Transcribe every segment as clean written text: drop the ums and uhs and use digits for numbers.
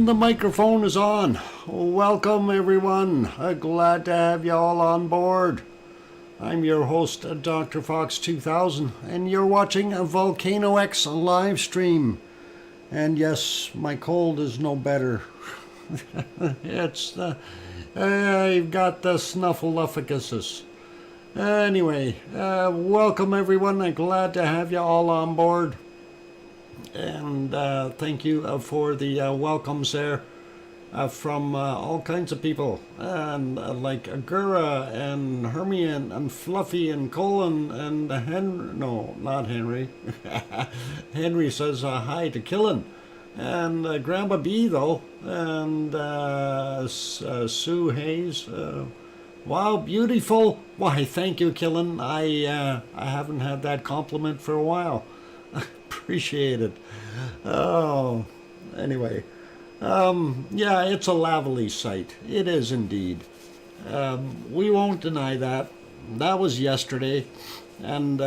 And the microphone is on. Welcome everyone. Glad to have you all on board. I'm your host, DrFox2000, and you're watching a VolcanoX live stream. And yes, my cold is no better. I've got the snuffleupagus. Anyway, welcome everyone. I'm glad to have you all on board. And thank you for the welcomes there from all kinds of people, and like Agura and Hermione and Fluffy and Colin and Henry. No, not Henry. Henry says hi to Killen, and Grandpa B though, and Sue Hayes. Wow, beautiful. Why, thank you, Killen. I haven't had that compliment for a while. Appreciate it. Oh, anyway. Yeah, it's a lovely sight. It is indeed. We won't deny that. That was yesterday. And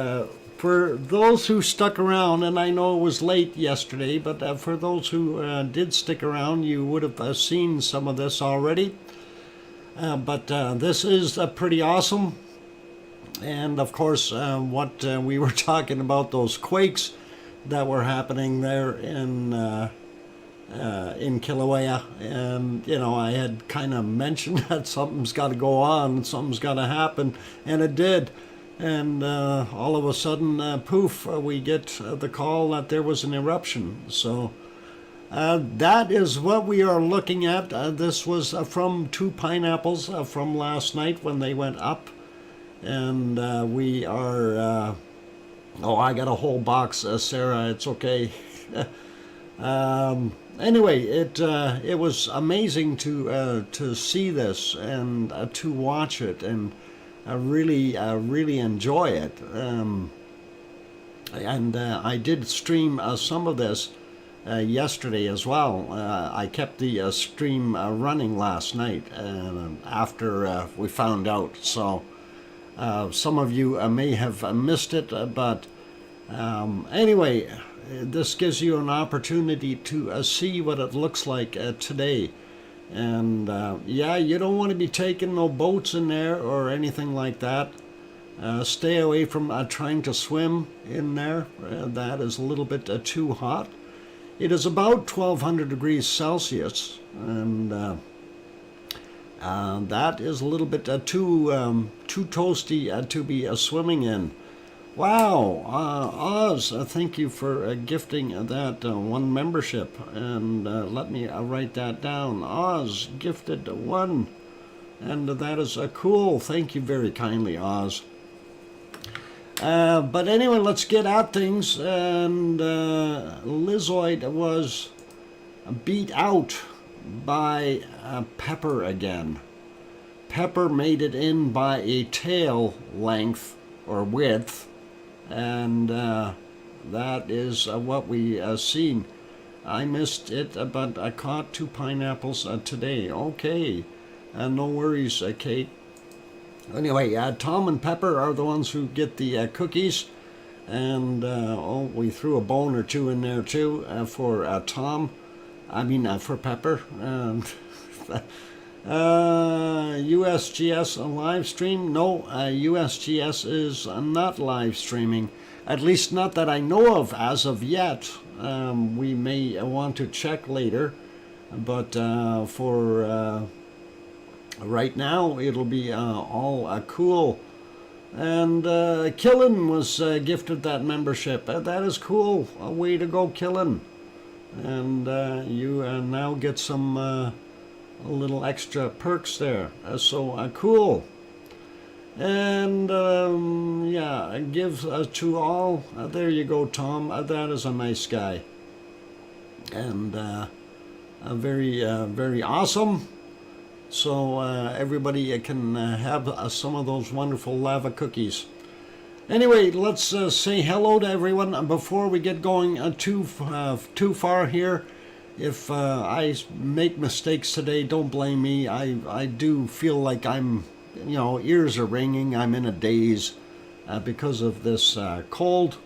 for those who stuck around, and I know it was late yesterday, but for those who did stick around, you would have seen some of this already. But this is pretty awesome. And of course, what we were talking about, those quakes that were happening there in Kilauea, and you know, I had kind of mentioned that something's got to go on, something's got to happen, and it did. And all of a sudden, poof, we get the call that there was an eruption. So that is what we are looking at. This was from two pineapples from last night when they went up, and we are. Oh, I got a whole box, Sarah. It's okay. Anyway, it was amazing to see this and to watch it and really enjoy it. And I did stream some of this yesterday as well. I kept the stream running last night after we found out. So. Some of you may have missed it, but anyway, this gives you an opportunity to see what it looks like today. And yeah, you don't want to be taking no boats in there or anything like that. Stay away from trying to swim in there. That is a little bit too hot. It is about 1200 degrees Celsius, and that is a little bit too toasty to be swimming in. Wow, Oz, thank you for gifting that one membership. And let me write that down. Oz gifted one. And that is cool. Thank you very kindly, Oz. But anyway, let's get at things. And Lizoid was beat out by Pepper again. Pepper made it in by a tail length or width, and that is what we seen. I missed it, but I caught two pineapples today. Okay, no worries, Kate. Anyway, Tom and Pepper are the ones who get the cookies, and oh, we threw a bone or two in there too for Tom. I mean, for Pepper. USGS live stream? No, USGS is not live streaming. At least not that I know of as of yet. We may want to check later. But for right now, it'll be all cool. And Killen was gifted that membership. That is cool. Way to go, Killen. And you now get some a little extra perks there. So cool. And yeah, give to all. There you go, Tom. That is a nice guy. And very awesome. So everybody can have some of those wonderful lava cookies. Anyway, let's say hello to everyone before we get going too far here. If I make mistakes today, don't blame me. I do feel like I'm, you know, ears are ringing. I'm in a daze because of this cold.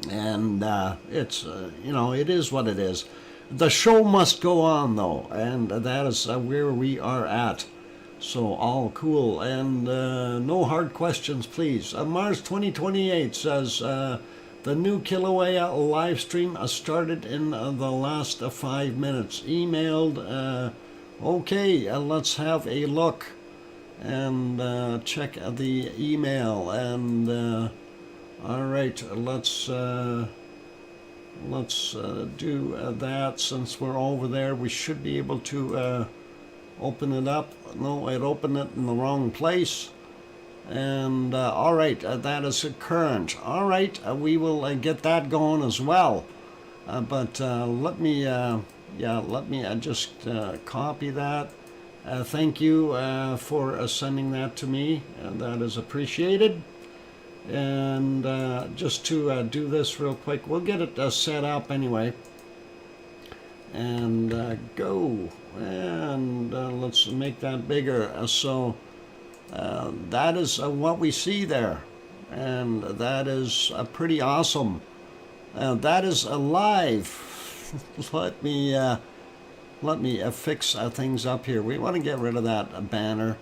And it's, you know, it is what it is. the show must go on, though, and that is where we are at. So all cool, and no hard questions, please. Mars 2028 says the new Kilauea live stream started in the last 5 minutes. Emailed. Okay, let's have a look and check the email. And all right, let's do that. Since we're over there, we should be able to open it up. No, it opened it in the wrong place. And all right, that is current. All right, we will get that going as well. But let me just copy that. Thank you for sending that to me. That is appreciated. And just to do this real quick, we'll get it set up anyway. And go. And let's make that bigger. So that is what we see there. And that is pretty awesome. That is live. Let me fix things up here. We want to get rid of that banner.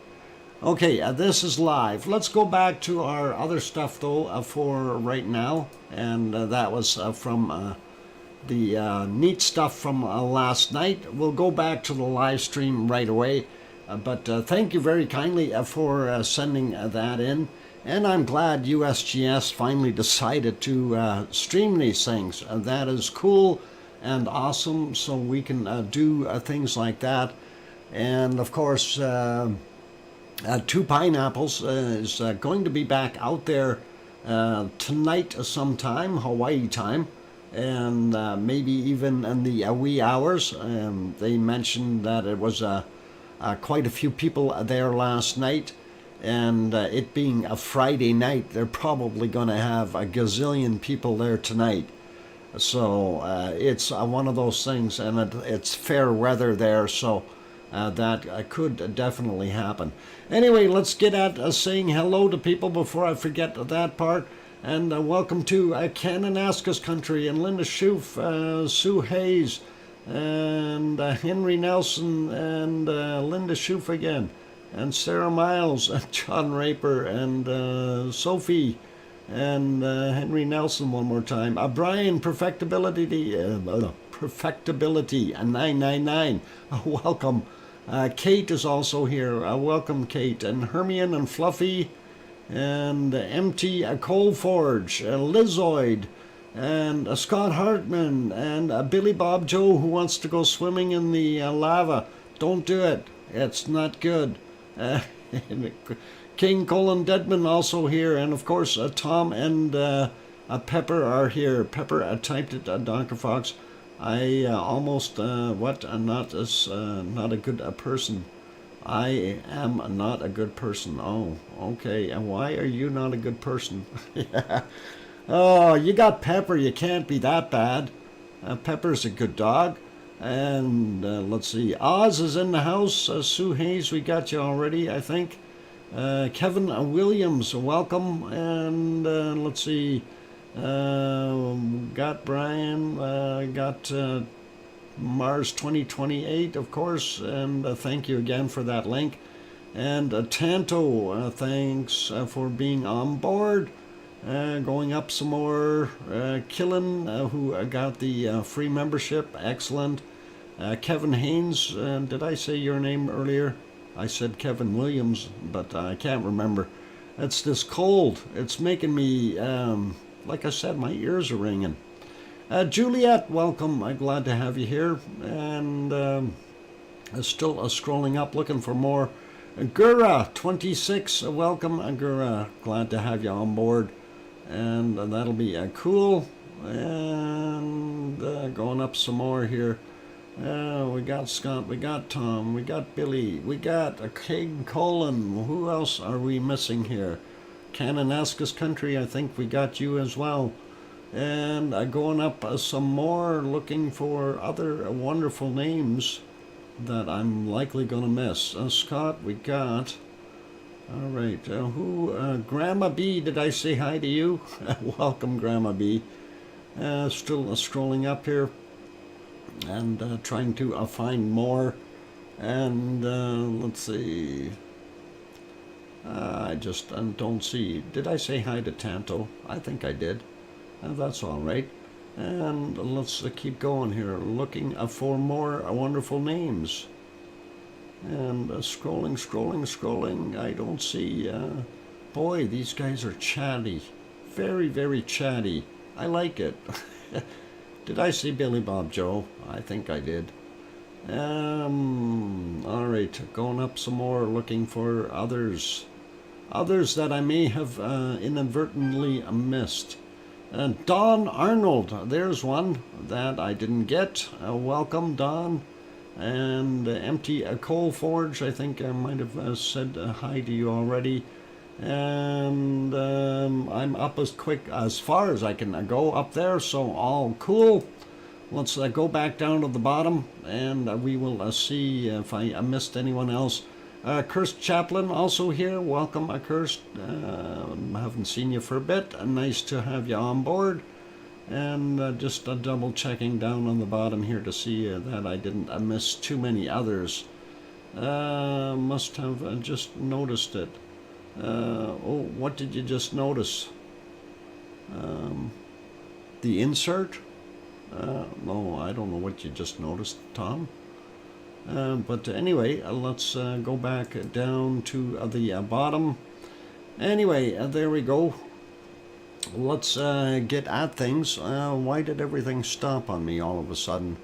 Okay, this is live. Let's go back to our other stuff though for right now. And that was from the neat stuff from last night. We'll go back to the live stream right away. But thank you very kindly for sending that in. And I'm glad USGS finally decided to stream these things. That is cool and awesome, so we can do things like that. And of course, Two Pineapples is going to be back out there tonight sometime, Hawaii time. And maybe even in the wee hours. They mentioned that it was quite a few people there last night, and it being a Friday night, they're probably going to have a gazillion people there tonight. So it's one of those things, and it's fair weather there, so that could definitely happen. Anyway, let's get at saying hello to people before I forget that part. And welcome to Kananaskis country, and Linda Schoof, Sue Hayes, and Henry Nelson, and Linda Schoof again, and Sarah Miles, and John Raper, and Sophie, and Henry Nelson one more time. Brian, Perfectability, 999, welcome. Kate is also here. Welcome, Kate, and Hermione and Fluffy, and MT Coal Forge, Lizoid, and Scott Hartman, and Billy Bob Joe, who wants to go swimming in the lava. Don't do it. It's not good. King Colin Deadman also here, and of course Tom and Pepper are here. Pepper typed it, Dr. Fox. I almost not a good person. I am not a good person. Oh, okay. And why are you not a good person? Yeah. Oh, you got Pepper. You can't be that bad. Pepper's a good dog. And let's see. Oz is in the house. Sue Hayes, we got you already, I think. Kevin Williams, welcome. And let's see. Got Brian. Got Mars 2028, of course, and thank you again for that link. And Tanto, thanks for being on board. Going up some more. Killen, who got the free membership, excellent. Kevin Haynes, did I say your name earlier? I said Kevin Williams, but I can't remember. It's this cold. It's making me, like I said, my ears are ringing. Juliet, welcome. I'm glad to have you here. And still scrolling up, looking for more. Gura, 26, welcome, Gura. Glad to have you on board. And that'll be cool. And going up some more here. We got Scott, we got Tom, we got Billy, we got King Colin. Who else are we missing here? Kananaskis country, I think we got you as well. And going up some more, looking for other wonderful names that I'm likely going to miss. Scott, we got. All right. Grandma B, did I say hi to you? Welcome, Grandma B. Still scrolling up here. and trying to find more. And let's see. I just don't see. Did I say hi to Tanto? I think I did. That's all right. And let's keep going here, looking for more wonderful names. And scrolling. I don't see. Boy, these guys are chatty. Very, very chatty. I like it. Did I see Billy Bob Joe? I think I did. All right, going up some more, looking for others that I may have inadvertently missed. Don Arnold, there's one that I didn't get. Welcome, Don. And Empty Coal Forge, I think I might have said hi to you already. And I'm up as far as I can go up there, so all cool. Let's go back down to the bottom, and we will see if I missed anyone else. Cursed Chaplain also here. Welcome, Cursed. Haven't seen you for a bit. Nice to have you on board. And just double checking down on the bottom here to see that I didn't miss too many others. Must have just noticed it. Oh, what did you just notice? The insert? No, I don't know what you just noticed, Tom. But anyway, let's go back down to the bottom. Anyway, there we go. Let's get at things. Why did everything stop on me all of a sudden?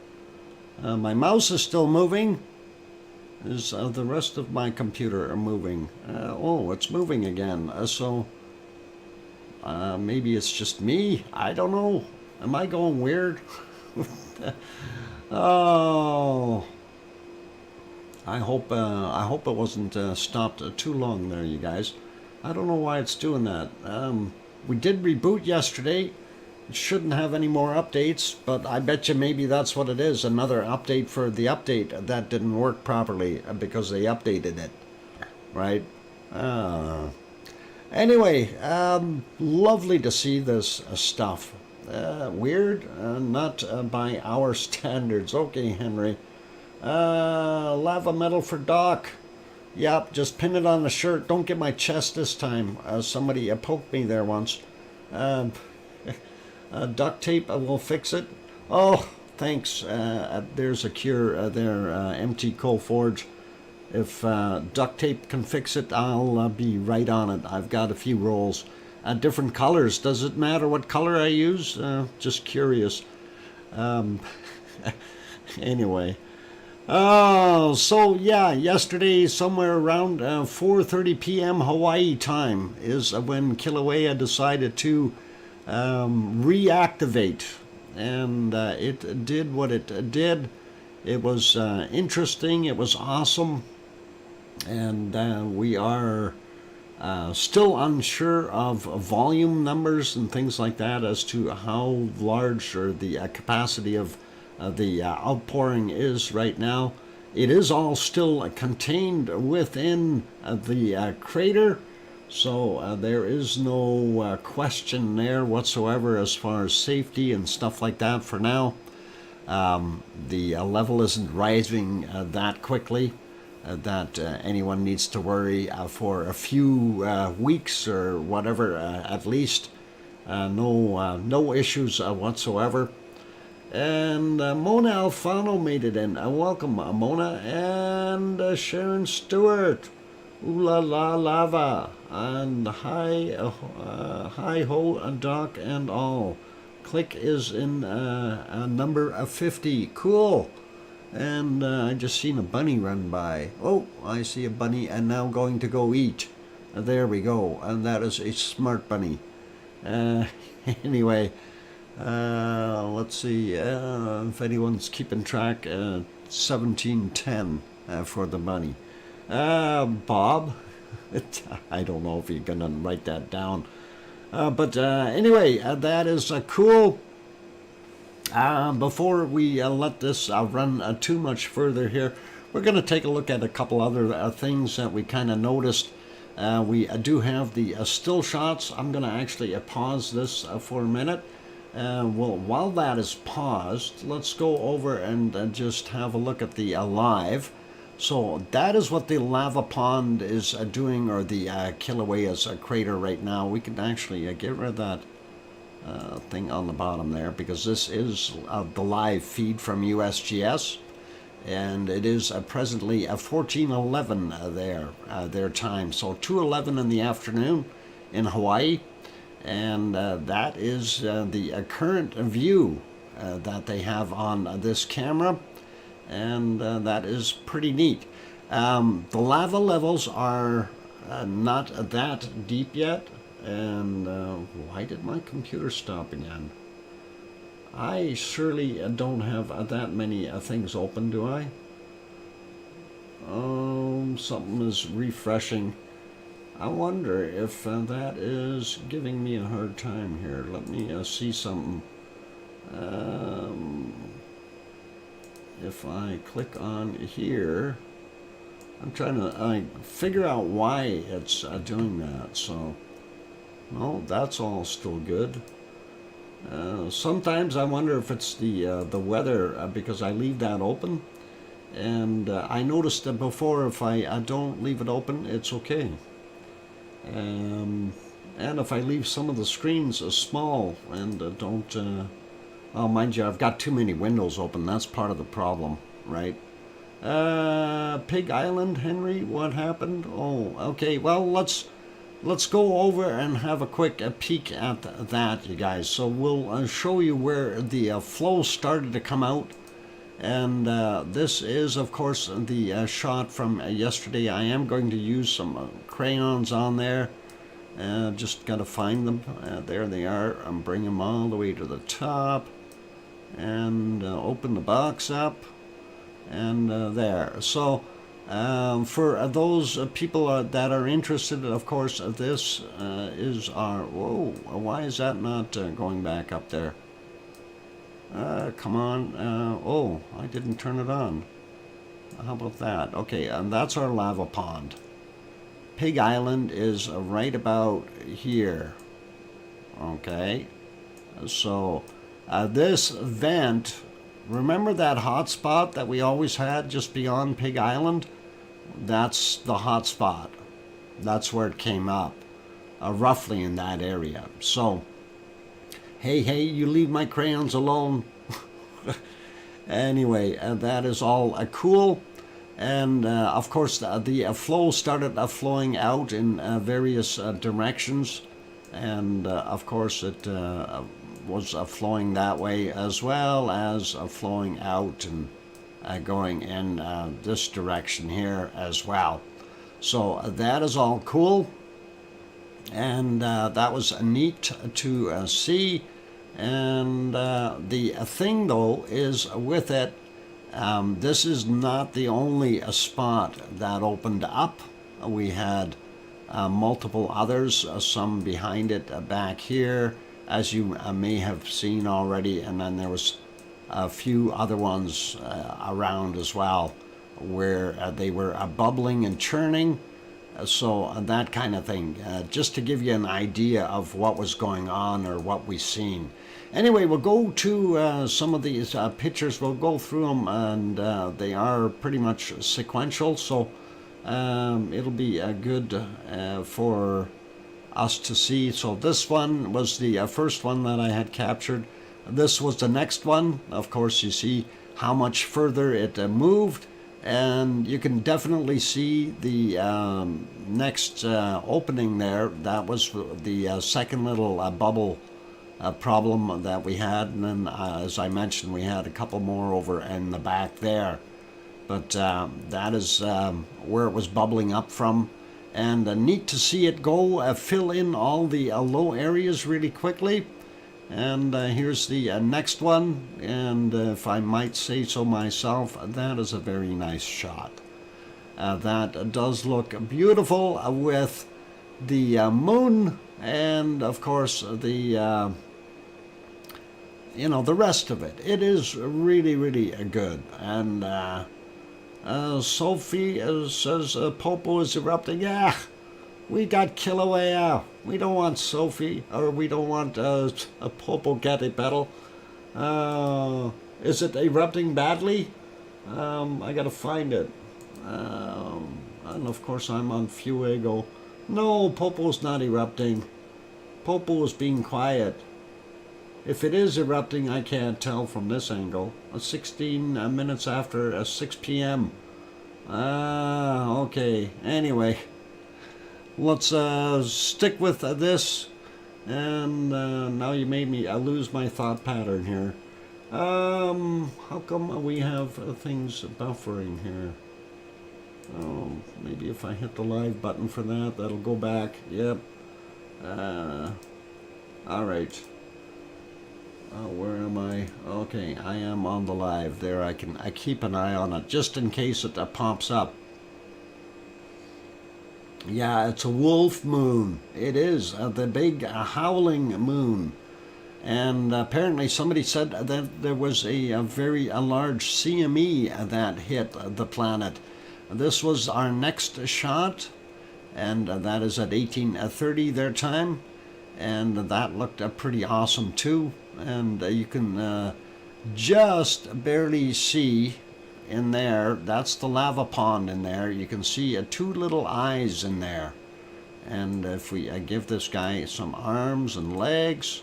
My mouse is still moving. Is the rest of my computer moving? Oh, it's moving again. So maybe it's just me. I don't know. Am I going weird? Oh, I hope it wasn't stopped too long there, you guys. I don't know why it's doing that. We did reboot yesterday. It shouldn't have any more updates, but I bet you maybe that's what it is. Another update for the update that didn't work properly because they updated it, right? Anyway, lovely to see this stuff. Weird, not by our standards. Okay, Henry. Lava metal for Doc. Yep, just pin it on the shirt. Don't get my chest this time. Somebody poked me there once. Duct tape will fix it. Oh, thanks. There's a cure there, Empty Coal Forge. If duct tape can fix it, I'll be right on it. I've got a few rolls. Different colors. Does it matter what color I use? Just curious. Anyway. So yeah, yesterday somewhere around 4:30 p.m. Hawaii time is when Kilauea decided to reactivate, and it did what it did. It was interesting. It was awesome, and we are still unsure of volume numbers and things like that as to how large or the capacity of the outpouring is right now. It is all still contained within the crater, so there is no question there whatsoever as far as safety and stuff like that for now. The level isn't rising that quickly that anyone needs to worry for a few weeks or whatever at least. No issues whatsoever. And Mona Alfano made it in. Welcome, Mona. And Sharon Stewart. Ooh la la lava. And hi ho, Doc and all. Click is in number 50. Cool. And I just seen a bunny run by. Oh, I see a bunny and now going to go eat. There we go. And that is a smart bunny. Anyway. Let's see if anyone's keeping track. 1710 for the bunny. Bob. I don't know if you're gonna write that down. But anyway, that is cool. Before we let this run too much further here, we're going to take a look at a couple other things that we kind of noticed. We do have the still shots. I'm going to actually pause this for a minute. Well, while that is paused, let's go over and just have a look at the live. So that is what the lava pond is doing, or the Kilauea's crater right now. We can actually get rid of that thing on the bottom there, because this is the live feed from USGS, and it is presently 14:11 their time, so 2:11 in the afternoon in Hawaii. And that is the current view that they have on this camera, and that is pretty neat. The lava levels are not that deep yet, and why did my computer stop again? I surely don't have that many things open, do I? Something is refreshing. I wonder if that is giving me a hard time here. Let me see something. If I click on here, I'm trying to figure out why it's doing that. So, no, that's all still good. Sometimes I wonder if it's the weather, because I leave that open. And I noticed that before, if I don't leave it open, it's okay. And if I leave some of the screens small and don't, well, mind you, I've got too many windows open. That's part of the problem, right? Pig Island, Henry, what happened? Oh, okay. Well, let's go over and have a quick peek at that, you guys. So we'll show you where the flow started to come out. And this is, of course, the shot from yesterday. I am going to use some crayons on there. Just got to find them. There they are. I'm bringing them all the way to the top. And open the box up. And there. So, for those people that are interested, of course, this is our... Whoa, why is that not going back up there? Come on. Oh, I didn't turn it on. How about that? Okay, and that's our lava pond. Pig Island is right about here. Okay. So, this vent, remember that hot spot that we always had just beyond Pig Island? That's the hot spot. That's where it came up. Roughly in that area. So, hey, you leave my crayons alone. Anyway, that is all cool. And of course, the flow started flowing out in various directions. And of course, it was flowing that way, as well as flowing out and going in this direction here as well. So that is all cool. And that was neat to see. And the thing, though, is with it, this is not the only spot that opened up. We had multiple others, some behind it back here, as you may have seen already, and then there was a few other ones around as well, where they were bubbling and churning. So that kind of thing, just to give you an idea of what was going on or what we've seen. Anyway, we'll go to some of these pictures. We'll go through them, and they are pretty much sequential. So it'll be good for us to see. So this one was the first one that I had captured. This was the next one. Of course, you see how much further it moved. And you can definitely see the next opening there. That was the second little bubble problem that we had. And then, as I mentioned, we had a couple more over in the back there. But that is where it was bubbling up from. And neat to see it go fill in all the low areas really quickly. And here's the next one, and if I might say so myself, that is a very nice shot. That does look beautiful with the moon, and of course the the rest of it. It is really, really good. And Sophie says Popo is erupting. Yeah, We got Kilauea. We don't want Sophie, or we don't want a Popocatépetl. Is it erupting badly? I gotta find it. And of course I'm on Fuego. No, Popo's not erupting. Popo is being quiet. If it is erupting, I can't tell from this angle. 16 minutes after 6 p.m. Okay. Anyway, let's stick with this. And now you made me lose my thought pattern here. How come we have things buffering here? Oh, maybe if I hit the live button for that, that'll go back. Yep. All right. Where am I? Okay, I am on the live. There, I keep an eye on it just in case it pops up. Yeah, it's a wolf moon. It is the big howling moon. And apparently somebody said that there was a very large CME that hit the planet. This was our next shot, and that is at 18:30 their time. And that looked pretty awesome too. And you can just barely see in there, that's the lava pond in there. You can see two little eyes in there. And if we give this guy some arms and legs,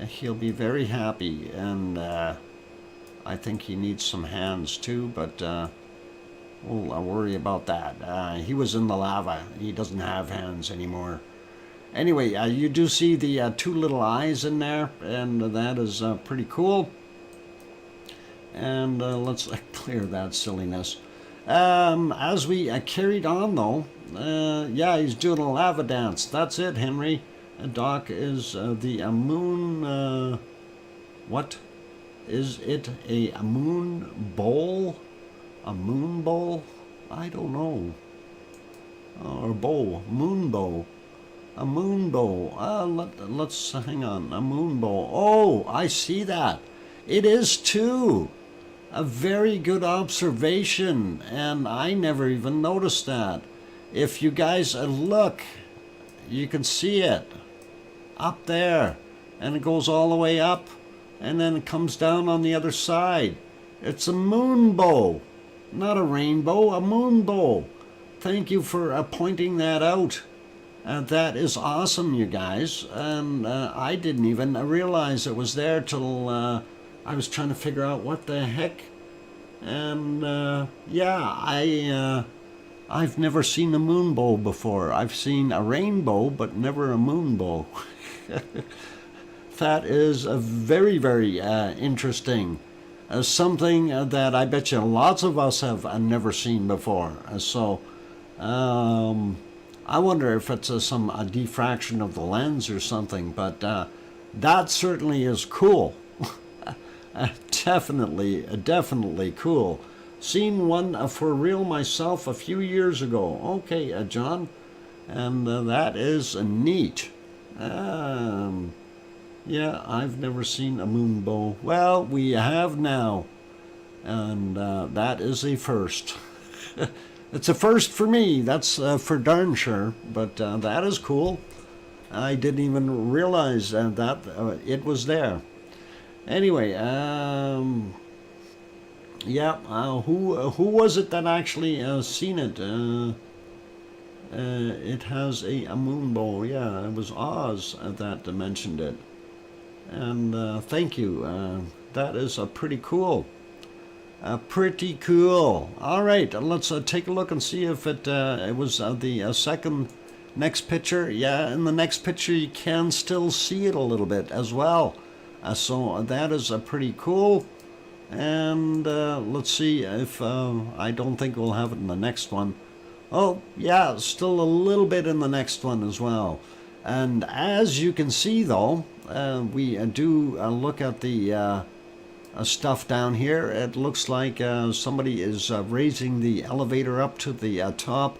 he'll be very happy. And I think he needs some hands too, but we'll worry about that. He was in the lava. He doesn't have hands anymore. Anyway, you do see the two little eyes in there, and that is pretty cool. And let's clear that silliness. As we carried on, though, yeah, he's doing a lava dance. That's it, Henry. Doc is the moon. What? Is it a moon bowl? A moon bowl? I don't know. Or bow. Moon bow. A moon bow. Let's hang on. A moon bow. Oh, I see that. It is too. A very good observation, and I never even noticed that. If you guys look, you can see it up there, and it goes all the way up, and then it comes down on the other side. It's a moon bow, not a rainbow, a moon bow. Thank you for pointing that out. That is awesome, you guys. And I didn't even realize it was there till I was trying to figure out what the heck. And yeah, I've never seen a moon bow before. I've seen a rainbow, but never a moon bow. That is a very, very interesting. Something that I bet you lots of us have never seen before. So I wonder if it's some diffraction of the lens or something, but that certainly is cool. Definitely cool. Seen one for real myself a few years ago. Okay, John, and that is neat. Yeah, I've never seen a moon bow. Well, we have now, and that is a first. It's a first for me, that's for darn sure, but that is cool. I didn't even realize that it was there. Anyway, yeah, who was it that actually seen it? It has a moon bow. Yeah, it was Oz that mentioned it. And thank you. That is pretty cool. Pretty cool. All right, let's take a look and see if it was the second next picture. Yeah, in the next picture you can still see it a little bit as well. So that is pretty cool. And let's see if I don't think we'll have it in the next one. Oh, yeah, still a little bit in the next one as well. And as you can see, though, we do look at the stuff down here. It looks like somebody is raising the elevator up to the top,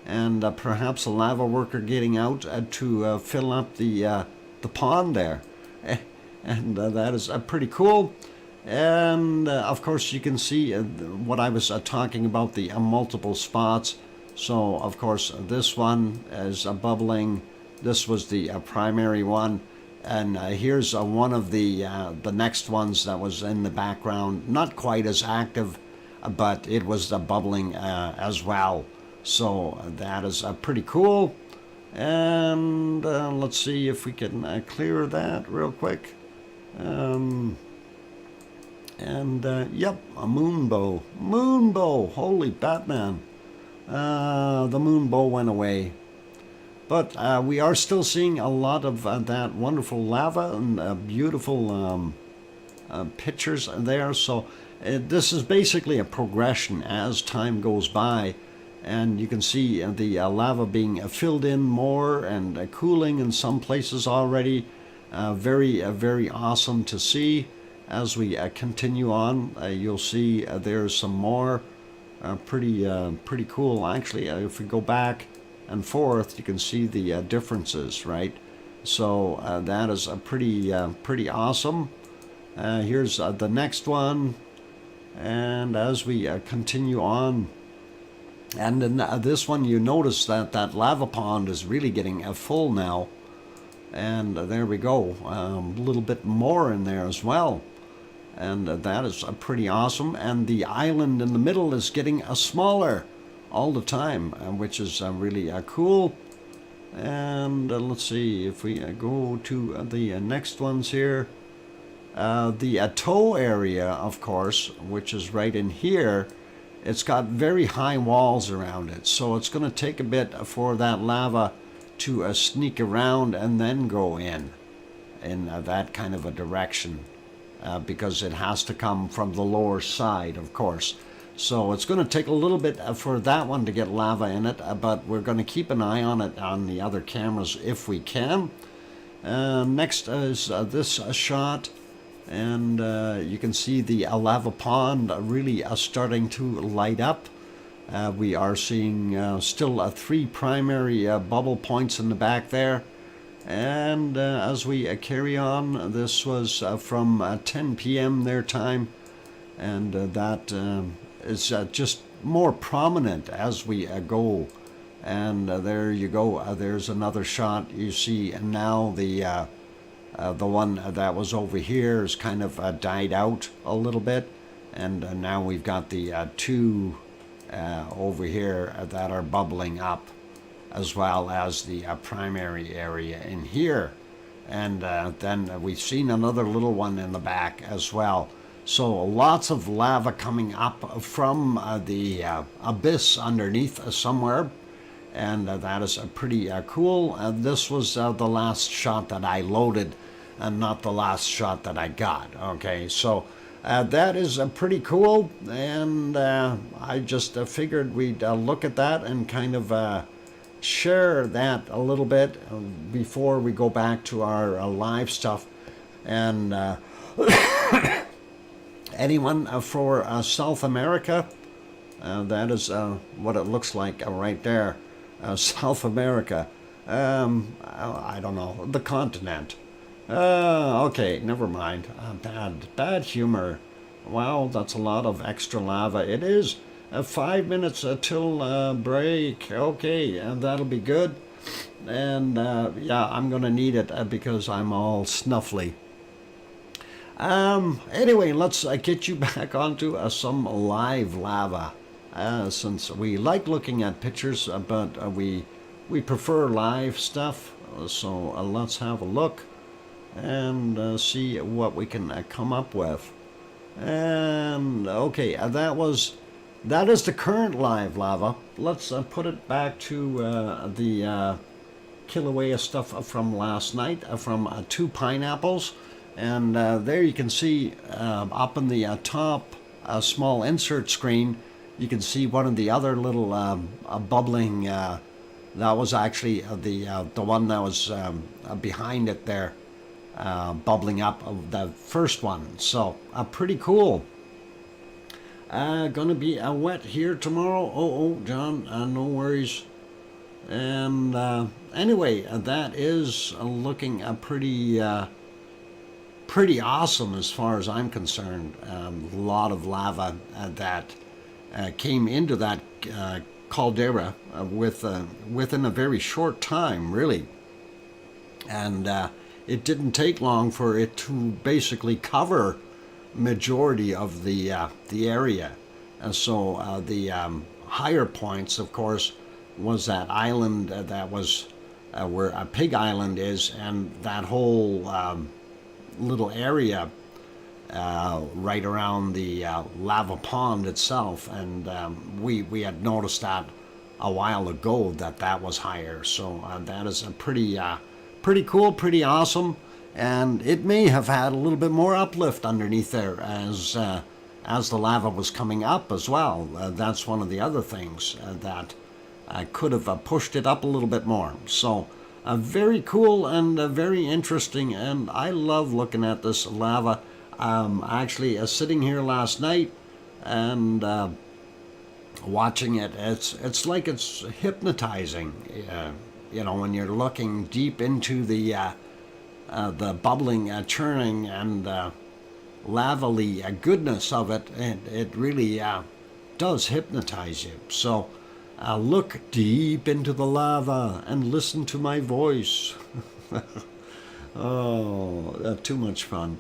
and perhaps a lava worker getting out to fill up the pond there. And that is pretty cool. And of course you can see what I was talking about, the multiple spots. So of course this one is bubbling. This was the primary one, and here's one of the next ones that was in the background, not quite as active, but it was bubbling as well. So that is pretty cool. And let's see if we can clear that real quick. Yep, a moonbow. Moonbow! Holy Batman. The moonbow went away. But we are still seeing a lot of that wonderful lava and beautiful pictures there. So this is basically a progression as time goes by. And you can see the lava being filled in more and cooling in some places already. Very awesome to see. As we continue on, you'll see there's some more pretty cool. Actually, if we go back and forth, you can see the differences, right? So that is pretty awesome. Here's the next one, and as we continue on, and in this one, you notice that that lava pond is really getting full now, and there we go, a little bit more in there as well. And that is pretty awesome. And the island in the middle is getting smaller all the time, which is really cool. And let's see if we go to the next ones here. The toe area, of course, which is right in here, it's got very high walls around it. So it's going to take a bit for that lava to sneak around and then go in that kind of a direction. Because it has to come from the lower side, of course. So it's going to take a little bit for that one to get lava in it, but we're going to keep an eye on it on the other cameras if we can. Next is this shot, and you can see the lava pond really starting to light up. We are seeing still 3 primary bubble points in the back there. And as we carry on, this was from 10 p.m. their time, and that is just more prominent as we go. And there you go. There's another shot. You see now the one that was over here is kind of died out a little bit, and now we've got the 2 over here that are bubbling up, as well as the primary area in here. And then we've seen another little one in the back as well. So lots of lava coming up from the abyss underneath somewhere. And that is pretty cool. This was the last shot that I loaded, and not the last shot that I got. Okay, so that is pretty cool. And I just figured we'd look at that and kind of share that a little bit before we go back to our live stuff. And anyone for South America, that is what it looks like right there. South America, I don't know, the continent. Okay, never mind. Bad humor. Wow, that's a lot of extra lava. It is. 5 minutes till break. Okay, and that'll be good. And yeah, I'm gonna need it because I'm all snuffly. Anyway, let's get you back onto some live lava. Since we like looking at pictures, but we prefer live stuff. So let's have a look and see what we can come up with. And okay, that is the current live lava. Let's put it back to the Kilauea stuff from last night, from 2 pineapples. And there you can see up in the top small insert screen, you can see one of the other little bubbling, that was actually the one that was behind it there, bubbling up of the first one. So pretty cool. Gonna be wet here tomorrow. Oh, John, no worries. And anyway, that is looking pretty awesome as far as I'm concerned. A lot of lava that came into that caldera within a very short time, really. And it didn't take long for it to basically cover majority of the area. And so the higher points, of course, was that island that was where a Pig Island is, and that whole little area right around the lava pond itself. And we had noticed that a while ago that was higher. So that is a pretty cool, pretty awesome. And it may have had a little bit more uplift underneath there as the lava was coming up as well. That's one of the other things that could have pushed it up a little bit more. So very cool and very interesting, and I love looking at this lava. Actually, sitting here last night and watching it, it's like it's hypnotizing. You know, when you're looking deep into the bubbling, churning, and lavally goodness of it, it really does hypnotize you. So look deep into the lava and listen to my voice. Oh, too much fun.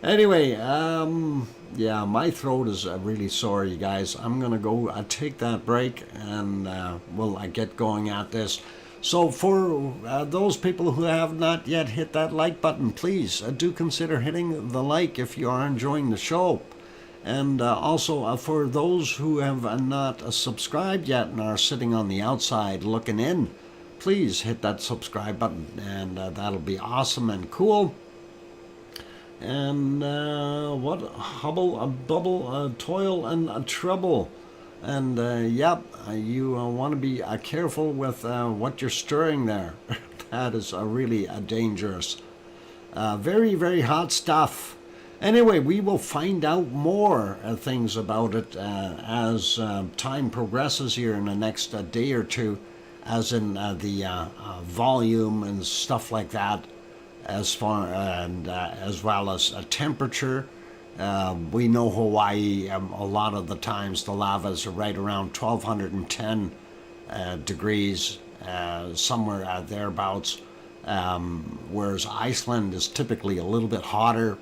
Anyway, yeah, my throat is really sore, you guys. I'm gonna go take that break, and we'll get going at this. So for those people who have not yet hit that like button, please do consider hitting the like if you are enjoying the show. And also for those who have not subscribed yet and are sitting on the outside looking in, please hit that subscribe button, and that'll be awesome and cool. And what hubble, bubble, toil, and trouble. And yep, you want to be careful with what you're stirring there. That is really dangerous. Very, very hot stuff. Anyway, we will find out more things about it as time progresses here in the next day or two, as in the volume and stuff like that, as far and as well as temperature. We know Hawaii, a lot of the times the lavas are right around 1210 degrees, somewhere thereabouts, whereas Iceland is typically a little bit hotter,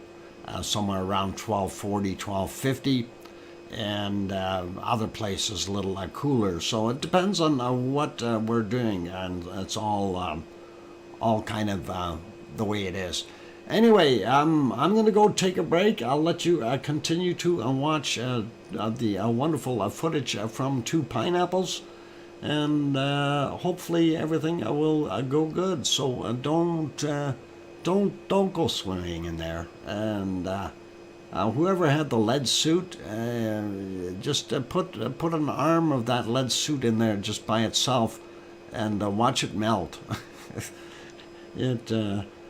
somewhere around 1240, 1250, and other places a little cooler. So it depends on what we're doing, and it's all kind of the way it is. Anyway, I'm going to go take a break. I'll let you continue to watch the wonderful footage from two pineapples, and hopefully everything will go good. So don't go swimming in there. And whoever had the lead suit, just put an arm of that lead suit in there just by itself, and watch it melt.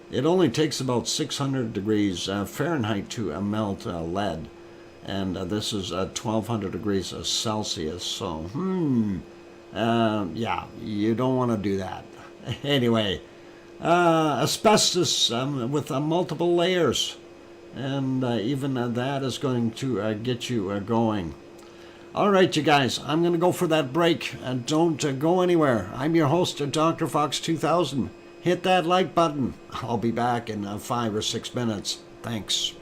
It only takes about 600 degrees Fahrenheit to melt lead, and this is 1200 degrees Celsius. So, yeah, you don't want to do that. Anyway, asbestos with multiple layers, and even that is going to get you going. All right, you guys, I'm going to go for that break. Don't go anywhere. I'm your host, DrFox2000. Hit that like button. I'll be back in 5 or 6 minutes. Thanks.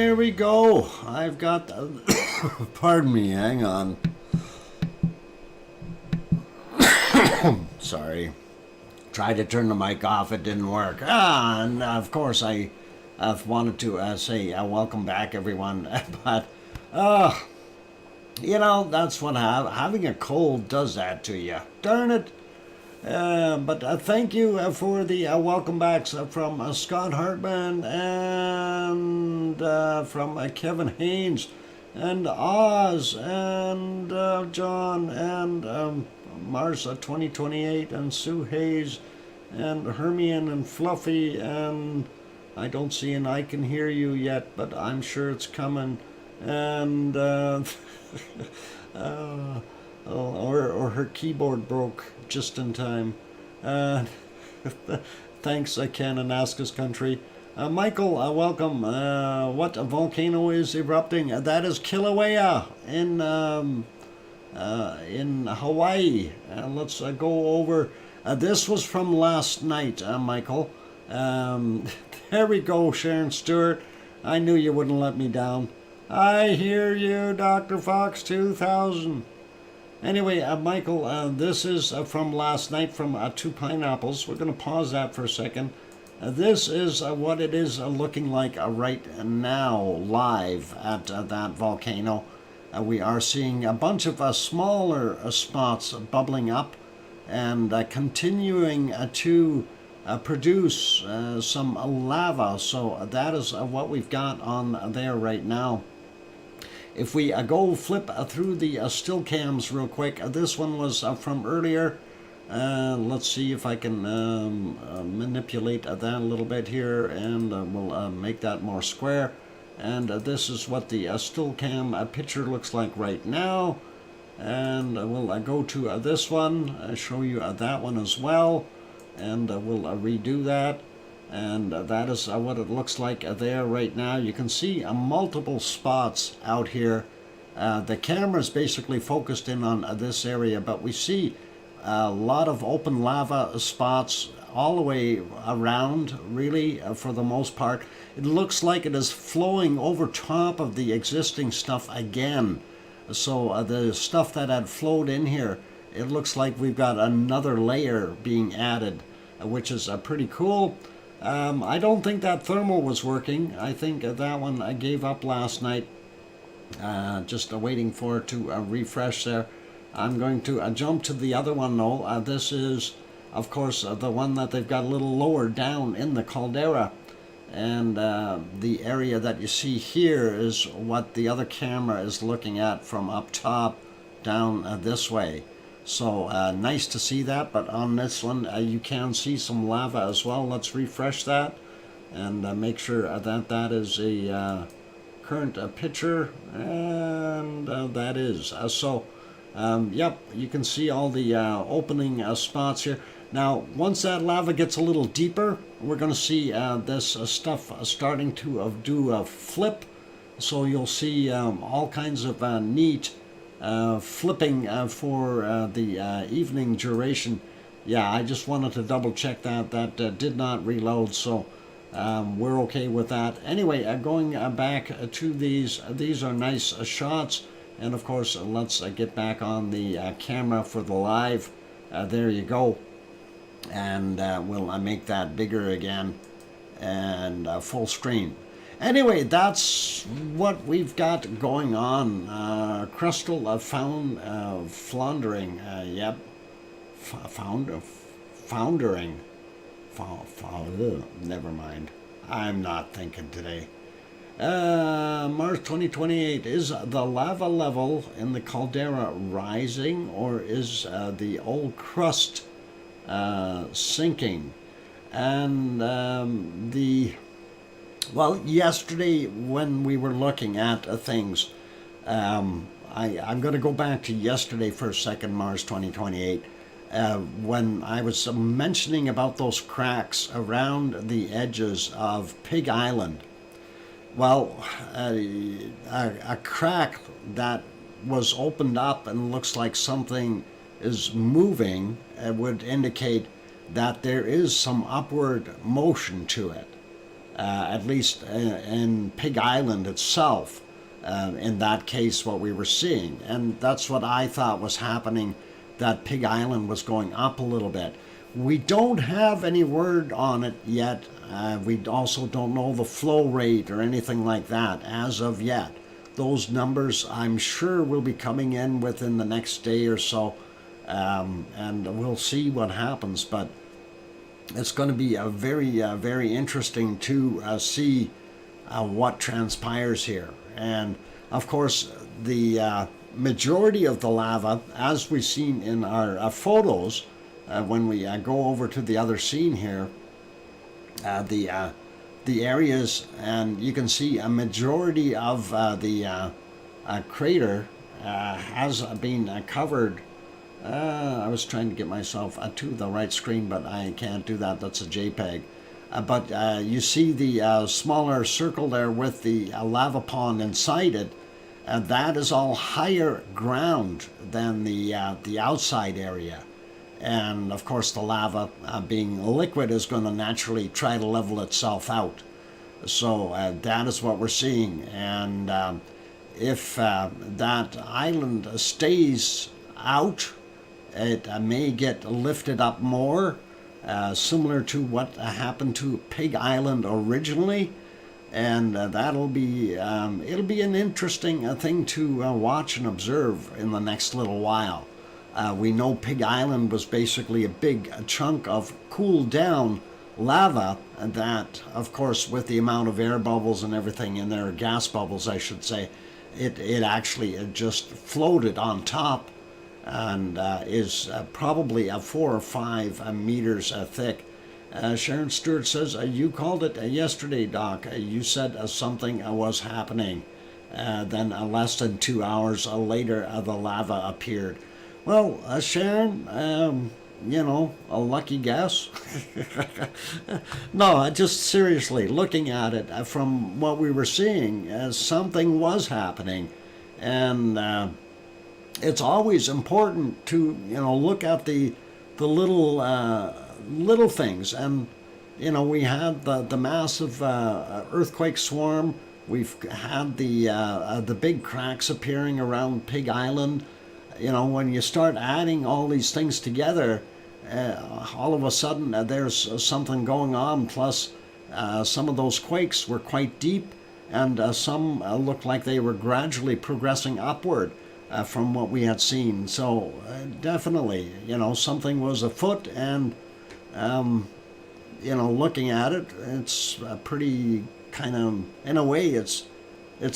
there we go. I've got, pardon me, hang on. Sorry. Tried to turn the mic off, it didn't work. And of course I've wanted to say welcome back, everyone. But, you know, that's what having a cold does that to you. Darn it. But thank you for the welcome backs from Scott Hartman and from Kevin Haynes and Oz and John and Marsa 2028 and Sue Hayes and Hermione and Fluffy, and I don't see an I can hear you yet, but I'm sure it's coming, and or her keyboard broke just in time. Thanks, Ken and Alaska's country. Michael, welcome. What volcano is erupting? That is Kilauea in Hawaii. Let's go over. This was from last night, Michael. There we go, Sharon Stewart. I knew you wouldn't let me down. I hear you, DrFox2000. Anyway, Michael, this is from last night from Two Pineapples. We're going to pause that for a second. This is what it is looking like right now, live at that volcano. We are seeing a bunch of smaller spots bubbling up and continuing to produce some lava. So that is what we've got on there right now. If we go flip through the still cams real quick, this one was from earlier. Let's see if I can manipulate that a little bit here, and we'll make that more square. And this is what the still cam picture looks like right now. And we'll go to this one, show you that one as well, and we'll redo that. And that is what it looks like there right now. You can see multiple spots out here. The camera is basically focused in on this area, but we see a lot of open lava spots all the way around, really, for the most part. It looks like it is flowing over top of the existing stuff again. So the stuff that had flowed in here, it looks like we've got another layer being added, which is pretty cool. I don't think that thermal was working. I think that one I gave up last night. Just waiting for it to refresh there. I'm going to jump to the other one though. This is, of course, the one that they've got a little lower down in the caldera. And the area that you see here is what the other camera is looking at from up top down this way. So nice to see that, but on this one you can see some lava as well. Let's refresh that and make sure that that is a current picture, and that is. Yep, you can see all the opening spots here. Now, once that lava gets a little deeper, we're going to see this stuff starting to do a flip. So you'll see all kinds of neat flipping for the evening duration. Yeah, I just wanted to double check that. That did not reload, so we're okay with that. Anyway, going back to these are nice shots. And of course, let's get back on the camera for the live. There you go. And we'll make that bigger again and full screen. Anyway, that's what we've got going on. Crustal floundering. Yep. Foundering. Never mind. I'm not thinking today. March 2028. Is the lava level in the caldera rising, or is the old crust sinking? And well, yesterday when we were looking at things, I'm going to go back to yesterday for a second, March 2028, when I was mentioning about those cracks around the edges of Pig Island. Well, a crack that was opened up and looks like something is moving would indicate that there is some upward motion to it. at least in Pig Island itself. In that case, what we were seeing. And that's what I thought was happening, that Pig Island was going up a little bit. We don't have any word on it yet. We also don't know the flow rate or anything like that as of yet. Those numbers, I'm sure, will be coming in within the next day or so, and we'll see what happens. But it's going to be a very interesting to see what transpires here. And of course, the majority of the lava, as we've seen in our photos, when we go over to the other scene here, the areas, and you can see a majority of the crater has been covered. I was trying to get myself to the right screen, but I can't do that. That's a JPEG. But you see the smaller circle there with the lava pond inside it. That is all higher ground than the outside area. And of course the lava being liquid is going to naturally try to level itself out. So that is what we're seeing. And if that island stays out, it may get lifted up more, similar to what happened to Pig Island originally. And that'll be it'll be an interesting thing to watch and observe in the next little while. We know Pig Island was basically a big chunk of cooled down lava that, of course, with the amount of air bubbles and everything in there, gas bubbles I should say, it actually just floated on top and is probably 4 or 5 meters thick. Sharon Stewart says, you called it yesterday, Doc. You said something was happening. Then less than 2 hours later, the lava appeared. Well, Sharon, you know, a lucky guess. No, just seriously, looking at it from what we were seeing, something was happening. And it's always important to, you know, look at the little things. And, you know, we had the massive earthquake swarm. We've had the big cracks appearing around Pig Island. You know, when you start adding all these things together, all of a sudden there's something going on. Plus, some of those quakes were quite deep, and some looked like they were gradually progressing upward from what we had seen. So definitely, you know, something was afoot, and you know, looking at it, it's pretty kind of, in a way, it's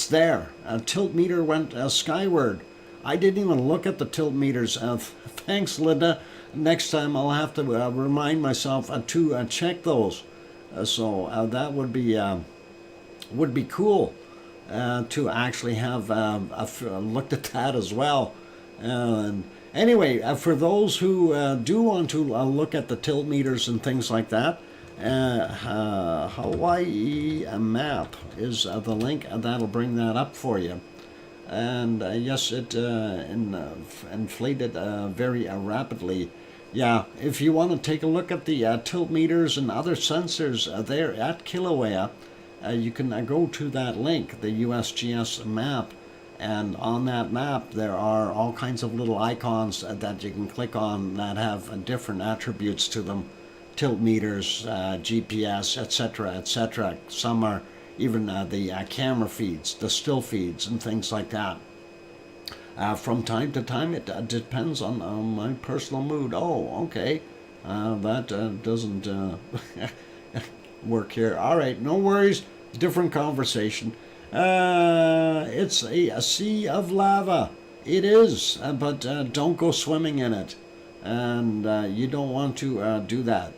there. A tilt meter went skyward. I didn't even look at the tilt meters. Thanks, Linda. Next time I'll have to remind myself to check those. So that would be cool to actually have looked at that as well. Anyway, for those who do want to look at the tilt meters and things like that, Hawaii map is the link that'll bring that up for you. And yes, it inflated very rapidly. Yeah, if you want to take a look at the tilt meters and other sensors there at Kilauea, you can go to that link, the USGS map, and on that map there are all kinds of little icons that you can click on that have different attributes to them. Tilt meters, GPS, etc., etc. Some are even the camera feeds, the still feeds, and things like that. From time to time, it depends on my personal mood. Oh, okay, that doesn't work here. All right, no worries, different conversation. It's a sea of lava. It is, but don't go swimming in it, and you don't want to do that.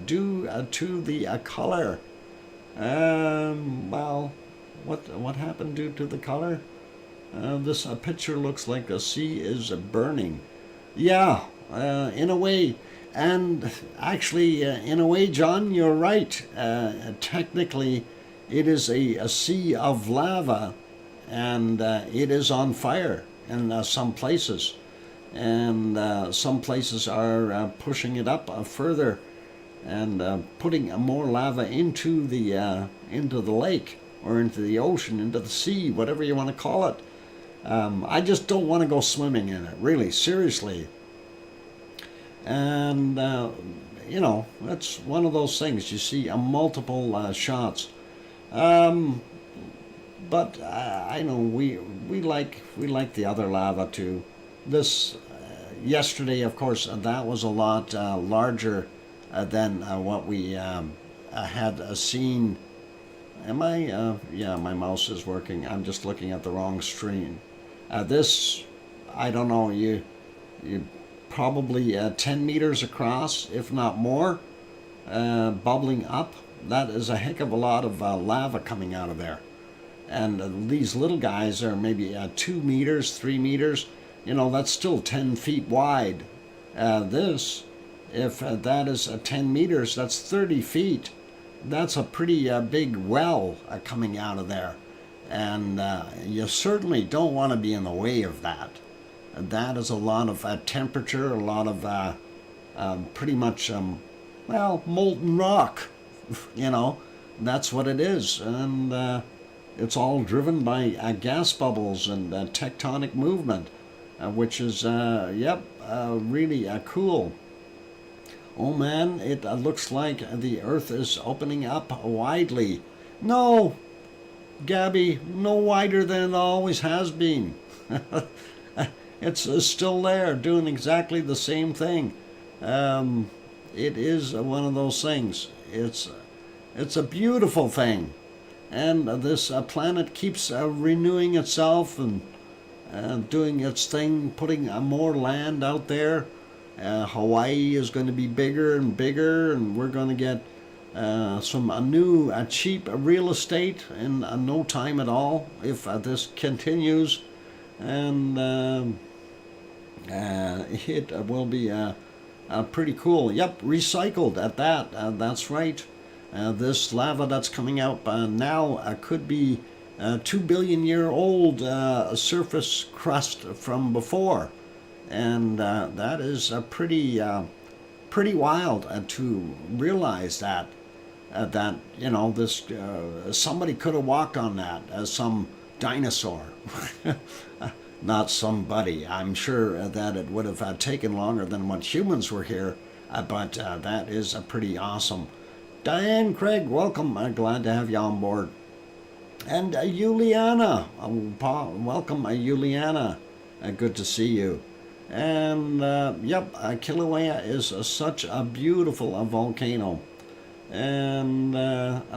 Due to the color. Well, what happened due to the color? This picture looks like the sea is burning. Yeah, in a way. And actually, in a way, John, you're right. Technically, it is a sea of lava, and it is on fire in some places. And some places are pushing it up further. and putting more lava into the lake or into the ocean, into the sea, whatever you want to call it. I just don't want to go swimming in it, really, seriously. And you know, that's one of those things. You see multiple shots. But I know we like the other lava too. This yesterday, of course, that was a lot larger than what we had seen. Am I? Yeah, my mouse is working. I'm just looking at the wrong screen. This, I don't know. You probably 10 meters across, if not more, bubbling up. That is a heck of a lot of lava coming out of there. And these little guys are maybe 2 meters, 3 meters. You know, that's still 10 feet wide. This, if that is 10 meters, that's 30 feet. That's a pretty big well coming out of there. And you certainly don't want to be in the way of that. That is a lot of temperature, a lot of pretty much, well, molten rock. You know, that's what it is. And it's all driven by gas bubbles and tectonic movement, which is, yep, really cool. Oh man, it looks like the Earth is opening up widely. No, Gabby, no wider than it always has been. It's still there, doing exactly the same thing. It is one of those things. It's a beautiful thing. And this planet keeps renewing itself and doing its thing, putting more land out there. Hawaii is going to be bigger and bigger, and we're going to get some new cheap real estate in no time at all if this continues. And it will be pretty cool. Yep, recycled at that. That's right. This lava that's coming out now could be 2 billion year old surface crust from before. And that is pretty wild to realize that you know, this somebody could have walked on that as some dinosaur. Not somebody. I'm sure that it would have taken longer than what humans were here, but that is pretty awesome. Diane Craig, welcome. I'm glad to have you on board. And Juliana, welcome, Juliana. Good to see you. And yep, Kilauea is such a beautiful volcano, and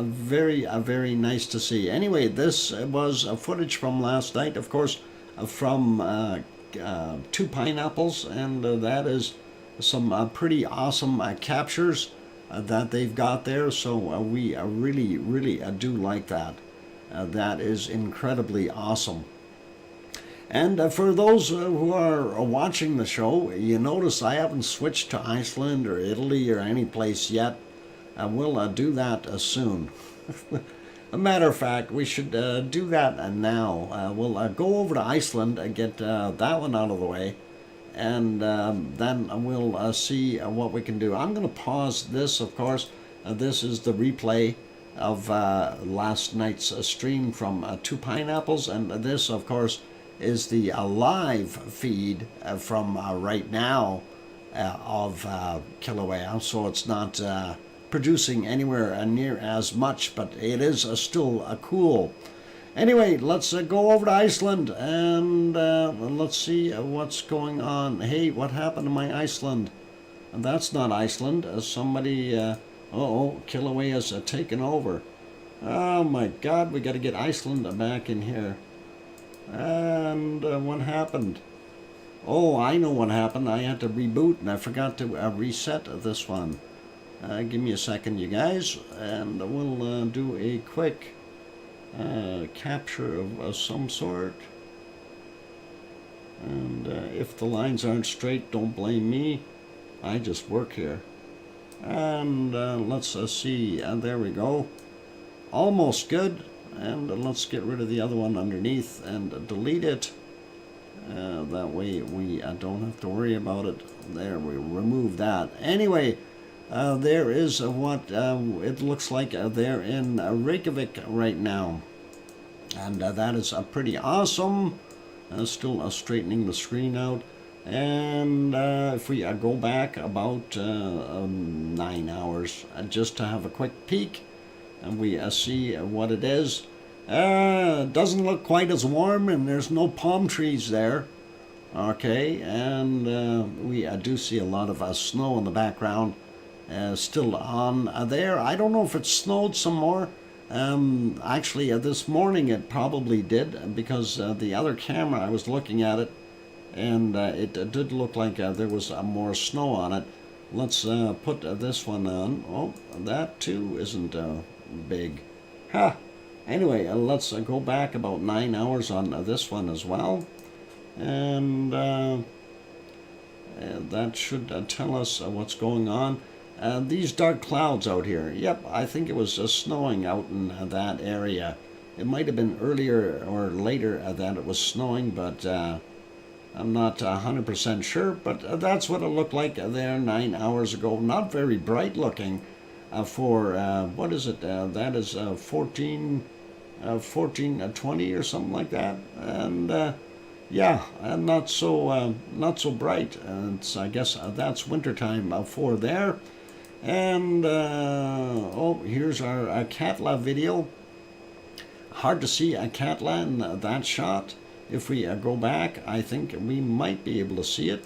very nice to see. Anyway, this was footage from last night, of course, from Two Pineapples, and that is some pretty awesome captures that they've got there. So we really do like that. That is incredibly awesome. And for those who are watching the show, you notice I haven't switched to Iceland or Italy or any place yet. We'll do that soon. A matter of fact, we should do that now. We'll go over to Iceland and get that one out of the way. And then we'll see what we can do. I'm going to pause this, of course. This is the replay of last night's stream from Two Pineapples. And this, of course, is the live feed from right now of Kilauea. So it's not producing anywhere near as much, but it is still cool. Anyway, let's go over to Iceland and let's see what's going on. Hey, what happened to my Iceland? That's not Iceland. Somebody, Kilauea's taken over. Oh my God, we got to get Iceland back in here. And what happened? Oh, I know what happened. I had to reboot and I forgot to reset this one. Give me a second, you guys, and we'll do a quick capture of some sort. And if the lines aren't straight, don't blame me. I just work here. And let's see. And there we go. Almost good. And let's get rid of the other one underneath and delete it. That way we don't have to worry about it. There, we remove that. Anyway, there is what it looks like there in Reykjavik right now. And that is pretty awesome. Still straightening the screen out. And if we go back about 9 hours, just to have a quick peek, and we see what it is. It doesn't look quite as warm, and there's no palm trees there. Okay, and we do see a lot of snow in the background still on there. I don't know if it snowed some more. Actually, this morning it probably did, because the other camera, I was looking at it, and it did look like there was more snow on it. Let's put this one on. Oh, that too isn't big. Ha! Anyway, let's go back about 9 hours on this one as well. And that should tell us what's going on. These dark clouds out here. Yep, I think it was snowing out in that area. It might have been earlier or later that it was snowing, but I'm not 100% sure. But that's what it looked like there 9 hours ago. Not very bright looking for, what is it? That is 1420 or something like that. And yeah, not so bright. It's, I guess that's wintertime for there. And oh, here's our Katla video. Hard to see a Katla in that shot. If we go back, I think we might be able to see it.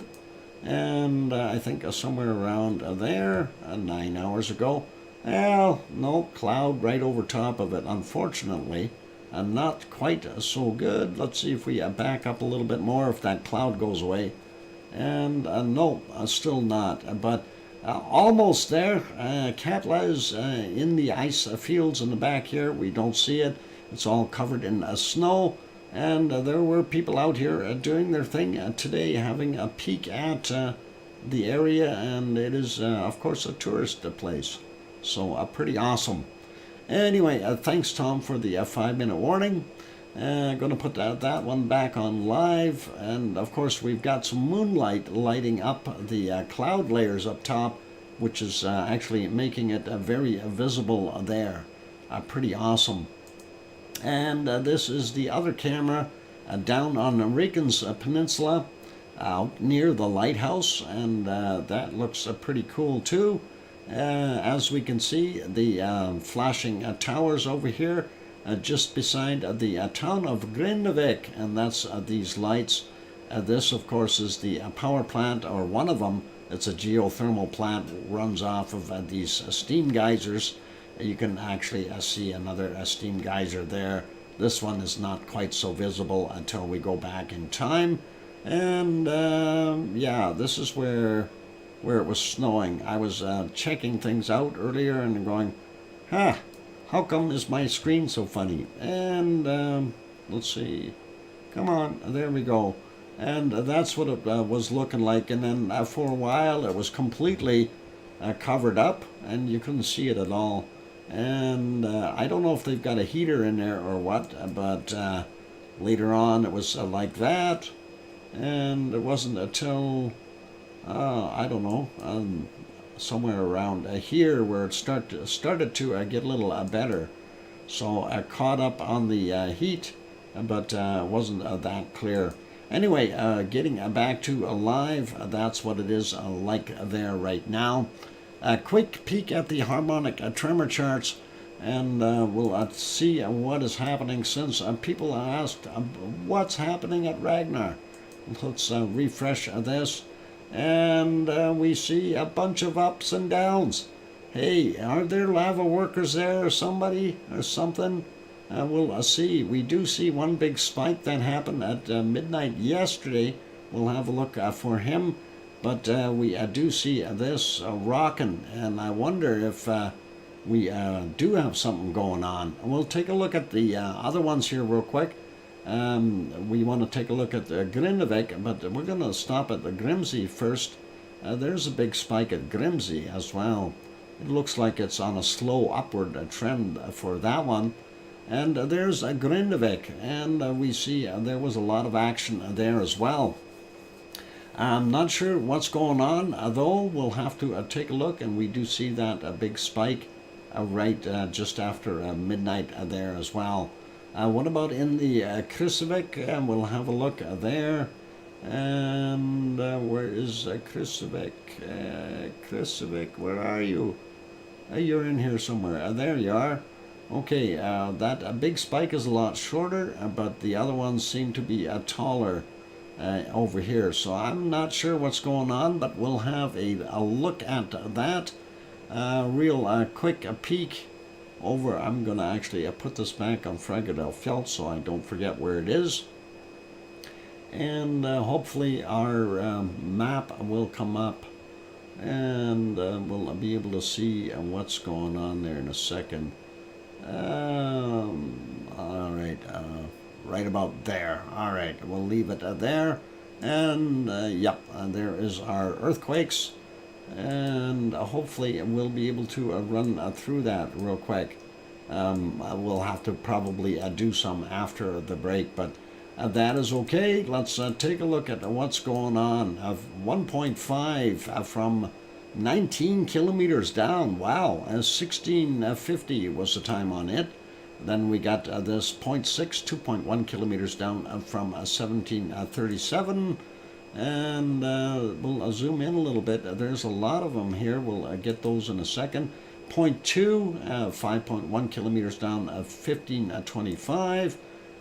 And I think somewhere around there, 9 hours ago. Well, no, cloud right over top of it, unfortunately. Not quite so good. Let's see if we back up a little bit more, if that cloud goes away. And no, still not. But almost there. Katla is in the ice fields in the back here. We don't see it. It's all covered in snow. And there were people out here doing their thing today, having a peek at the area. And it is, of course, a tourist place. So pretty awesome. Anyway, thanks, Tom, for the 5-minute warning. I'm going to put that one back on live. And, of course, we've got some moonlight lighting up the cloud layers up top, which is actually making it very visible there. Pretty awesome. And this is the other camera down on Reykjanes Peninsula, out near the lighthouse. And that looks pretty cool, too. As we can see, the flashing towers over here just beside the town of Grindavik, and that's these lights. This, of course, is the power plant, or one of them. It's a geothermal plant, runs off of these steam geysers. You can actually see another steam geyser there. This one is not quite so visible until we go back in time. And yeah, this is where it was snowing. I was checking things out earlier and going, how come is my screen so funny? And let's see, come on, there we go. And that's what it was looking like. And then for a while it was completely covered up and you couldn't see it at all. And I don't know if they've got a heater in there or what, but later on it was like that. And it wasn't until I don't know, somewhere around here where it started to get a little better. So I caught up on the heat, but wasn't that clear. Anyway, getting back to live, that's what it is like there right now. A quick peek at the harmonic tremor charts, and we'll see what is happening, since people asked what's happening at Ragnar. Let's refresh this. And we see a bunch of ups and downs. Hey, are there lava workers there or somebody or something? We'll see. We do see one big spike that happened at midnight yesterday. We'll have a look for him. But we do see this rocking, and I wonder if we do have something going on. We'll take a look at the other ones here real quick. We want to take a look at the Grindavik, but we're going to stop at the Grimsey first. There's a big spike at Grimsey as well. It looks like it's on a slow upward trend for that one. And there's a Grindavik, and we see there was a lot of action there as well. I'm not sure what's going on, though. We'll have to take a look, and we do see that big spike right just after midnight there as well. What about in the Krusevik? We'll have a look there. And where is Krusevik? Krusevik, where are you? You're in here somewhere. There you are. Okay, that big spike is a lot shorter, but the other ones seem to be taller over here. So I'm not sure what's going on, but we'll have a look at that. Real quick peek over. I'm going to actually put this back on Fragile Fjeld so I don't forget where it is. And hopefully our map will come up, and we'll be able to see what's going on there in a second. All right, right about there. All right, we'll leave it there. And yep, there is our earthquakes, and hopefully we'll be able to run through that real quick. We'll have to probably do some after the break, but that is okay. Let's take a look at what's going on. 1.5 from 19 kilometers down. Wow, 1650 was the time on it. Then we got this 0.6, 2.1 kilometers down from 1737. And we'll zoom in a little bit. There's a lot of them here. We'll get those in a second. 0.2, 5.1 kilometers down, 1525.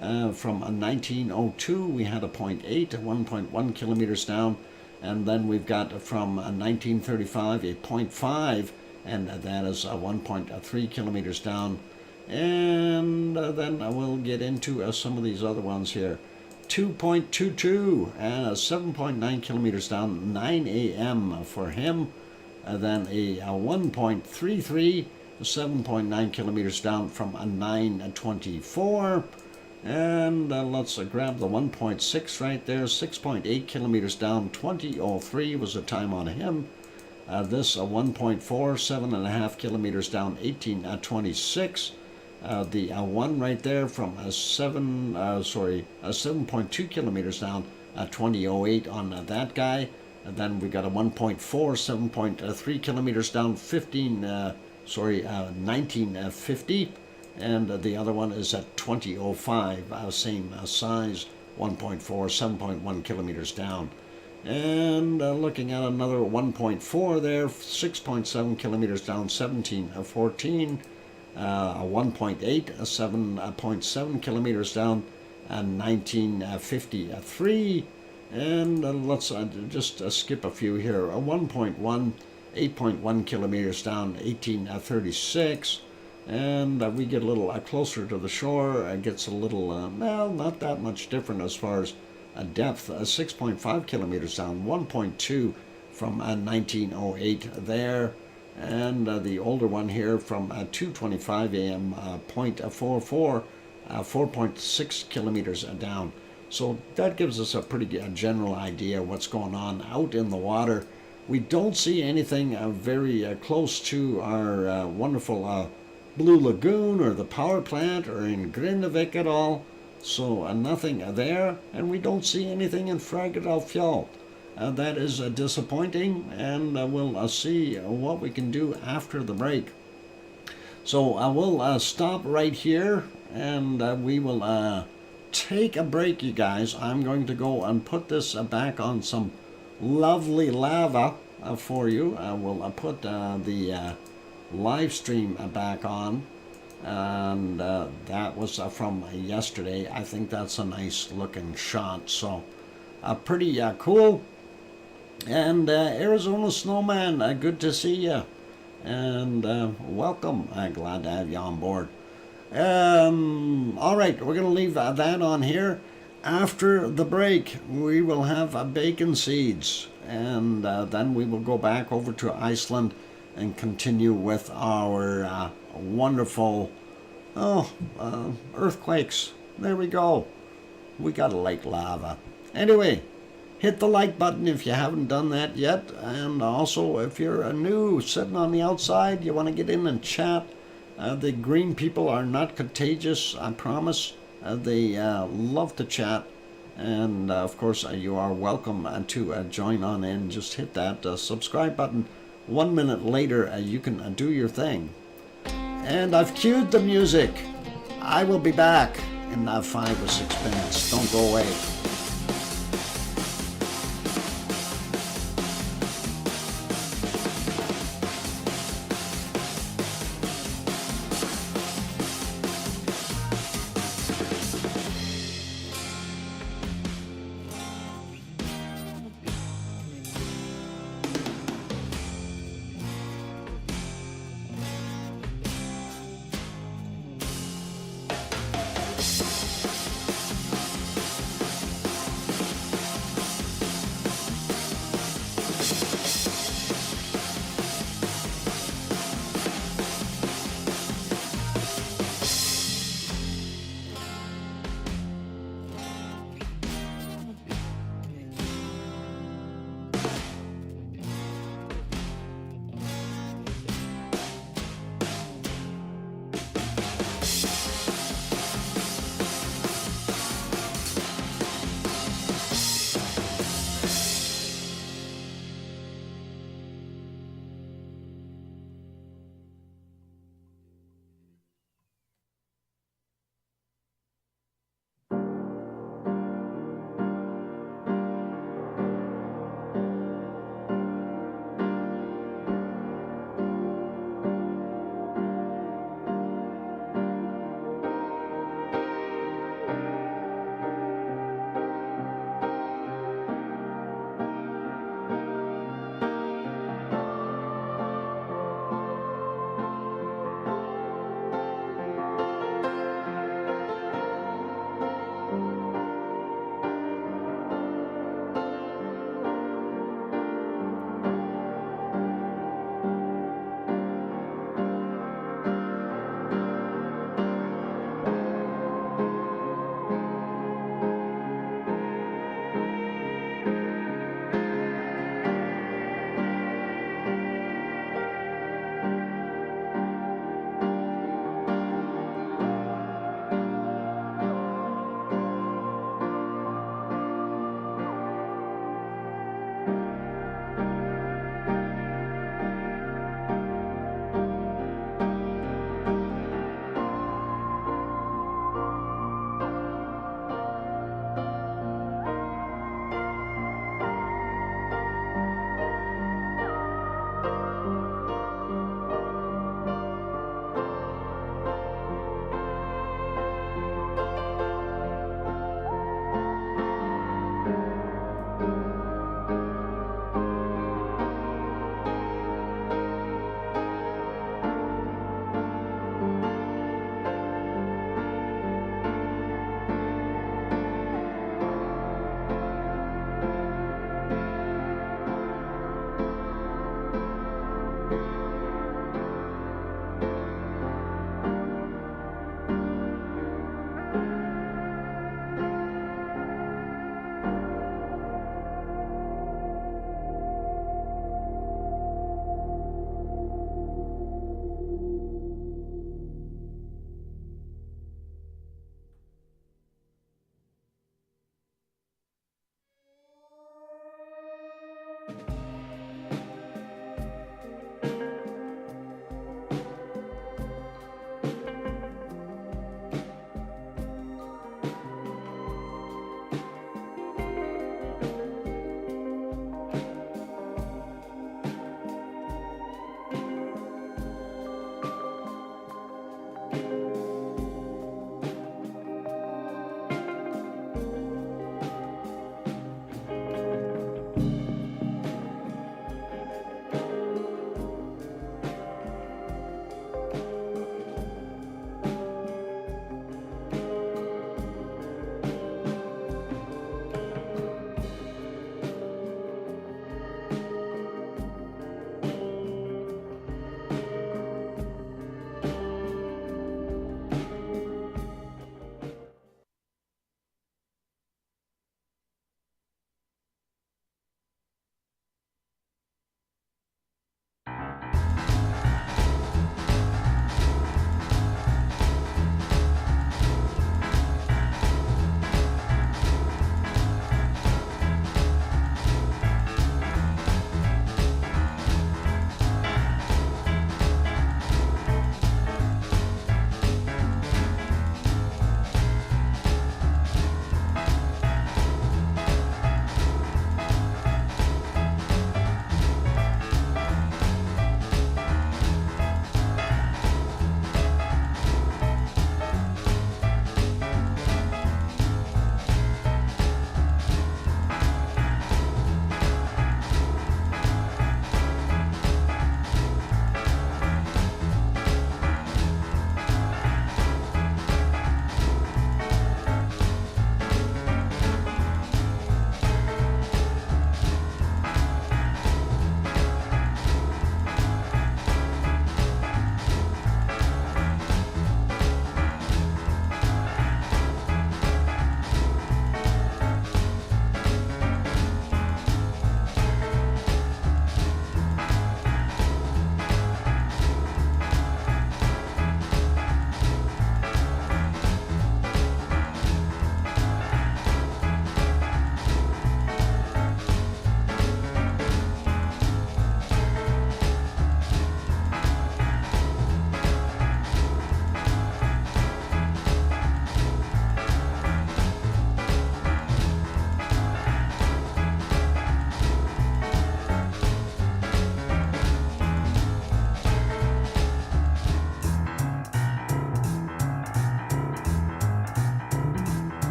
From 1902, we had a 0.8, 1.1 kilometers down. And then we've got from 1935 a 0.5, and that is 1.3 kilometers down. And then we'll get into some of these other ones here. 2.22, 7.9 kilometers down, 9 a.m. for him. Then a 1.33, 7.9 kilometers down from 9:24. And let's grab the 1.6 right there, 6.8 kilometers down, 20:03 was the time on him. This 1.4, 7.5 kilometers down, 18:26. The one right there from 7.2 kilometers down, 20:08 on that guy. And then we got a 1.4, 7.3 kilometers down, 19:50. And the other one is at 20:05, same size, 1.4, 7.1 kilometers down. And looking at another 1.4 there, 6.7 kilometers down, 17:14. 1.8, 7.7 kilometers down, 19:53. And let's just skip a few here. 1.1, 8.1 kilometers down, 18:36. And we get a little closer to the shore. It gets a little, well, not that much different as far as depth. 6.5 kilometers down, 1.2 from 1908 there. And the older one here from 2:25 a.m., 0.44, 4.6 kilometers down. So that gives us a pretty general idea of what's going on out in the water. We don't see anything very close to our wonderful Blue Lagoon or the power plant or in Grindavik at all. So nothing there, and we don't see anything in Fragile Fjeld. That is disappointing, and we'll see what we can do after the break. So we'll stop right here, and we will take a break, you guys. I'm going to go and put this back on some lovely lava for you. We'll put the live stream back on, and that was from yesterday. I think that's a nice looking shot, so pretty cool. And Arizona Snowman, good to see you, and welcome. Glad to have you on board. All right, we're going to leave that on here. After the break, we will have bacon seeds, and then we will go back over to Iceland and continue with our wonderful earthquakes. There we go. We got a lake lava. Anyway, hit the like button if you haven't done that yet. And also, if you're new, sitting on the outside, you want to get in and chat. The green people are not contagious, I promise. They love to chat. And of course, you are welcome to join on in. Just hit that subscribe button. 1 minute later, you can do your thing. And I've cued the music. I will be back in 5 or 6 minutes. Don't go away.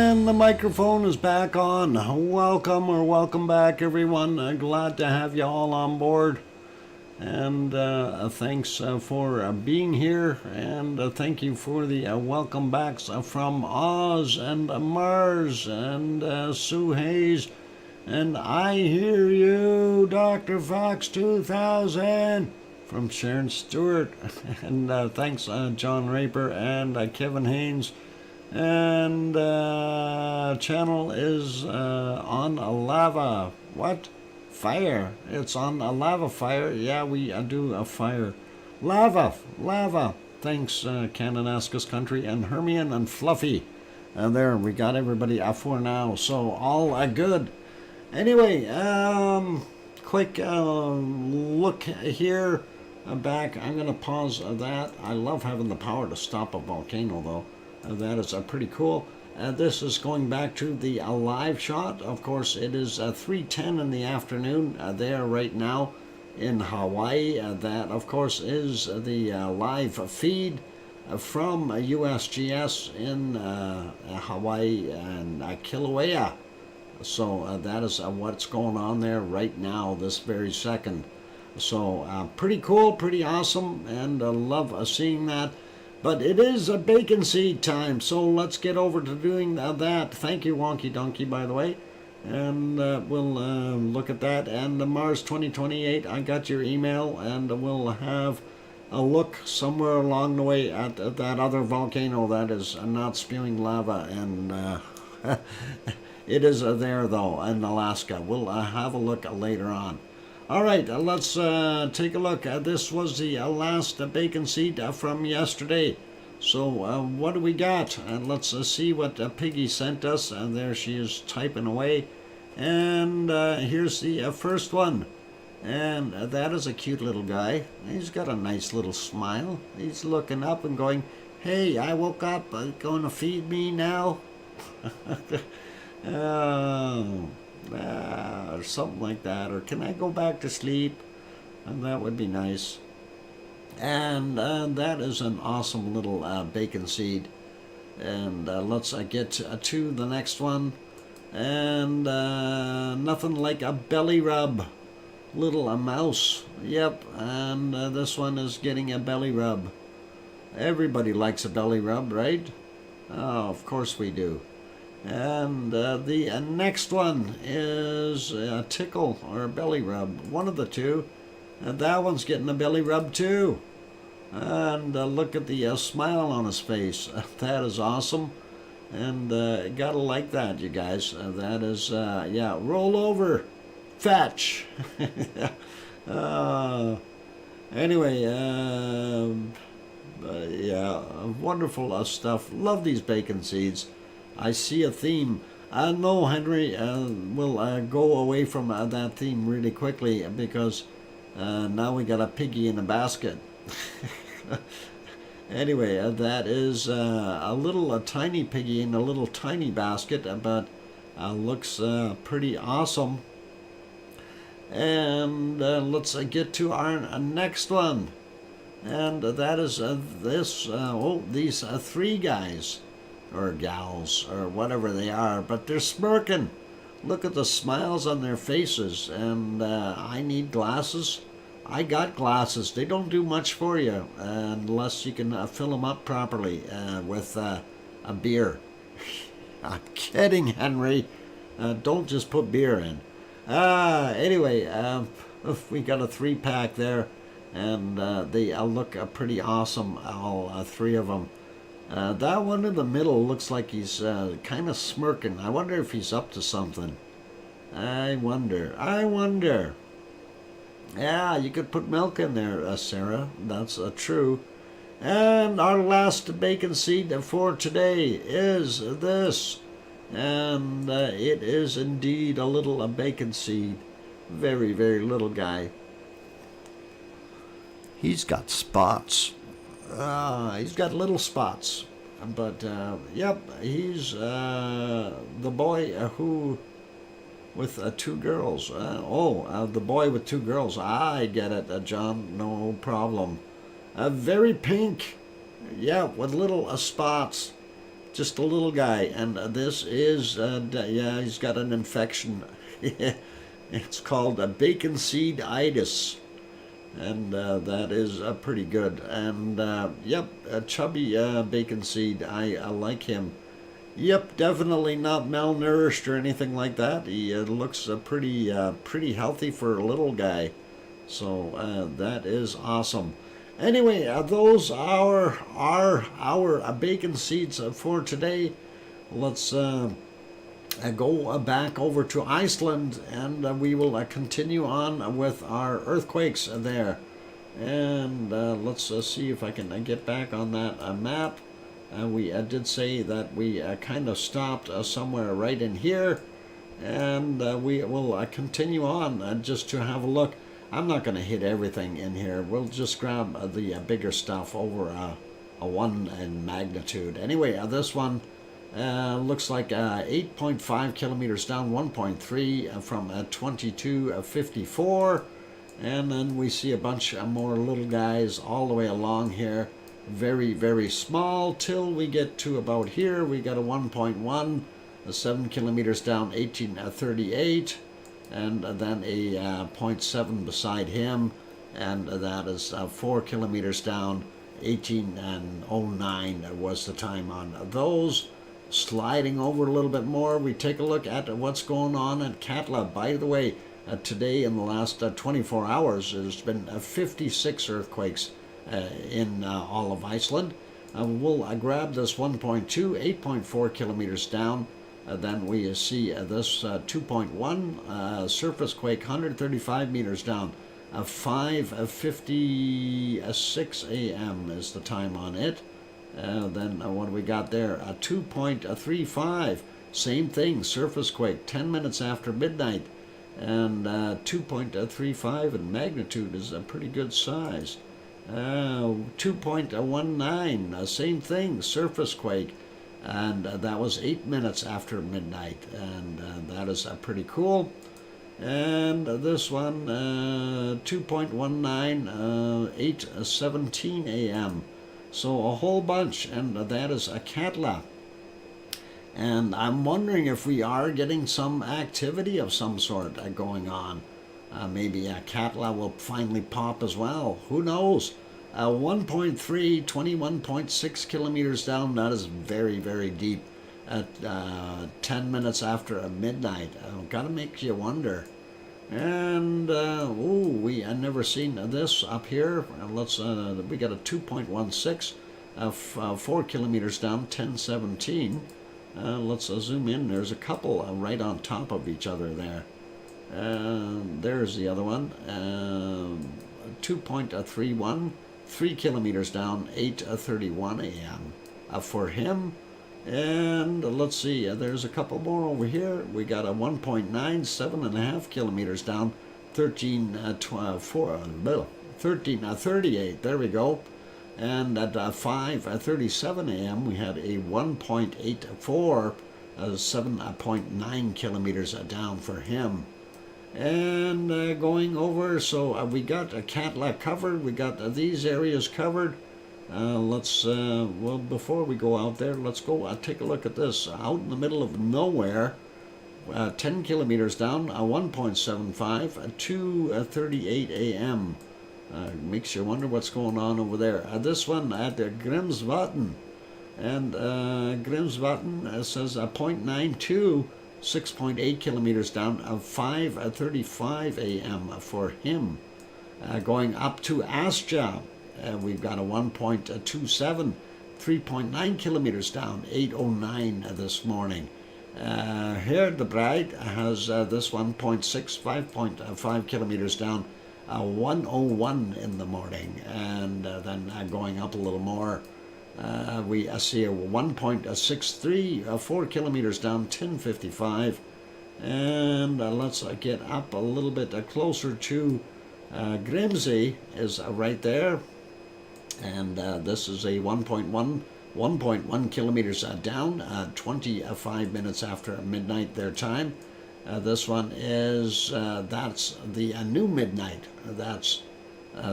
And the microphone is back on. Welcome or welcome back, everyone. Glad to have you all on board. And thanks for being here. And thank you for the welcome backs from Oz and Mars and Sue Hayes. And I hear you, DrFox2000 from Sharon Stewart. And thanks, John Raper and Kevin Haynes. And channel is on a lava. What? Fire. It's on a lava fire. Yeah, we do a fire. Lava. Thanks, Kananaskis Country and Hermione and Fluffy. There, we got everybody for now. So, all good. Anyway, quick look here. Back. I'm going to pause that. I love having the power to stop a volcano, though. That is pretty cool. This is going back to the live shot. Of course, it is 3:10 in the afternoon there right now in Hawaii. That, of course, is the live feed from USGS in Hawaii and Kilauea. So that is what's going on there right now, this very second. So pretty cool, pretty awesome, and love seeing that. But it is a bacon seed time, so let's get over to doing that. Thank you, Wonky Donkey, by the way. And we'll look at that. And Mars 2028, I got your email, and we'll have a look somewhere along the way at that other volcano that is not spewing lava. And it is there, though, in Alaska. We'll have a look later on. All right, let's take a look. This was the last bacon seed from yesterday. So what do we got? Let's see what Piggy sent us. There she is typing away. And here's the first one. And that is a cute little guy. He's got a nice little smile. He's looking up and going, "Hey, I woke up. Going to feed me now?" Or something like that, or can I go back to sleep? And that would be nice. And that is an awesome little bacon seed. And let's get to the next one. And nothing like a belly rub. Little mouse. Yep, and this one is getting a belly rub. Everybody likes a belly rub, right? Oh, of course we do. And the next one is a tickle or a belly rub, one of the two. And that one's getting a belly rub too. And look at the smile on his face. That is awesome. And gotta like that, you guys. That is, yeah, roll over, fetch. Anyway, yeah, wonderful stuff. Love these bacon seeds. I see a theme. No, Henry, we'll go away from that theme really quickly because now we got a piggy in a basket. Anyway, that is a little tiny piggy in a little tiny basket, but looks pretty awesome. And let's get to our next one. And that is these three guys. Or gals, or whatever they are, but they're smirking. Look at the smiles on their faces. And I need glasses. I got glasses. They don't do much for you unless you can fill them up properly with a beer. I'm kidding, Henry. Don't just put beer in. Anyway, we got a 3-pack there, and they look pretty awesome, all three of them. That one in the middle looks like he's kind of smirking. I wonder if he's up to something. I wonder. Yeah, you could put milk in there, Sarah. That's true. And our last bacon seed for today is this. And it is indeed a little bacon seed. Very, very little guy. He's got spots. He's got little spots, but yep, he's the boy who with two girls. The boy with two girls. I get it, John. No problem. Very pink. Yeah, with little spots. just a little guy, and this is, yeah, he's got an infection. It's called a bacon seed itis, and that is pretty good. And yep, a chubby bacon seed. I like him. Yep, definitely not malnourished or anything like that. He looks pretty healthy for a little guy. So that is awesome. Anyway, those are our bacon seeds for today. Let's go back over to Iceland, and we will continue on with our earthquakes there. And let's see if I can get back on that map. We did say that we kind of stopped somewhere right in here, and we will continue on just to have a look. I'm not going to hit everything in here. We'll just grab the bigger stuff over a 1 in magnitude. Anyway, this one looks like 8.5 kilometers down, 1.3 from 2254. And then we see a bunch more little guys all the way along here. Very, very small till we get to about here. We got a 1.1, 7 kilometers down, 1838. And then a 0.7 beside him, and that is 4 kilometers down, 1809 was the time on those. Sliding over a little bit more, we take a look at what's going on at Katla. By the way, today in the last 24 hours, there's been 56 earthquakes in all of Iceland. We'll grab this 1.2, 8.4 kilometers down. Then we see this 2.1 surface quake, 135 meters down. 5:56 a.m. is the time on it. Then what do we got there? 2.35, same thing, surface quake, 10 minutes after midnight. And 2.35 in magnitude is a pretty good size. 2.19, same thing, surface quake. And that was 8 minutes after midnight, and that is pretty cool. And this one, 2.19, 8:17 a.m. So a whole bunch, and that is a Katla. And I'm wondering if we are getting some activity of some sort going on. Maybe a Katla will finally pop as well. Who knows? 1.3, 21.6 kilometers down. That is very, very deep at 10 minutes after midnight. Gotta make you wonder. And we I never seen this up here. Let's we got a 2.16, 4 kilometers down, 10:17. Let's zoom in. There's a couple right on top of each other there. There's the other one. 2.31. 3 kilometers down, 8:31 a.m. For him. And let's see, there's a couple more over here. We got a 1.9, 7.5 kilometers down, 13:38. There we go. And at 5:37 a.m. we had a 1.84, 7.9 kilometers down for him. And going over, so we got Katla covered, we got these areas covered. Let's, well, before we go out there, let's go take a look at this. Out in the middle of nowhere, 10 kilometers down, 1.75, 2:38 a.m. Makes you wonder what's going on over there. This one at Grimsvatn, and Grimsvatn says 0.92, 6.8 kilometers down, 5:35 a.m. for him. Going up to Astja, we've got a 1.27, 3.9 kilometers down, 8:09 this morning. Here the Bride has this 1.6, 5.5 kilometers down, 1:01 in the morning. And then going up a little more, we see a 1.63, 4 kilometers down, 10:55. And let's get up a little bit closer to Grimsey is right there. And this is a 1.1 kilometers down, 25 minutes after midnight their time. This one is, that's the new midnight. That's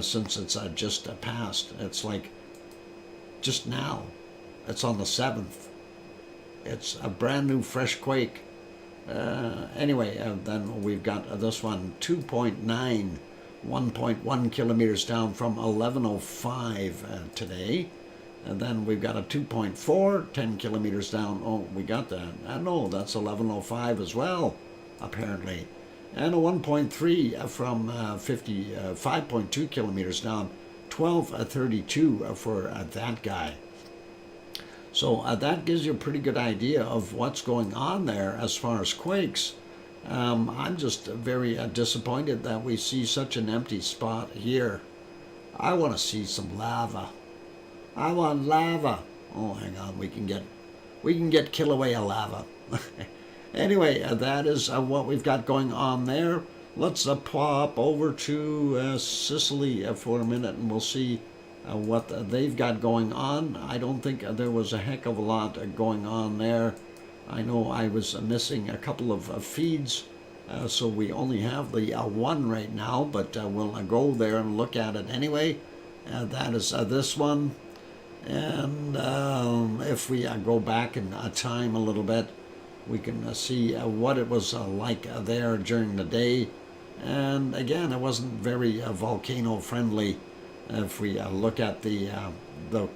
since it's just passed. It's like just now. It's on the 7th. It's a brand new fresh quake. Anyway, then we've got this one, 2.9, 1.1 kilometers down from 11:05 today. And then we've got a 2.4, 10 kilometers down. Oh, we got that. No, that's 11:05 as well, apparently. And a 1.3 from 5.2 kilometers down, 12:32 for that guy. So that gives you a pretty good idea of what's going on there as far as quakes. I'm just very disappointed that we see such an empty spot here. I want to see some lava. I want lava. Oh, hang on, we can get Kilauea lava. Anyway, that is what we've got going on there. Let's pop over to Sicily for a minute, and we'll see what they've got going on. I don't think there was a heck of a lot going on there. I know I was missing a couple of feeds, so we only have the one right now, but we'll go there and look at it anyway. That is this one. And if we go back in time a little bit, we can see what it was like there during the day. And again, it wasn't very volcano friendly if we look at the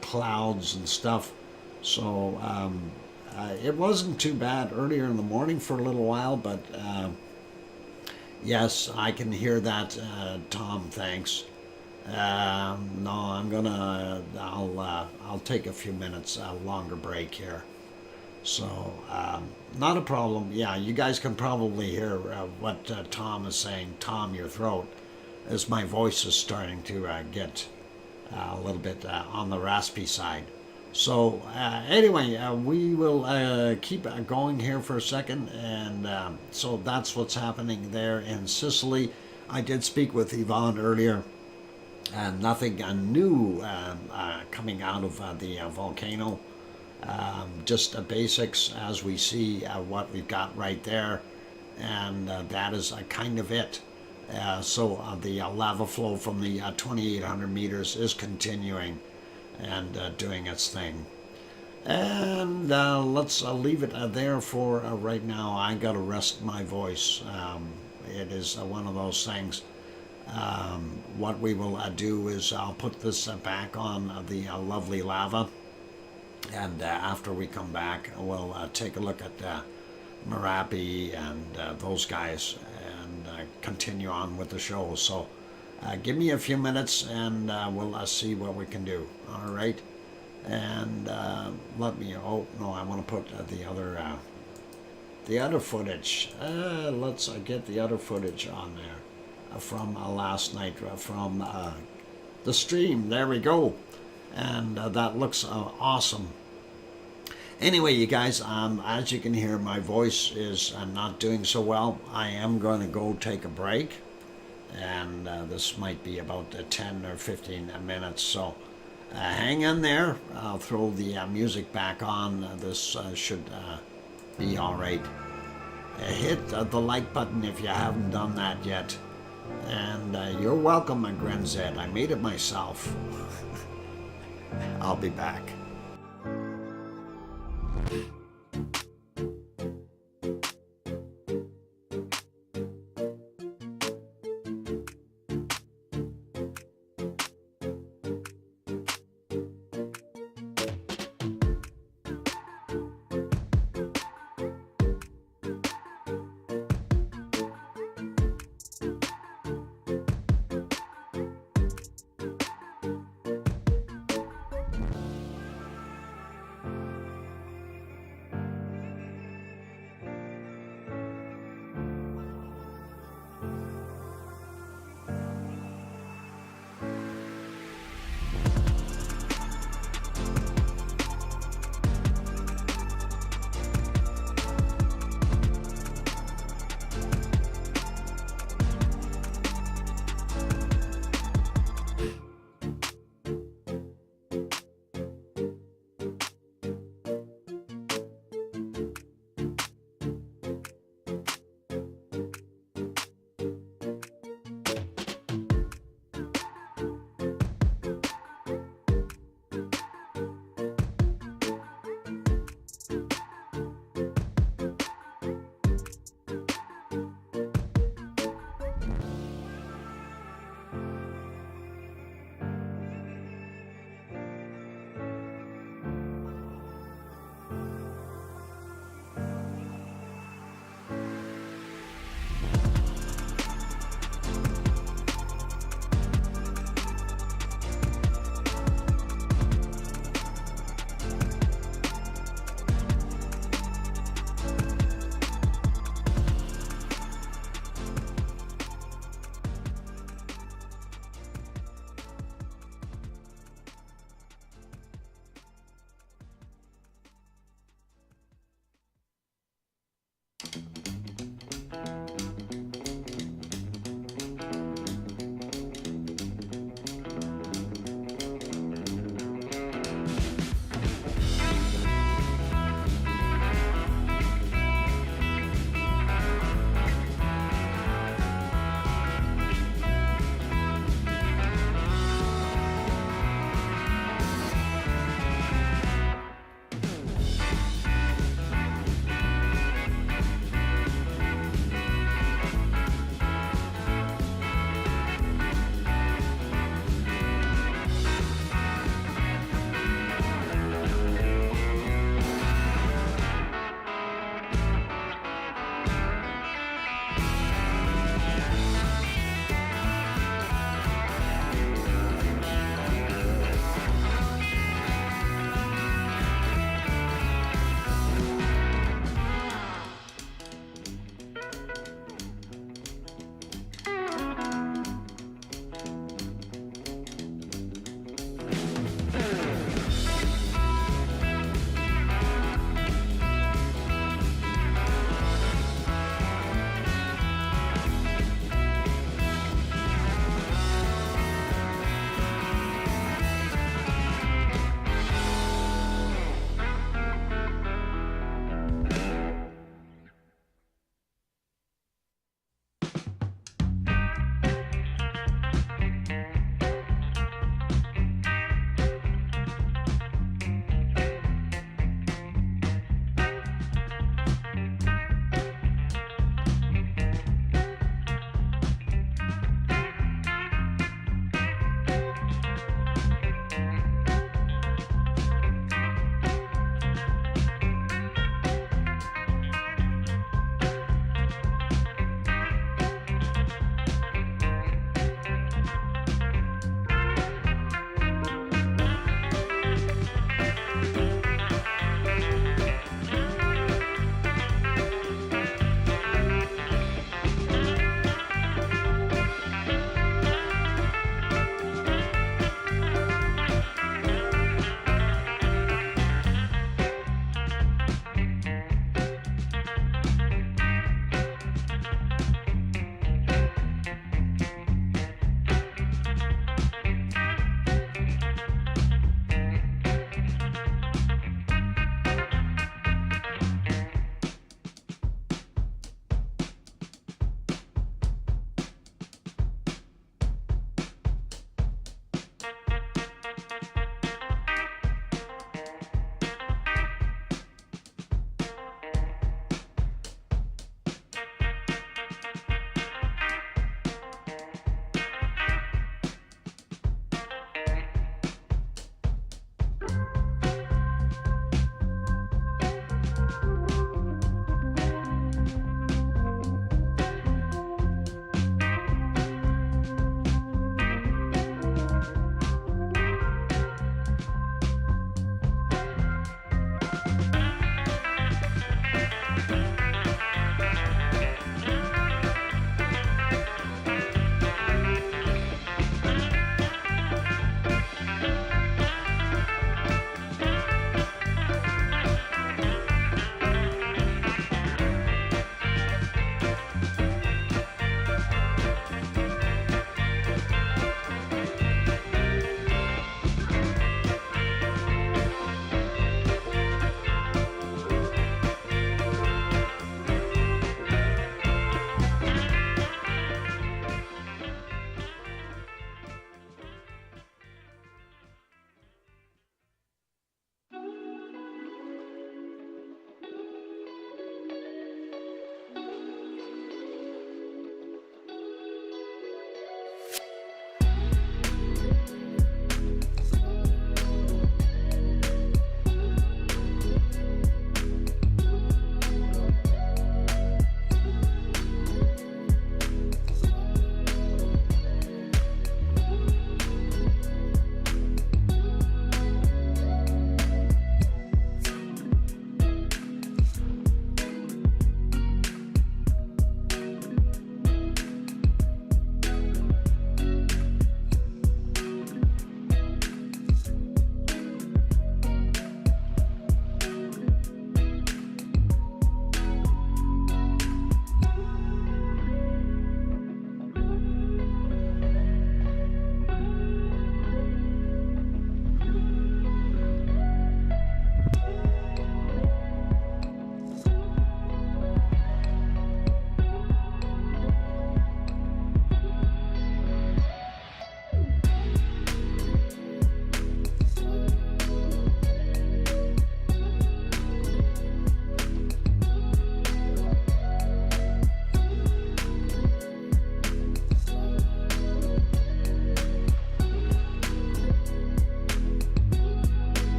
clouds and stuff. So it wasn't too bad earlier in the morning for a little while, but yes, I can hear that, Tom, thanks. No, I'll take a few minutes longer break here. So, not a problem. Yeah, you guys can probably hear what Tom is saying. Tom, your throat, as my voice is starting to get a little bit on the raspy side. So, anyway, we will keep going here for a second. And so that's what's happening there in Sicily. I did speak with Yvonne earlier. Nothing new coming out of the volcano. Just basics as we see what we've got right there, and that is kind of it. So the lava flow from the 2,800 meters is continuing and doing its thing. And let's leave it there for right now. I gotta rest my voice. It is one of those things. What we will do is I'll put this back on the lovely lava, and after we come back, we'll take a look at Merapi and those guys, and continue on with the show. So give me a few minutes, and we'll see what we can do. All right, and let me. Oh no, I want to put the other footage. Let's get the other footage on there. From last night, from the stream. There we go. And that looks awesome. Anyway, you guys, as you can hear, my voice is not doing so well. I am going to go take a break. And this might be about 10 or 15 minutes. So hang in there. I'll throw the music back on. This should be all right. Hit the like button if you haven't done that yet. And you're welcome, my Grenzed. I made it myself. I'll be back.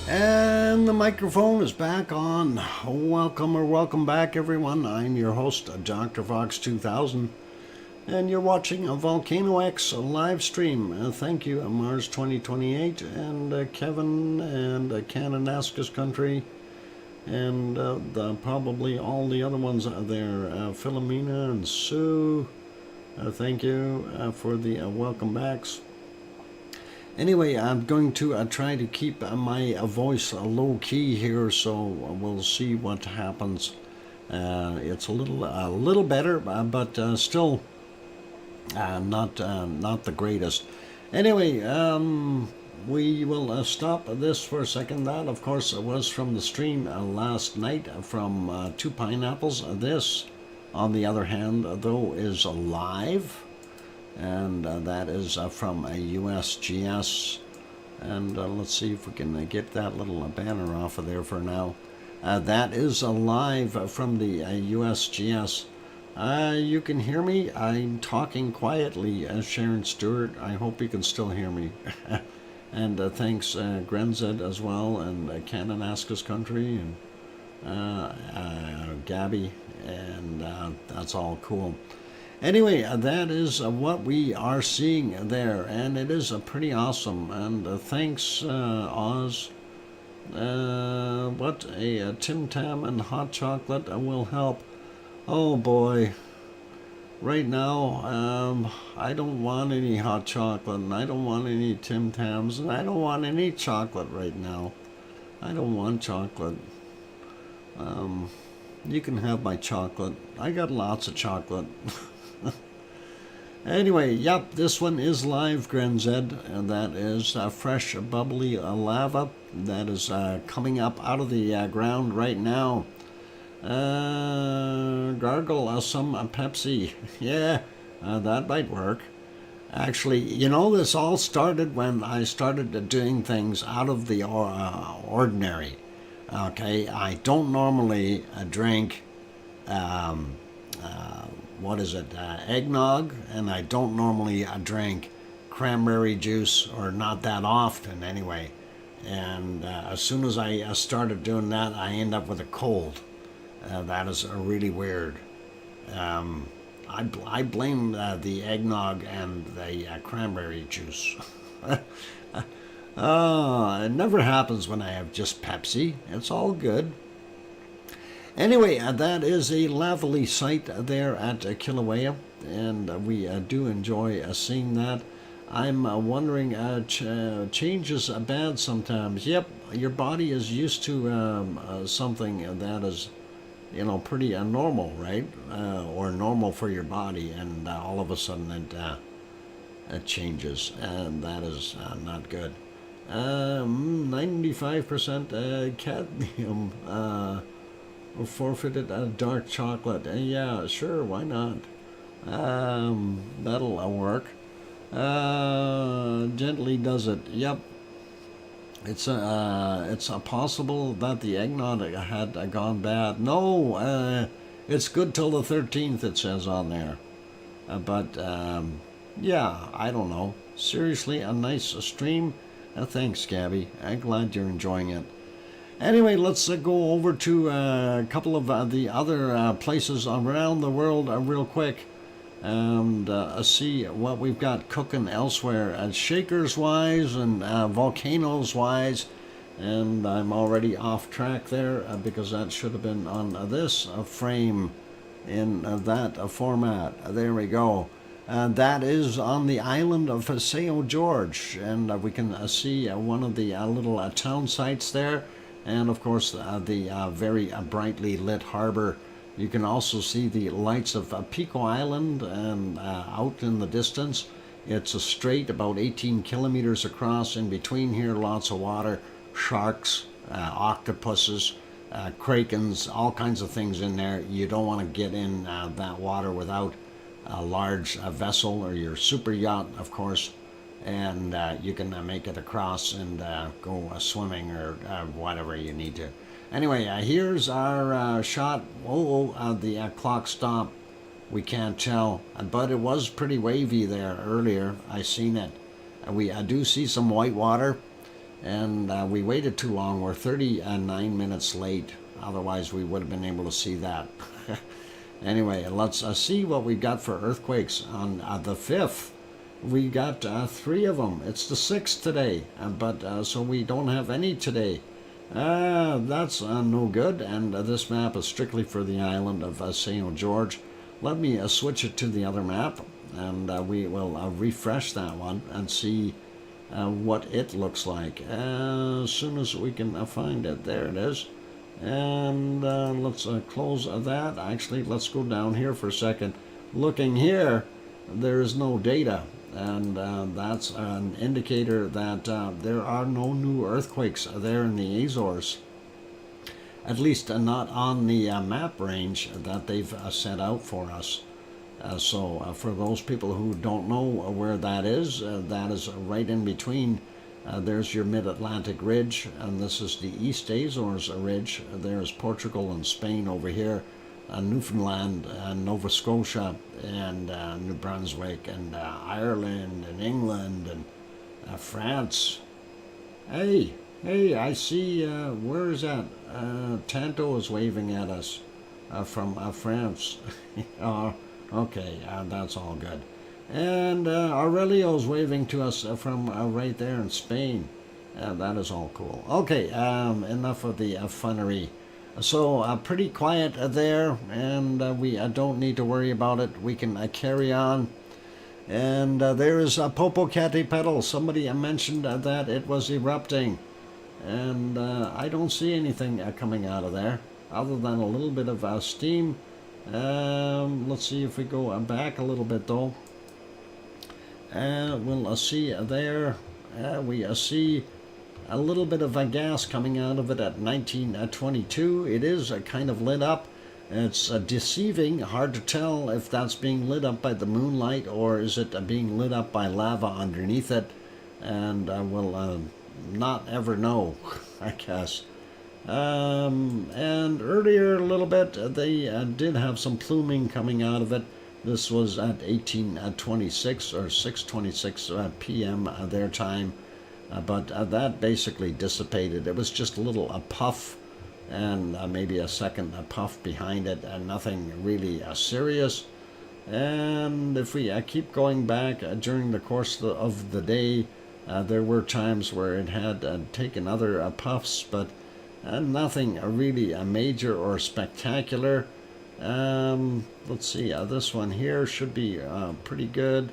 And the microphone is back on. Welcome back, everyone. I'm your host, DrFox2000, and you're watching a VolcanoX live stream. Thank you, Mars 2028, and Kevin, and Cananaskis Country, and probably all the other ones there. Philomena and Sue, thank you for the welcome backs. Anyway, I'm going to try to keep my voice low key here, so we'll see what happens. It's a little better, but still not the greatest. Anyway, we will stop this for a second. That, of course, was from the stream last night from Two Pineapples. This, on the other hand, though, is live. And that is from a USGS, and let's see if we can get that little banner off of there for now. That is live from the USGS. You can hear me. I'm talking quietly, Sharon Stewart. I hope you can still hear me. And thanks Grenzed as well, and Cananaskis Country, and Gabby, and that's all cool. Anyway, that is what we are seeing there, and it is pretty awesome. And thanks, Oz. What a Tim Tam and hot chocolate will help. Oh boy. Right now, I don't want any hot chocolate, and I don't want any Tim Tams, and I don't want any chocolate right now. I don't want chocolate. You can have my chocolate. I got lots of chocolate. Anyway, yep, this one is live, Grenzed, and that is fresh, bubbly lava that is coming up out of the ground right now. Gargle some Pepsi. Yeah, that might work. Actually, you know, this all started when I started doing things out of the ordinary. Okay, I don't normally drink what is it, eggnog, and I don't normally drink cranberry juice, or not that often anyway. And as soon as I started doing that, I end up with a cold. That is really weird. I blame the eggnog and the cranberry juice. It never happens when I have just Pepsi. It's all good. Anyway, that is a lovely sight there at Kilauea, and we do enjoy seeing that. I'm wondering, change is bad sometimes. Yep, your body is used to something that is, you know, pretty normal, right? Or normal for your body, and all of a sudden it changes, and that is not good. 95% cadmium. Forfeited dark chocolate. Yeah, sure, why not? That'll work. Gently does it. Yep. It's possible that the eggnog had gone bad. No, it's good till the 13th, it says on there. But yeah, I don't know. Seriously, a nice stream. Thanks, Gabby. I'm glad you're enjoying it. Anyway, let's go over to a couple of the other places around the world real quick, and see what we've got cooking elsewhere, shakers-wise and volcanoes-wise. And I'm already off track there because that should have been on this frame in that format. There we go. That is on the island of St. George, and we can see one of the little town sites there. And of course, the very brightly lit harbor. You can also see the lights of Pico Island and out in the distance. It's a strait about 18 kilometers across. In between here, lots of water, sharks, octopuses, krakens, all kinds of things in there. You don't want to get in that water without a large vessel or your super yacht, of course. And you can make it across and go swimming or whatever you need to. Anyway, here's our shot. The clock stopped. We can't tell, but it was pretty wavy there earlier. I seen it. We do see some white water, And we waited too long. We're 39 minutes late. Otherwise, we would have been able to see that. Anyway, let's see what we got for earthquakes on the 5th. We got 3 of them. It's the 6th today, but so we don't have any today. That's no good, and this map is strictly for the island of St. George. Let me switch it to the other map, and we will refresh that one and see what it looks like as soon as we can find it. There it is. And let's close that. Actually, let's go down here for a second. Looking here, there is no data, and that's an indicator that there are no new earthquakes there in the Azores, at least not on the map range that they've set out for us. So for those people who don't know where that is right in between. There's your mid-Atlantic ridge, and this is the East Azores ridge. There's Portugal and Spain over here, Newfoundland and Nova Scotia and New Brunswick and Ireland and England and France. Hey, I see, where is that? Tanto is waving at us from France. Oh, okay, that's all good. And Aurelio's waving to us from right there in Spain. That is all cool. Okay, enough of the funnery. So pretty quiet there, and we don't need to worry about it. We can carry on. And there is Popocatépetl. Somebody mentioned that it was erupting. And I don't see anything coming out of there, other than a little bit of steam. Let's see if we go back a little bit, though. We'll see there, we see a little bit of gas coming out of it at 1922. It is kind of lit up. It's deceiving, hard to tell if that's being lit up by the moonlight or is it being lit up by lava underneath it. And we'll not ever know, I guess. And earlier a little bit, they did have some pluming coming out of it. This was at 1826 or 6:26 p.m. Their time, but that basically dissipated. It was just a little puff and maybe a second puff behind it, and nothing really serious. And if we keep going back during the course of the day, there were times where it had taken other puffs, but nothing really major or spectacular. Let's see, this one here should be pretty good,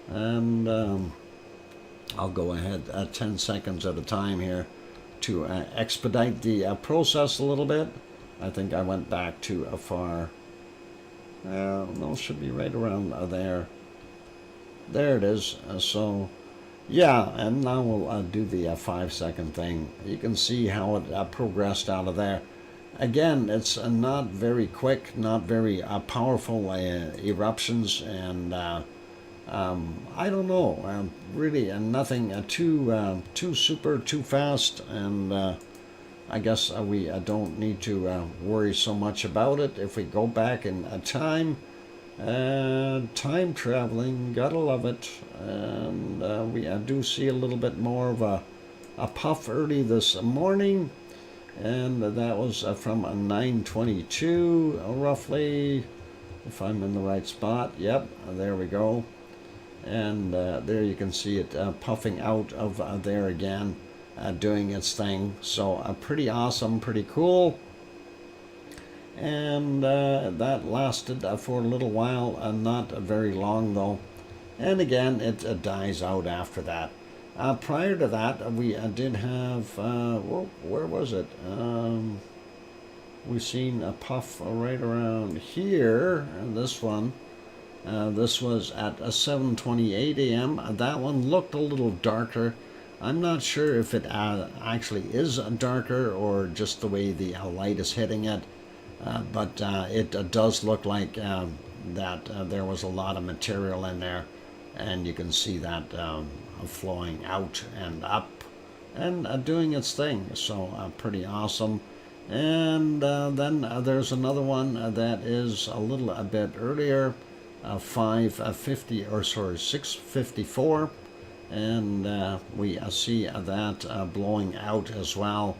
and I'll go ahead 10 seconds at a time here to expedite the process a little bit. I think I went back too far. No, it should be right around there. There it is. So yeah, and now we'll do the 5-second thing. You can see how it progressed out of there. Again, it's not very quick, not very powerful eruptions, and I don't know, really nothing too fast, and I guess we don't need to worry so much about it. If we go back in time traveling, gotta love it, and we do see a little bit more of a puff early this morning. And that was from 9:22 roughly, if I'm in the right spot. Yep, there we go. And there you can see it puffing out of there again, doing its thing. So pretty awesome, pretty cool. And that lasted for a little while, not very long though. And again, it dies out after that. Prior to that, we did have, where was it? We've seen a puff right around here, and this one. This was at 7:28 a.m. That one looked a little darker. I'm not sure if it actually is darker or just the way the light is hitting it, but it does look like that there was a lot of material in there, and you can see that flowing out and up and doing its thing. So pretty awesome. And then there's another one that is a little bit earlier, 6:54, and we see that blowing out as well.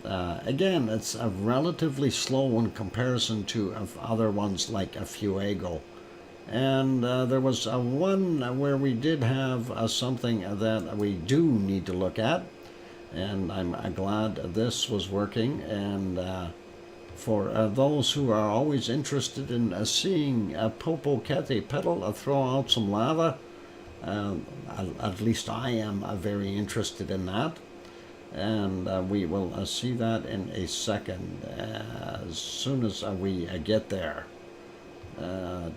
Again, it's relatively slow in comparison to other ones like Fuego. And there was one where we did have something that we do need to look at, and I'm glad this was working. And for those who are always interested in seeing Popocatépetl throw out some lava, at least I am very interested in that. And we will see that in a second as soon as we get there.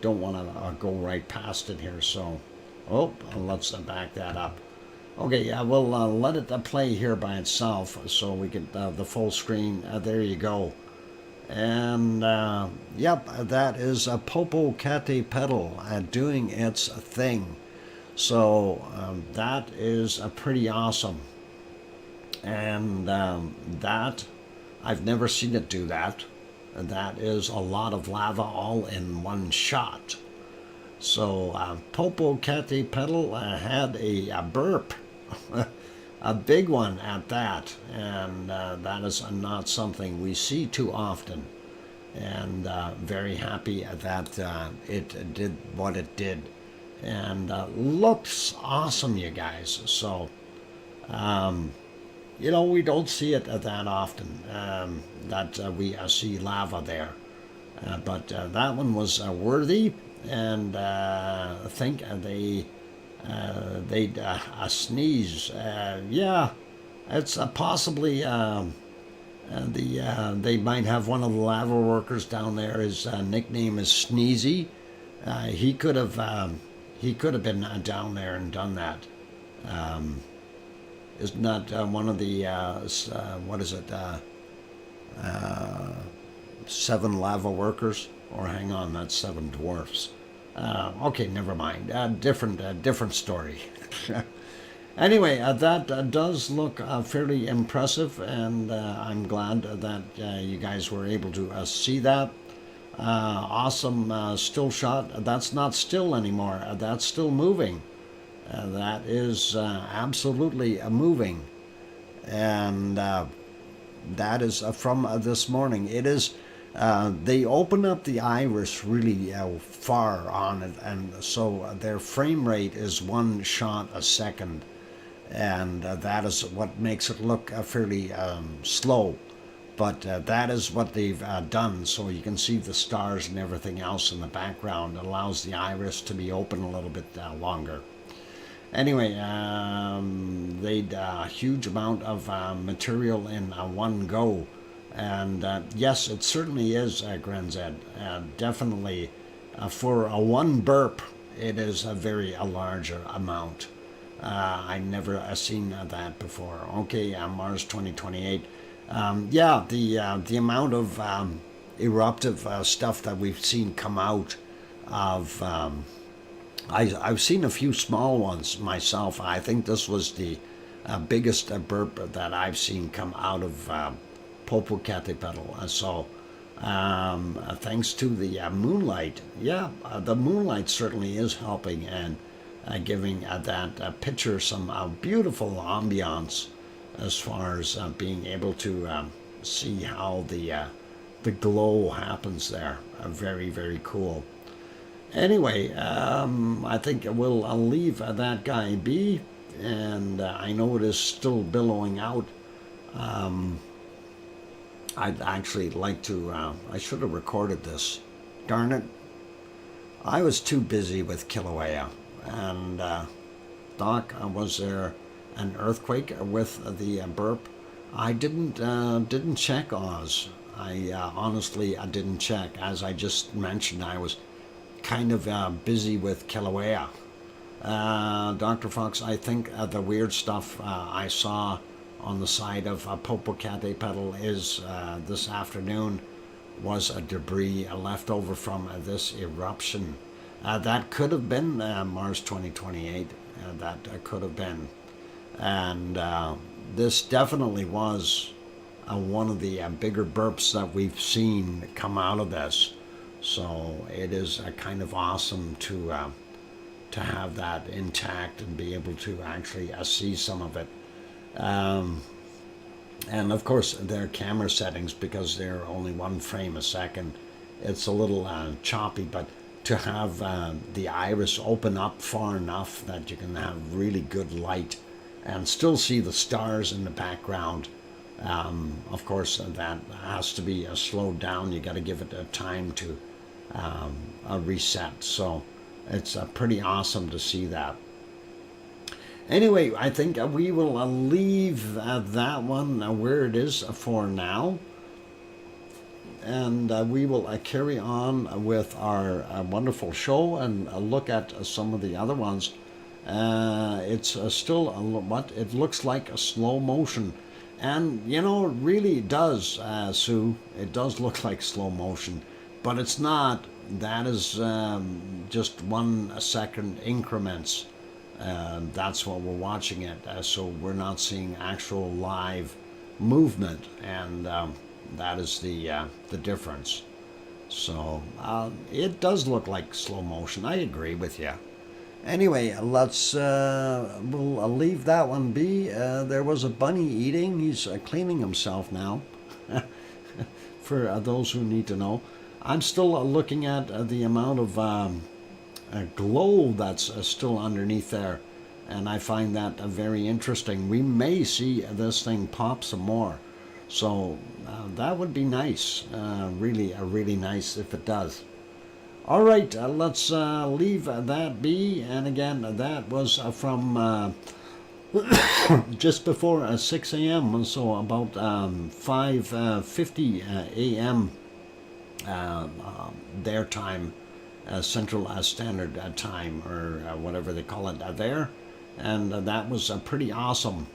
Don't want to go right past it here, so let's back that up. Okay, yeah, we'll let it play here by itself so we get the full screen. There you go. And yep, that is Popocatépetl doing its thing. So that is pretty awesome. And that, I've never seen it do that. That is a lot of lava all in one shot. So Popocatépetl had a burp, a big one at that, and that is not something we see too often. And very happy that it did what it did, and looks awesome, you guys. So you know, we don't see it that often, that we see lava there. But that one was worthy, and I think they'd sneeze. Yeah, it's possibly they might have one of the lava workers down there. His nickname is Sneezy. He could have been down there and done that. Isn't that one of the, what is it, 7 lava workers? Or hang on, that's 7 dwarfs. Okay, never mind. Different story. Anyway, that does look fairly impressive, and I'm glad that you guys were able to see that. Awesome still shot. That's not still anymore. That's still moving. That is absolutely moving, and that is from this morning. It is, they open up the iris really far on it, and so their frame rate is 1 shot a second, and that is what makes it look fairly slow. But that is what they've done, so you can see the stars and everything else in the background. It allows the iris to be open a little bit longer. Anyway, they'd a huge amount of material in one go. And yes, it certainly is, Grenzed. Definitely, for a one burp, it is a very large amount. I never seen that before. Okay, Mars 2028. Yeah, the amount of eruptive stuff that we've seen come out of... I've seen a few small ones myself. I think this was the biggest burp that I've seen come out of Popocatépetl. So thanks to the moonlight, yeah, the moonlight certainly is helping and giving that picture some beautiful ambiance as far as being able to see how the glow happens there. Very, very cool. Anyway, I think we'll leave that guy be, and I know it is still billowing out. I'd actually like to, I should have recorded this. Darn it. I was too busy with Kilauea, and Doc, was there an earthquake with the burp? I didn't check Oz. I honestly didn't check. As I just mentioned, I was kind of busy with Kilauea. Dr. Fox, I think the weird stuff I saw on the side of Popocatépetl is this afternoon was a debris left over from this eruption. That could have been Mars 2028. That could have been. And this definitely was one of the bigger burps that we've seen come out of this. So it is kind of awesome to to have that intact and be able to actually see some of it. And of course, their camera settings, because they're only 1 frame a second, it's a little choppy, but to have the iris open up far enough that you can have really good light and still see the stars in the background. Of course, that has to be slowed down. You got to give it a time to reset. So it's pretty awesome to see that. Anyway, I think we will leave that one where it is for now. And we will carry on with our wonderful show and look at some of the other ones. It's still what it looks like a slow motion. And, you know, it really does, Sue, it does look like slow motion. But it's not. That is just 1 second increments. That's what we're watching it. So we're not seeing actual live movement. And that is the difference. So it does look like slow motion. I agree with you. Anyway, we'll leave that one be. There was a bunny eating. He's cleaning himself now. For those who need to know, I'm still looking at the amount of glow that's still underneath there, and I find that very interesting. We may see this thing pop some more. So that would be nice, really nice if it does. All right, let's leave that be. And again, that was from just before 6 a.m., so about 5:50 a.m. Their time, Central Standard Time, or whatever they call it there. And that was pretty awesome.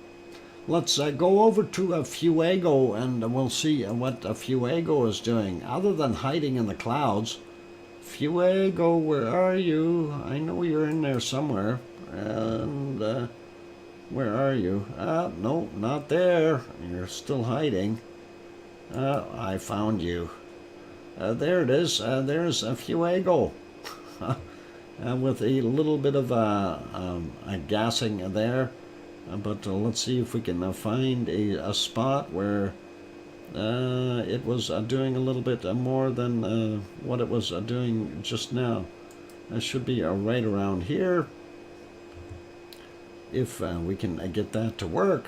Let's go over to Fuego, and we'll see what Fuego is doing. Other than hiding in the clouds, Fuego, where are you? I know you're in there somewhere. And where are you? No, not there. You're still hiding. I found you. There it is. There's Fuego. With a little bit of a gassing there. But let's see if we can find a spot where it was doing a little bit more than what it was doing just now. It should be right around here. If we can get that to work.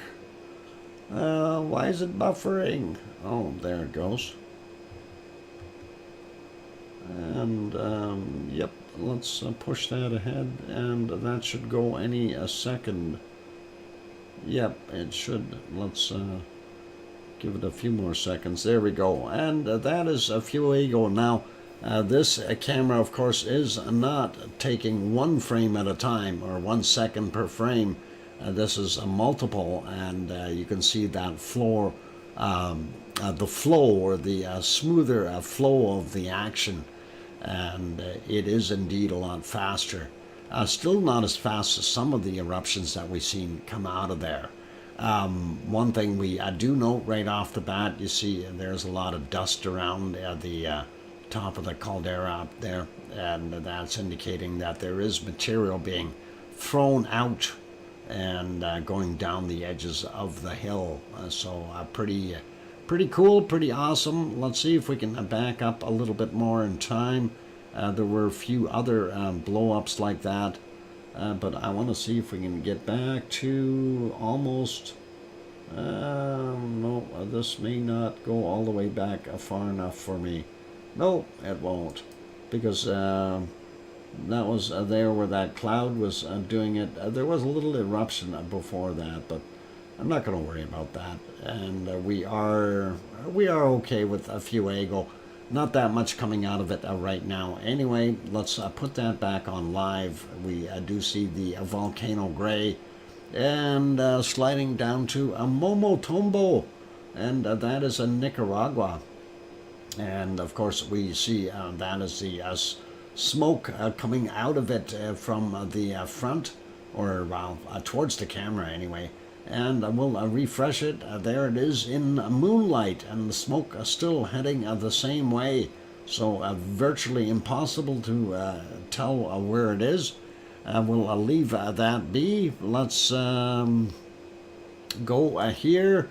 Why is it buffering? Oh, there it goes. And yep, let's push that ahead, and that should go any second. Yep, it should. Let's give it a few more seconds. There we go. And that is Fuego. Now, this camera, of course, is not taking 1 frame at a time, or 1 second per frame. This is a multiple, and you can see that flow, the flow, or the smoother flow of the action. And it is indeed a lot faster. Still not as fast as some of the eruptions that we've seen come out of there. One thing we do note right off the bat, you see there's a lot of dust around the top of the caldera up there, and that's indicating that there is material being thrown out and going down the edges of the hill. So pretty cool, pretty awesome. Let's see if we can back up a little bit more in time. There were a few other blow-ups like that, but I want to see if we can get back to almost, no, this may not go all the way back far enough for me. No, it won't, because that was there where that cloud was doing it. There was a little eruption before that, but I'm not going to worry about that. And we are okay with Fuego. Not that much coming out of it right now. Anyway, let's put that back on live. We do see the volcano gray, and sliding down to Momotombo, and that is in Nicaragua. And of course we see that is the smoke coming out of it from the front, or towards the camera anyway. And we'll refresh it. There it is in moonlight, and the smoke still heading the same way. So virtually impossible to tell where it is. we'll leave that be. Let's go here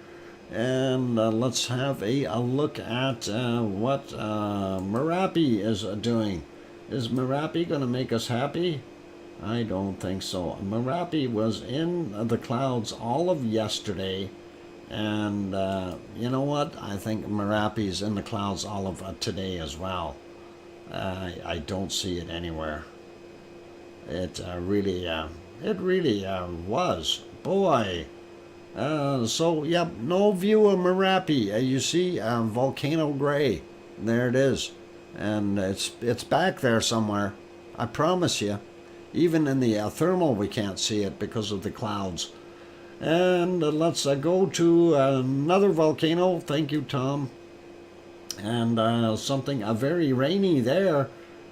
and let's have a look at what Merapi is doing. Is Merapi going to make us happy? I don't think so. Merapi was in the clouds all of yesterday, and you know what? I think Merapi's in the clouds all of today as well. I don't see it anywhere. It really was. Boy. So, yep, no view of Merapi. You see Volcano Gray. There it is. And it's back there somewhere. I promise you. Even in the thermal, we can't see it because of the clouds. And let's go to another volcano. Thank you, Tom. And something very rainy there.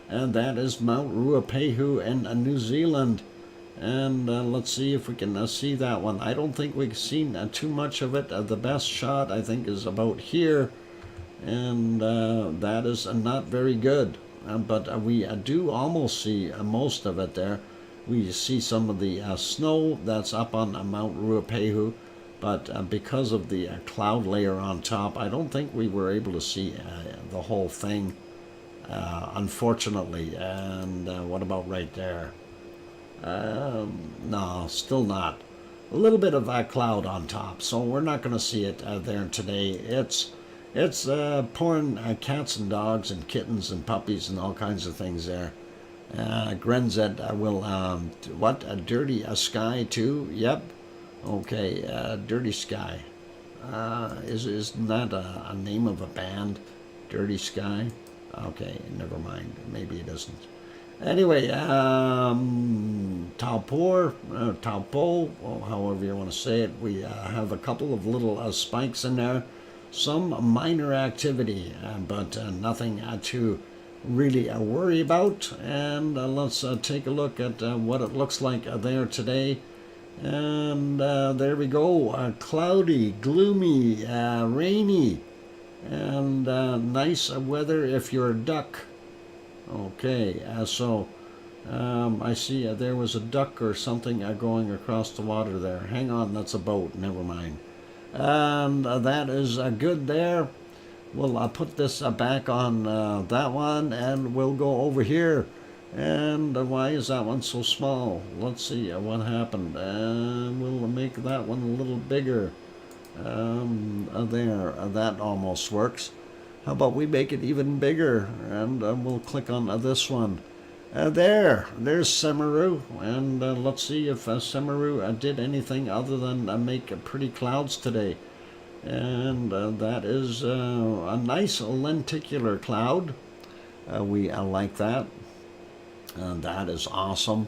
And that is Mount Ruapehu in New Zealand. And let's see if we can see that one. I don't think we've seen too much of it. The best shot, I think, is about here. And that is not very good. But we do almost see most of it there. We see some of the snow that's up on Mount Ruapehu. But because of the cloud layer on top, I don't think we were able to see the whole thing, unfortunately. And what about right there? No, still not. A little bit of that cloud on top, so we're not going to see it there today. It's pouring cats and dogs and kittens and puppies and all kinds of things there. Grenzed will, what, a dirty sky too? Yep. Okay, Dirty Sky. Isn't that a name of a band? Dirty Sky? Okay, never mind. Maybe it isn't. Anyway, Taupo, or however you want to say it, we have a couple of little spikes in there. Some minor activity, but nothing to really worry about. And let's take a look at what it looks like there today. And there we go, cloudy, gloomy, rainy, and nice weather if you're a duck. Okay, so I see there was a duck or something going across the water there. Hang on, that's a boat, never mind. And that is good there. We'll put this back on that one, and we'll go over here. And why is that one so small? Let's see what happened. And we'll make that one a little bigger. There, that almost works. How about we make it even bigger? And we'll click on this one. There's Semaru. And let's see if Semaru did anything other than make pretty clouds today. And that is a nice lenticular cloud. We like that. That is awesome.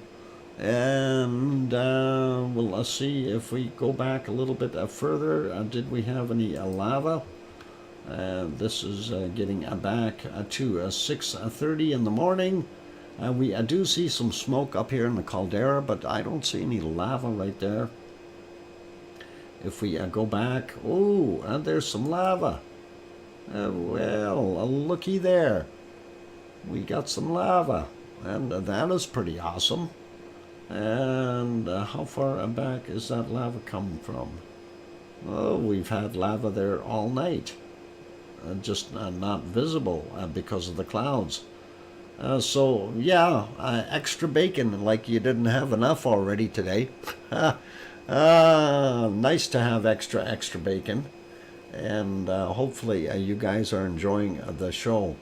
And well, let's see if we go back a little bit further. Did we have any lava? This is getting back to 6:30 in the morning. We do see some smoke up here in the caldera, but I don't see any lava right there. If we go back, oh, and there's some lava. Well, looky there. We got some lava, and that is pretty awesome. And how far back is that lava coming from? Oh, we've had lava there all night. Just not visible because of the clouds. So, yeah, extra bacon like you didn't have enough already today. Nice to have extra bacon. And hopefully you guys are enjoying the show.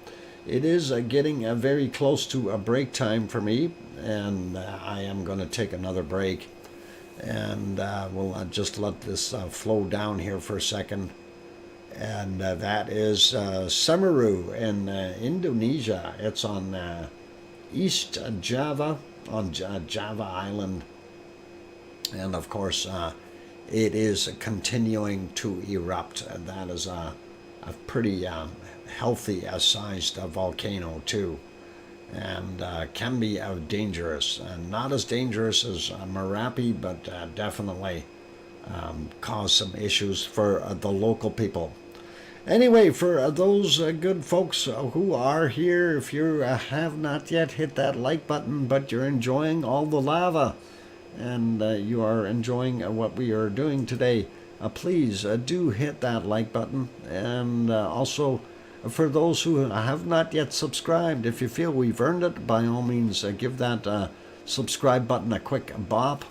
It is getting very close to a break time for me, and I am going to take another break. And we'll just let this flow down here for a second. And that is Semeru in Indonesia. It's on East Java, on Java Island. And of course, it is continuing to erupt. And that is a pretty healthy sized volcano too. And can be dangerous. Not as dangerous as Merapi, but definitely cause some issues for the local people. Anyway, for those good folks who are here, if you have not yet hit that like button, but you're enjoying all the lava and you are enjoying what we are doing today, please do hit that like button. And also, for those who have not yet subscribed, if you feel we've earned it, by all means give that subscribe button a quick bop.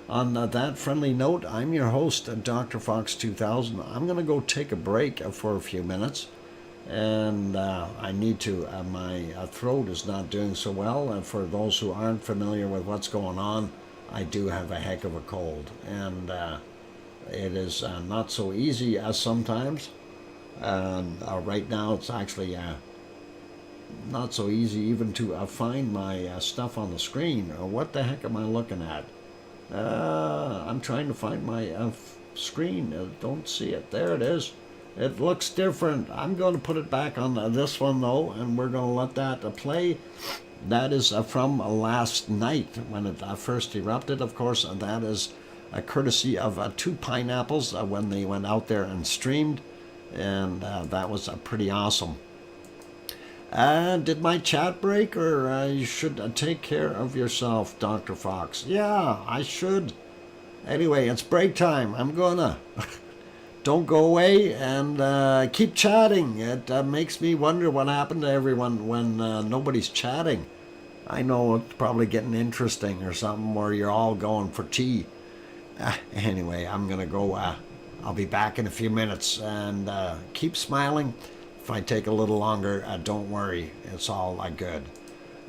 On that friendly note, I'm your host, DrFox2000. I'm going to go take a break for a few minutes. And I need to, my throat is not doing so well. And for those who aren't familiar with what's going on, I do have a heck of a cold. And it is not so easy as sometimes. And right now it's actually not so easy even to find my stuff on the screen. What the heck am I looking at? I'm trying to find my screen. Don't see it. There it is. It looks different. I'm going to put it back on this one though, and we're going to let that play. That is from last night when it first erupted, of course. And that is a courtesy of two pineapples when they went out there and streamed. And that was pretty awesome. Did my chat break, or you should take care of yourself, Dr. Fox? Yeah, I should. Anyway, it's break time. I'm gonna. Don't go away and keep chatting. It makes me wonder what happened to everyone when nobody's chatting. I know it's probably getting interesting or something where you're all going for tea. Anyway, I'm gonna go. I'll be back in a few minutes, and keep smiling. If I take a little longer, don't worry, it's all good.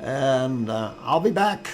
And I'll be back.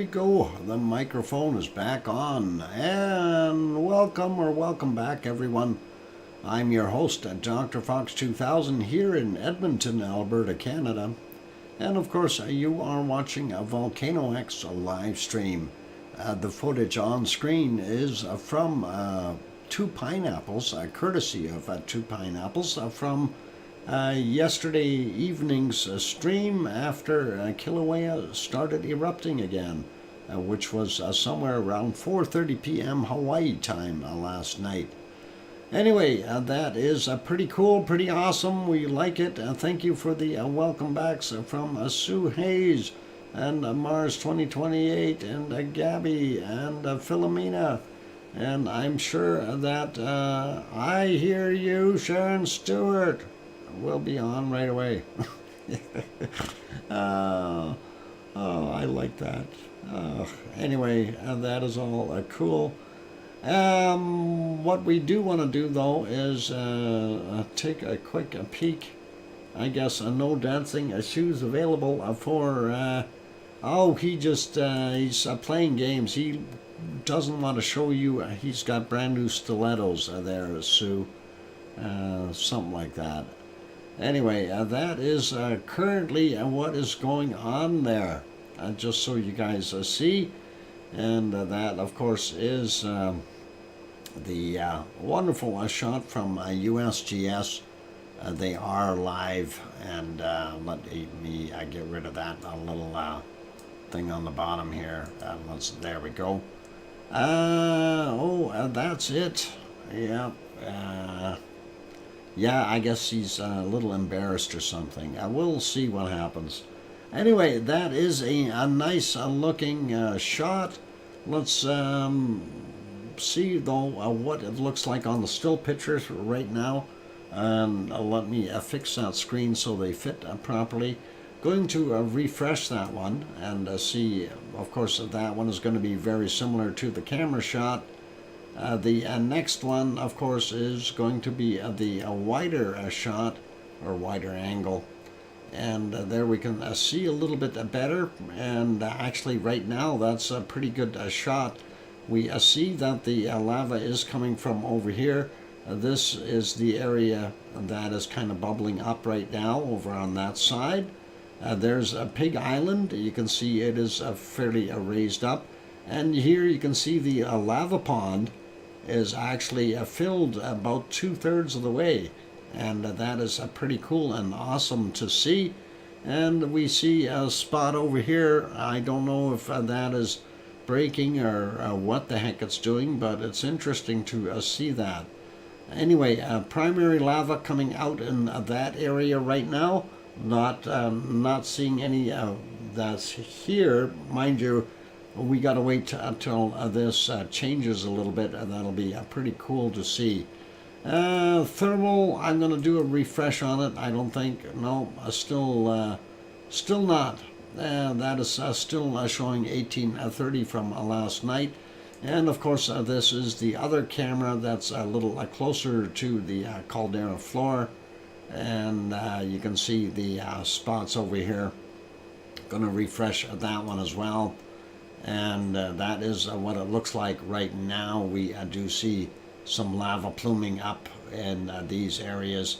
we go. The microphone is back on. And welcome back, everyone. I'm your host, DrFox2000, here in Edmonton, Alberta, Canada. And of course, you are watching a VolcanoX live stream. The footage on screen is from Two Pineapples, courtesy of Two Pineapples, from yesterday evening's stream after Kilauea started erupting again, which was somewhere around 4:30 p.m. Hawaii time last night. Anyway, that is pretty cool, pretty awesome. We like it. Thank you for the welcome backs from Sue Hayes and Mars 2028 and Gabby and Philomena. And I'm sure that I hear you, Sharon Stewart. We'll be on right away. Oh, I like that. Anyway, that is all cool. What we do want to do, though, is take a quick peek. I guess no dancing shoes available for... he's playing games. He doesn't want to show you. He's got brand new stilettos there, Sue. Something like that. Anyway, that is currently what is going on there, just so you guys see. And that, of course, is the wonderful shot from USGS. They are live, and let me get rid of that little thing on the bottom here. There we go. That's it. Yeah. Yeah, I guess he's a little embarrassed or something. We'll see what happens. Anyway, that is a nice looking shot. Let's see, though, what it looks like on the still pictures right now. And let me fix that screen so they fit properly. Going to refresh that one and see, of course, that one is going to be very similar to the camera shot. The next one, of course, is going to be the wider shot, or wider angle. And there we can see a little bit better. And actually, right now, that's a pretty good shot. We see that the lava is coming from over here. This is the area that is kind of bubbling up right now over on that side. There's a Pig Island. You can see it is fairly raised up. And here you can see the lava pond is actually filled about 2/3 of the way, and that is pretty cool and awesome to see. And we see a spot over here. I don't know if that is breaking or what the heck it's doing, but it's interesting to see that. Anyway, primary lava coming out in that area right now. Not seeing any that's here, mind you. We got to wait until this changes a little bit, and that'll be pretty cool to see. Thermal, I'm going to do a refresh on it. I don't think, no, still not. That is still showing 1830 from last night. And of course, this is the other camera that's a little closer to the caldera floor. And you can see the spots over here. Going to refresh that one as well. And that is what it looks like right now. We do see some lava pluming up in these areas,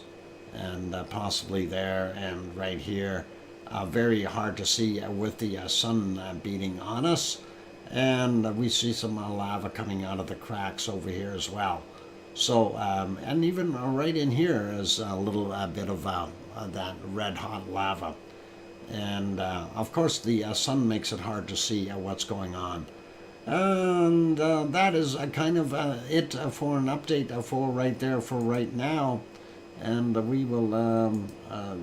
and possibly there and right here. Very hard to see with the sun beating on us. And we see some lava coming out of the cracks over here as well. So, and even right in here is a little bit of that red hot lava. And of course the sun makes it hard to see what's going on. And that is kind of it for an update for right there for right now. And we will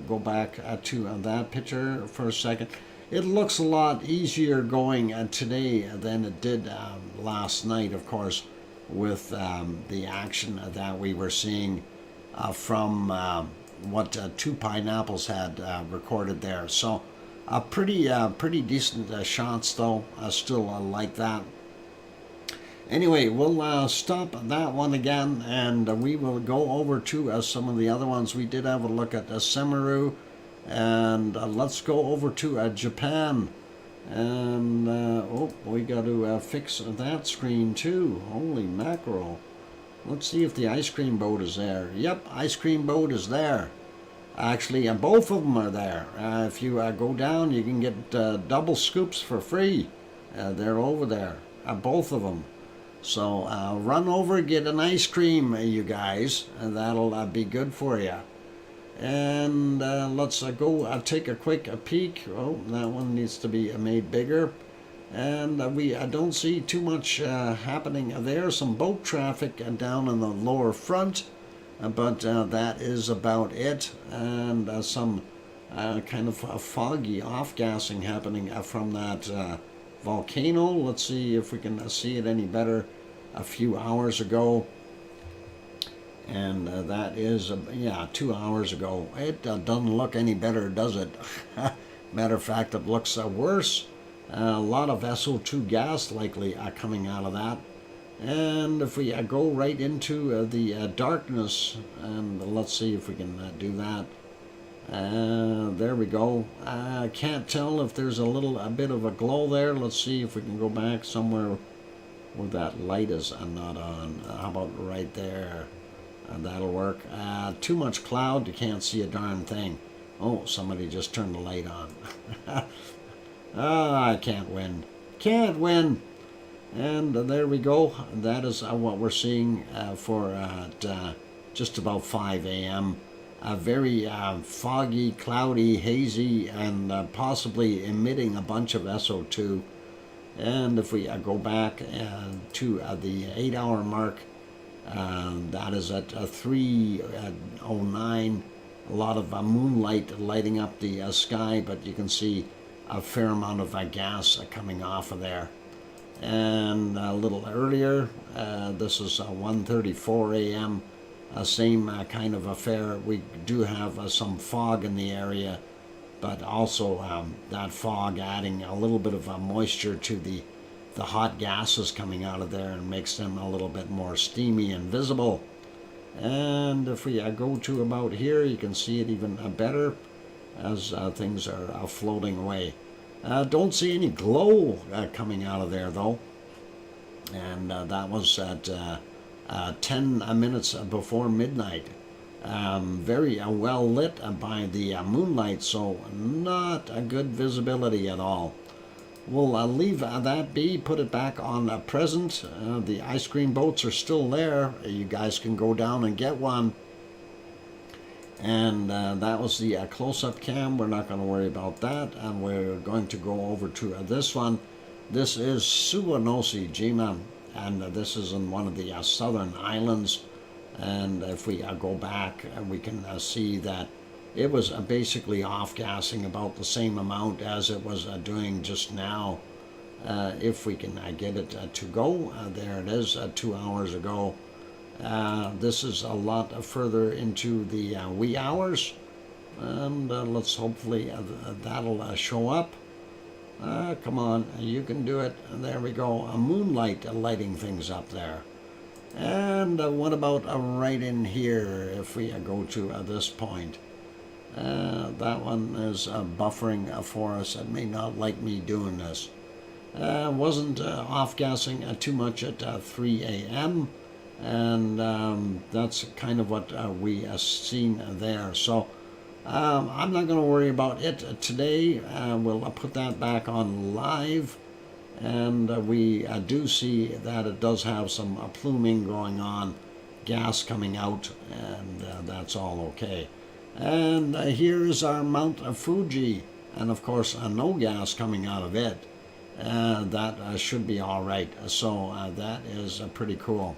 go back to that picture for a second. It looks a lot easier going today than it did last night, of course, with the action that we were seeing from what Two Pineapples had recorded there. So pretty decent shots, though. I still like that. Anyway, we'll stop that one again, and we will go over to some of the other ones. We did have a look at Semaru, and let's go over to Japan. And, oh, we got to fix that screen too. Holy mackerel. Let's see if the ice cream boat is there. Yep, ice cream boat is there. Actually, both of them are there. If you go down, you can get double scoops for free. They're over there, both of them. So run over, get an ice cream, you guys. That'll be good for you. And let's go take a quick peek. Oh, that one needs to be made bigger. And we don't see too much happening there. Some boat traffic down in the lower front, but that is about it. And some kind of foggy off-gassing happening from that volcano. Let's see if we can see it any better. A few hours ago. And that is, yeah, 2 hours ago. It doesn't look any better, does it? Matter of fact, it looks worse. A lot of SO2 gas likely coming out of that. And if we go right into the darkness, and let's see if we can do that. There we go. I can't tell if there's a bit of a glow there. Let's see if we can go back somewhere where that light is not on. How about right there? That'll work. Too much cloud, you can't see a darn thing. Oh, somebody just turned the light on. I can't win. Can't win. And there we go. That is what we're seeing for just about 5 a.m. Very foggy, cloudy, hazy, and possibly emitting a bunch of SO2. And if we go back to the 8-hour mark, that is at 3:09. A lot of moonlight lighting up the sky, but you can see a fair amount of gas coming off of there. And a little earlier, this is 1:34 a.m. Same kind of affair. We do have some fog in the area, but also that fog adding a little bit of moisture to the hot gases coming out of there and makes them a little bit more steamy and visible. And if we go to about here, you can see it even better as things are floating away. Don't see any glow coming out of there though. And that was at 10 minutes before midnight. Very well lit by the moonlight, so not a good visibility at all. We'll leave that be, put it back on present. The ice cream boats are still there. You guys can go down and get one. And that was the close-up cam. We're not going to worry about that. And we're going to go over to this one. This is Suwanosi Jima, and this is in one of the southern islands. And if we go back, we can see that it was basically off-gassing about the same amount as it was doing just now. If we can get it to go, there it is, 2 hours ago. This is a lot further into the wee hours, and let's hopefully that'll show up. Come on, you can do it. There we go, a moonlight lighting things up there. And what about right in here, if we go to this point? That one is buffering for us. It may not like me doing this. Wasn't off-gassing too much at 3 a.m. And that's kind of what we seen there. So I'm not going to worry about it today. We'll put that back on live. And we do see that it does have some pluming going on, gas coming out, and that's all okay. And here's our Mount Fuji, and of course no gas coming out of it. That should be all right. So that is pretty cool.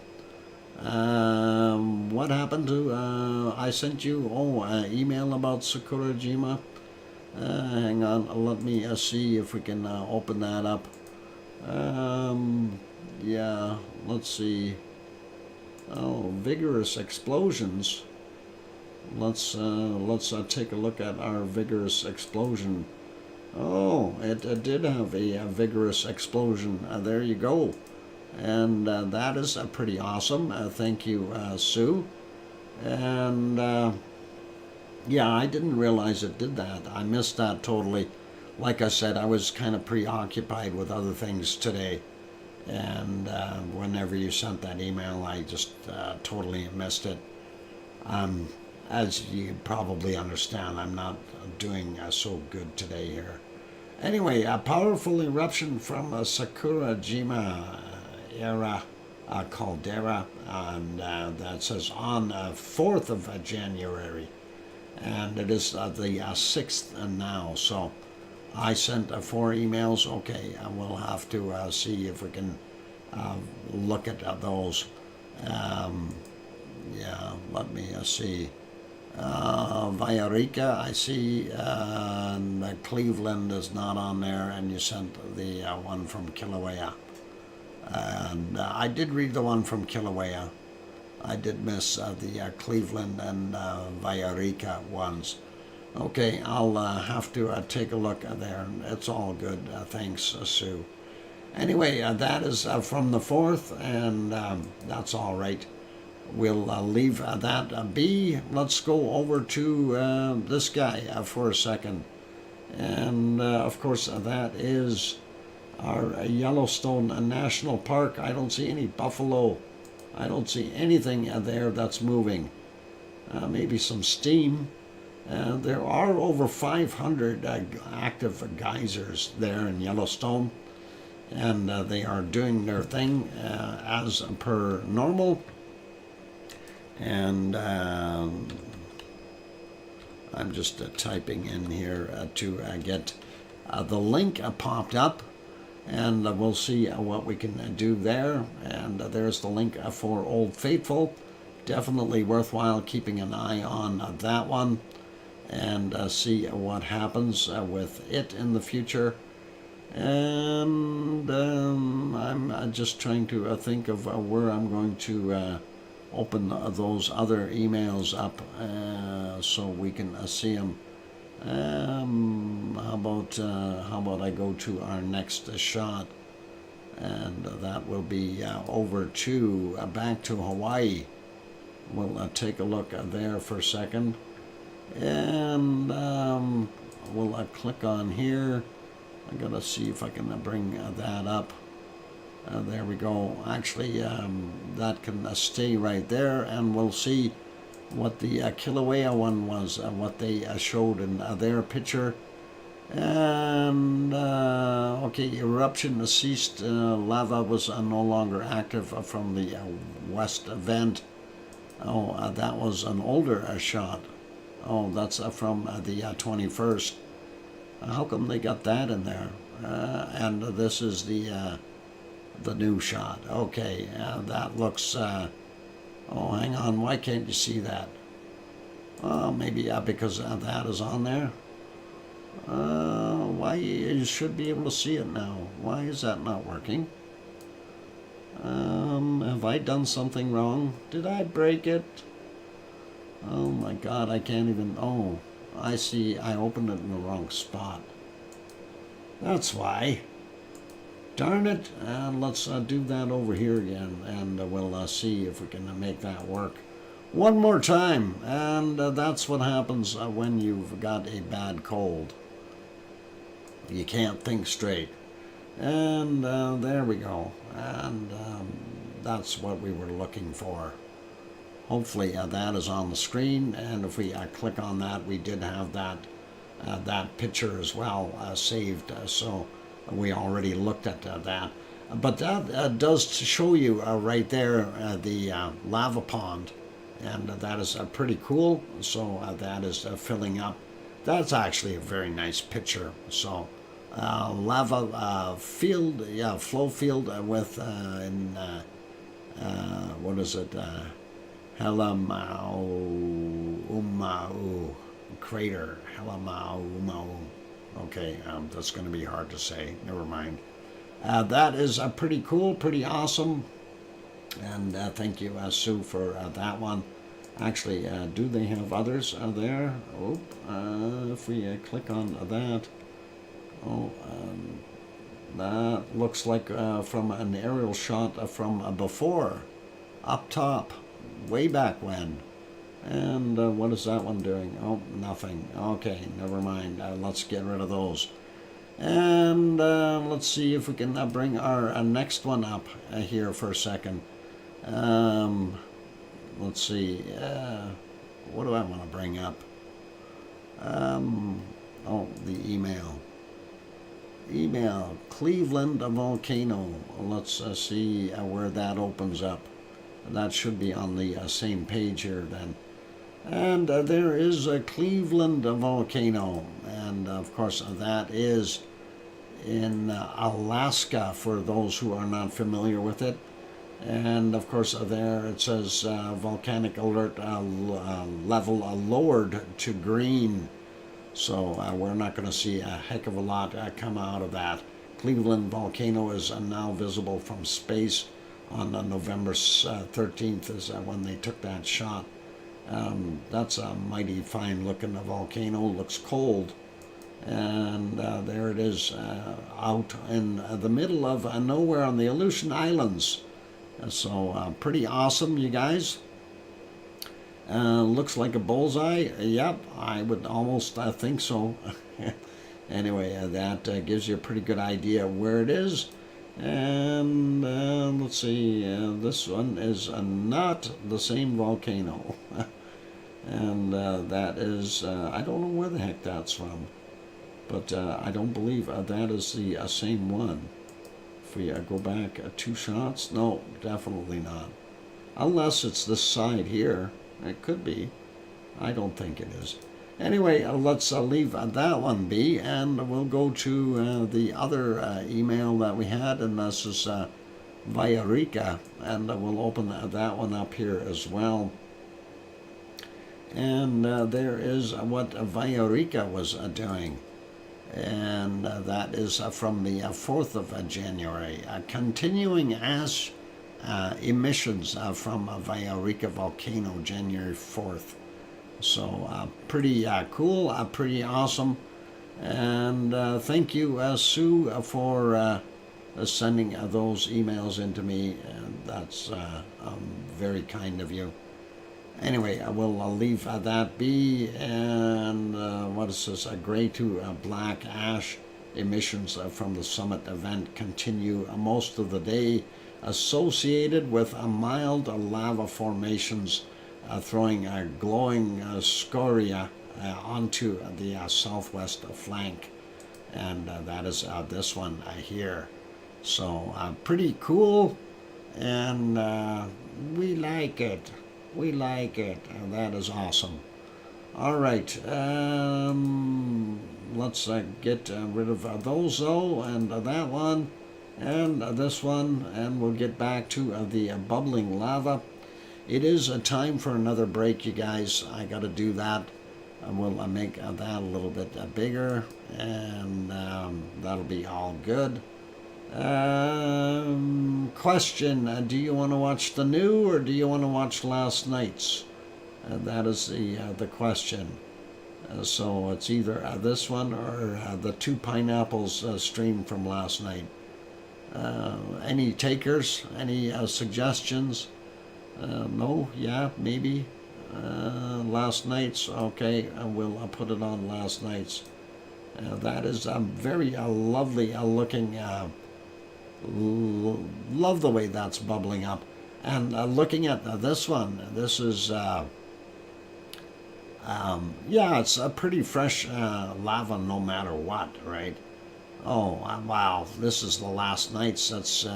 What happened to, I sent you, email about Sakurajima. Hang on, let me see if we can open that up. Yeah, let's see. Oh, vigorous explosions. Let's take a look at our vigorous explosion. Oh, it did have a vigorous explosion. There you go. And that is pretty awesome. Thank you, Sue. And yeah, I didn't realize it did that. I missed that totally. like I said, I was kind of preoccupied with other things today. And whenever you sent that email, I just totally missed it. As you probably understand, I'm not doing so good today here. Anyway, a powerful eruption from Sakurajima era caldera, and that says on 4th of January. And it is the 6th now, so I sent 4 emails. Okay, we'll have to see if we can look at those. Yeah, let me see. Villarica, I see, and Cleveland is not on there, and you sent the one from Kilauea. And I did read the one from Kilauea. I did miss the Cleveland and Villarica ones. Okay, I'll have to take a look there. It's all good. Thanks, Sue. Anyway, that is from the 4th, and that's all right. We'll leave that be. Let's go over to this guy for a second. And, of course, that is our Yellowstone National Park. I don't see any buffalo. I don't see anything there that's moving. Maybe some steam. There are over 500 active geysers there in Yellowstone, and they are doing their thing as per normal. And I'm just typing in here to get the link popped up, and we'll see what we can do there. And there's the link for Old Faithful. Definitely worthwhile keeping an eye on that one, and see what happens with it in the future. And I'm just trying to think of where I'm going to open those other emails up so we can see them. How about I go to our next shot, and that will be over to back to Hawaii. We'll take a look there for a second, and we'll click on here. I gotta see if I can bring that up. There we go. Actually, that can stay right there, and we'll see what the Kilauea one was, what they showed in their picture. And okay, eruption ceased. Lava was no longer active from the west vent. Oh, that was an older shot. Oh, that's from the 21st. How come they got that in there? And this is the new shot. Okay, that looks. Oh, hang on. Why can't you see that? Maybe because that is on there. Why you should be able to see it now? Why is that not working? Have I done something wrong? Did I break it? Oh my God, I can't even. Oh, I see. I opened it in the wrong spot. That's why. Darn it. And let's do that over here again, and we'll see if we can make that work one more time. And that's what happens when you've got a bad cold. You can't think straight. And there we go. And that's what we were looking for. Hopefully that is on the screen, and if we click on that, we did have that picture as well saved, so we already looked at that. But that does show you right there the lava pond, and that is pretty cool. So that is filling up. That's actually a very nice picture. So lava field, yeah, flow field with what is it? Helamau crater. Helamau. Okay, that's going to be hard to say. Never mind. That is pretty cool, pretty awesome. And thank you, Sue, for that one. Actually, do they have others there? Oh, if we click on that. Oh, that looks like from an aerial shot from before, up top. Way back when. And what is that one doing? Oh, nothing. Okay, never mind. Let's get rid of those. And let's see if we can bring our next one up here for a second. Let's see. What do I want to bring up? Oh, the email. Cleveland Volcano. Let's see where that opens up. That should be on the same page here then. And there is a Cleveland volcano, and of course that is in Alaska for those who are not familiar with it. And of course there it says volcanic alert level lowered to green. So we're not going to see a heck of a lot come out of that. Cleveland volcano is now visible from space on November 13th is when they took that shot. That's a mighty fine looking volcano, looks cold. And there it is out in the middle of nowhere on the Aleutian Islands. So pretty awesome, you guys. Looks like a bullseye. Yep, I would almost think so. Anyway, that gives you a pretty good idea where it is. And let's see, this one is not the same volcano. And that is, I don't know where the heck that's from. But I don't believe that is the same one. If we go back 2 shots, no, definitely not. Unless it's this side here. It could be. I don't think it is. Anyway, let's leave that one be, and we'll go to the other email that we had, and this is Villarica, and we'll open that one up here as well. And there is what Villarica was doing, and that is from the 4th of January. Continuing ash emissions from Villarica volcano, January 4th. So pretty cool, pretty awesome. And thank you, Sue, for sending those emails into me. And that's very kind of you. Anyway, I will leave that be. And what is this? Gray to black ash emissions from the summit event continue most of the day, associated with mild lava formations throwing glowing scoria onto the southwest flank. And that is this one here. So pretty cool, and we like it. We like it. That is awesome. All right, let's get rid of those though, and that one, and this one, and we'll get back to the bubbling lava. It is a time for another break, you guys. I got to do that. We'll make that a little bit bigger, and that'll be all good. Question, do you want to watch the new, or do you want to watch last night's? That is the question. So it's either this one or the 2 pineapples stream from last night. Any takers? Any suggestions? No? Yeah? Maybe? Last night's? Okay, we'll put it on last night's. That is very lovely looking. Love the way that's bubbling up. And looking at this one, this is, yeah, it's a pretty fresh lava no matter what, right? Oh, wow, this is the last night's. That's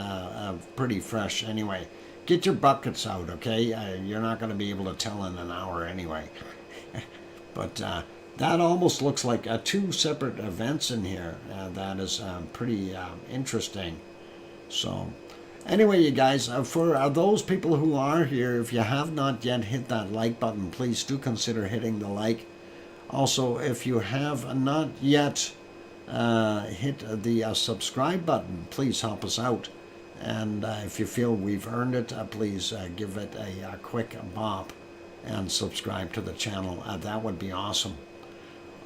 pretty fresh anyway. Get your buckets out, okay? You're not going to be able to tell in an hour anyway. But that almost looks like 2 separate events in here. That is pretty interesting. So anyway, you guys, for those people who are here, if you have not yet hit that like button, please do consider hitting the like. Also, if you have not yet hit the subscribe button, please help us out. And if you feel we've earned it, please give it a quick bop and subscribe to the channel. That would be awesome.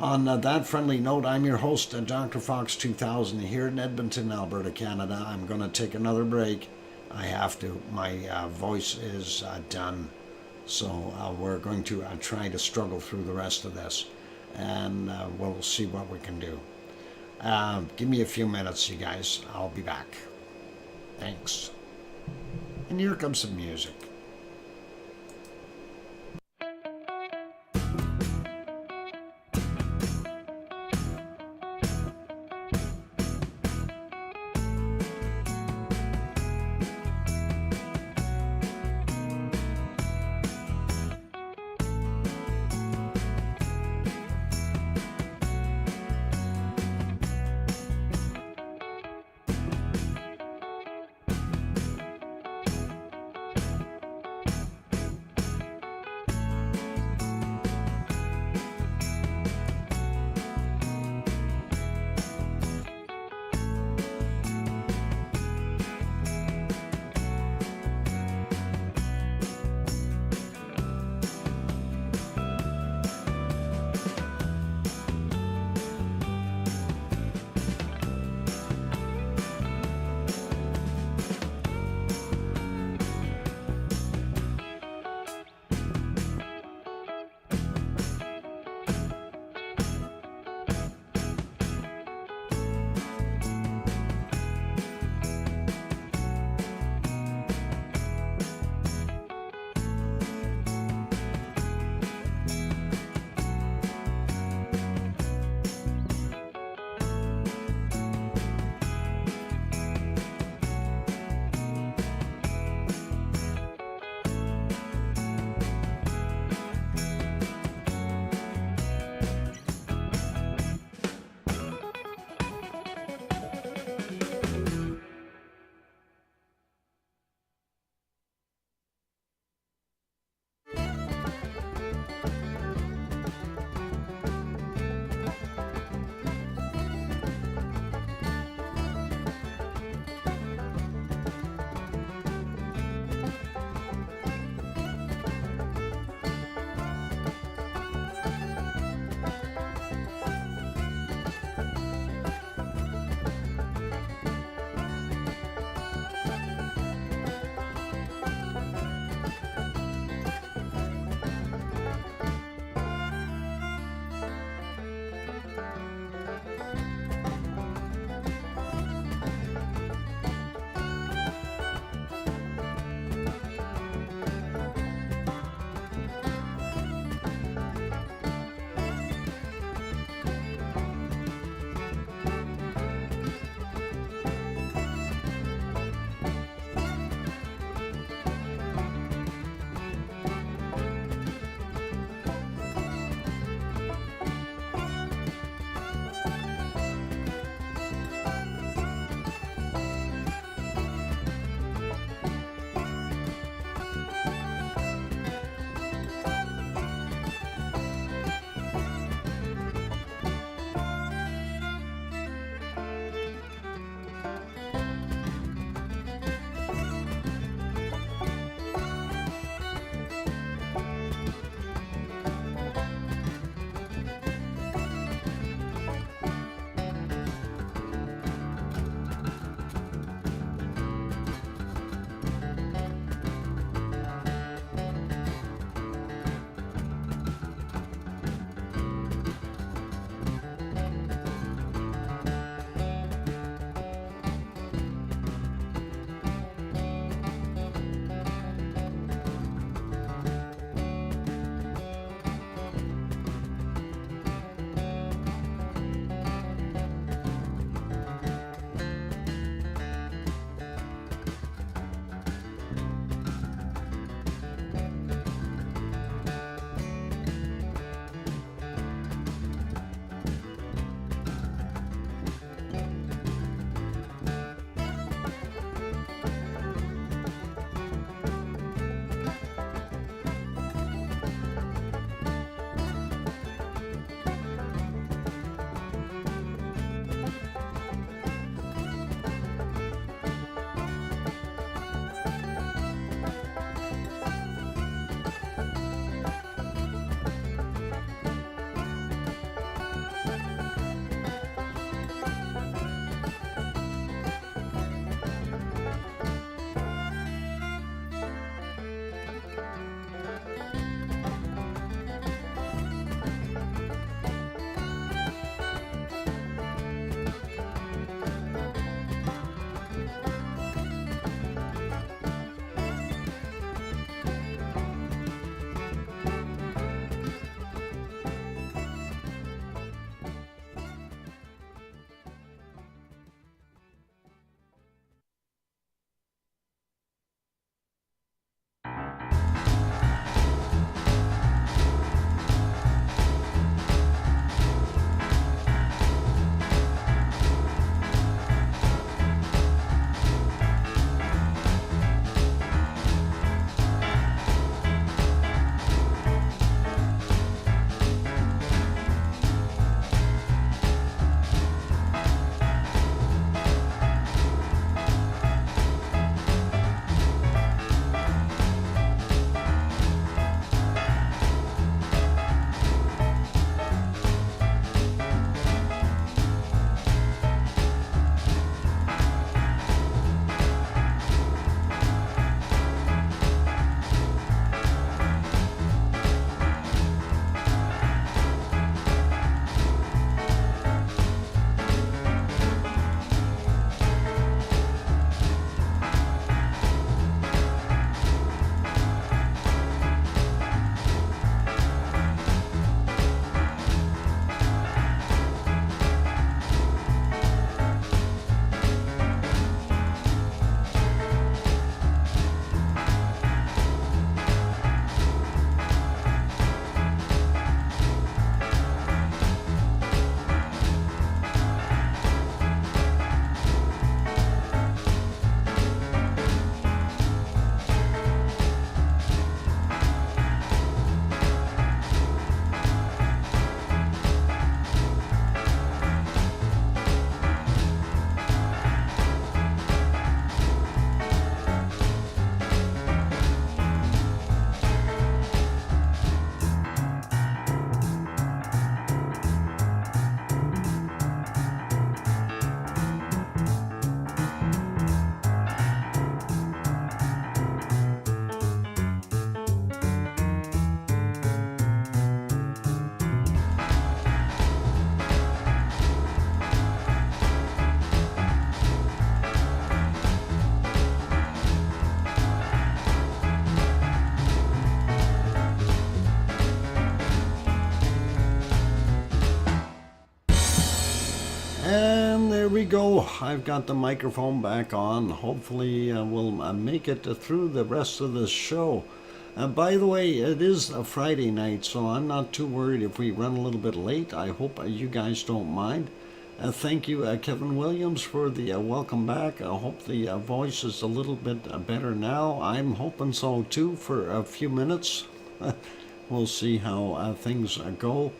On that friendly note, I'm your host, DrFox2000, here in Edmonton, Alberta, Canada. I'm going to take another break. I have to. My voice is done. So we're going to try to struggle through the rest of this. And we'll see what we can do. Give me a few minutes, you guys. I'll be back. Thanks. And here comes some music. we go. I've got the microphone back on. Hopefully we'll make it through the rest of this show. By the way, it is a Friday night, so I'm not too worried if we run a little bit late. I hope you guys don't mind. Thank you, Kevin Williams, for the welcome back. I hope the voice is a little bit better now. I'm hoping so too for a few minutes. We'll see how things go.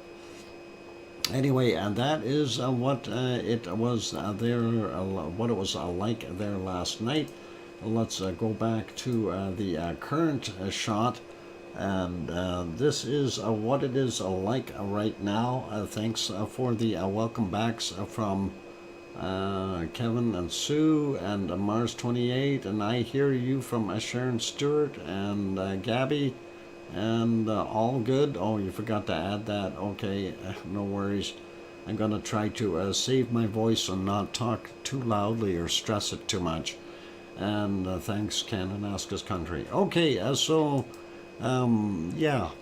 Anyway, that is what it was there, what it was like there last night. Let's go back to the current shot, and this is what it is like right now. Thanks for the welcome backs from Kevin and Sue and Mars28, and I hear you from Sharon Stewart and Gabby, and all good. Oh, you forgot to add that. Okay, no worries. I'm going to try to save my voice and not talk too loudly or stress it too much. And thanks, Kananaskis Country. Okay, yeah,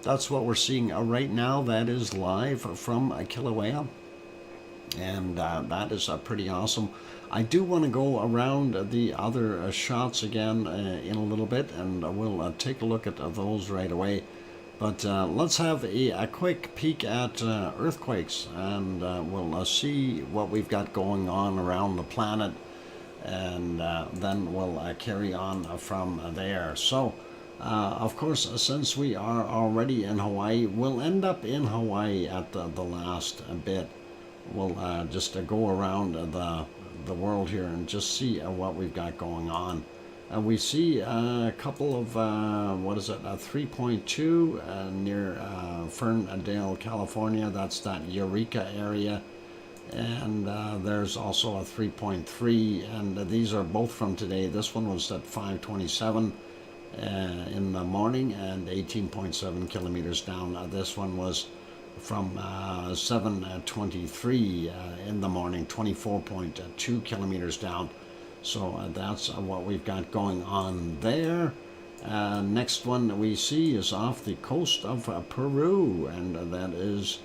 that's what we're seeing right now. That is live from Kilauea, and that is pretty awesome. I do want to go around the other shots again in a little bit, and we'll take a look at those right away. But let's have a quick peek at earthquakes, and we'll see what we've got going on around the planet, and then we'll carry on from there. So, of course, since we are already in Hawaii, we'll end up in Hawaii at the last bit. We'll just go around the world here and just see what we've got going on. We see a couple of, 3.2 near Ferndale, California. That's that Eureka area. And there's also a 3.3, and these are both from today. This one was at 5:27 in the morning and 18.7 kilometers down. This one was from 7:23 in the morning, 24.2 kilometers down. So that's what we've got going on there. Next one we see is off the coast of Peru, and that is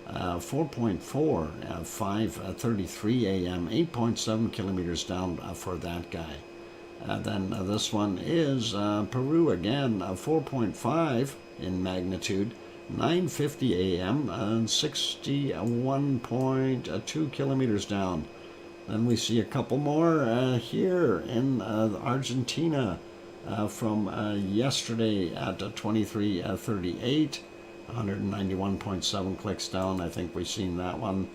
4.4 at 5:33 a.m., 8.7 kilometers down for that guy. Then this one is Peru again, 4.5 in magnitude, 9:50 a.m. and 61.2 kilometers down. Then we see a couple more here in Argentina from yesterday at 23:38, 191.7 clicks down. I think we've seen that one.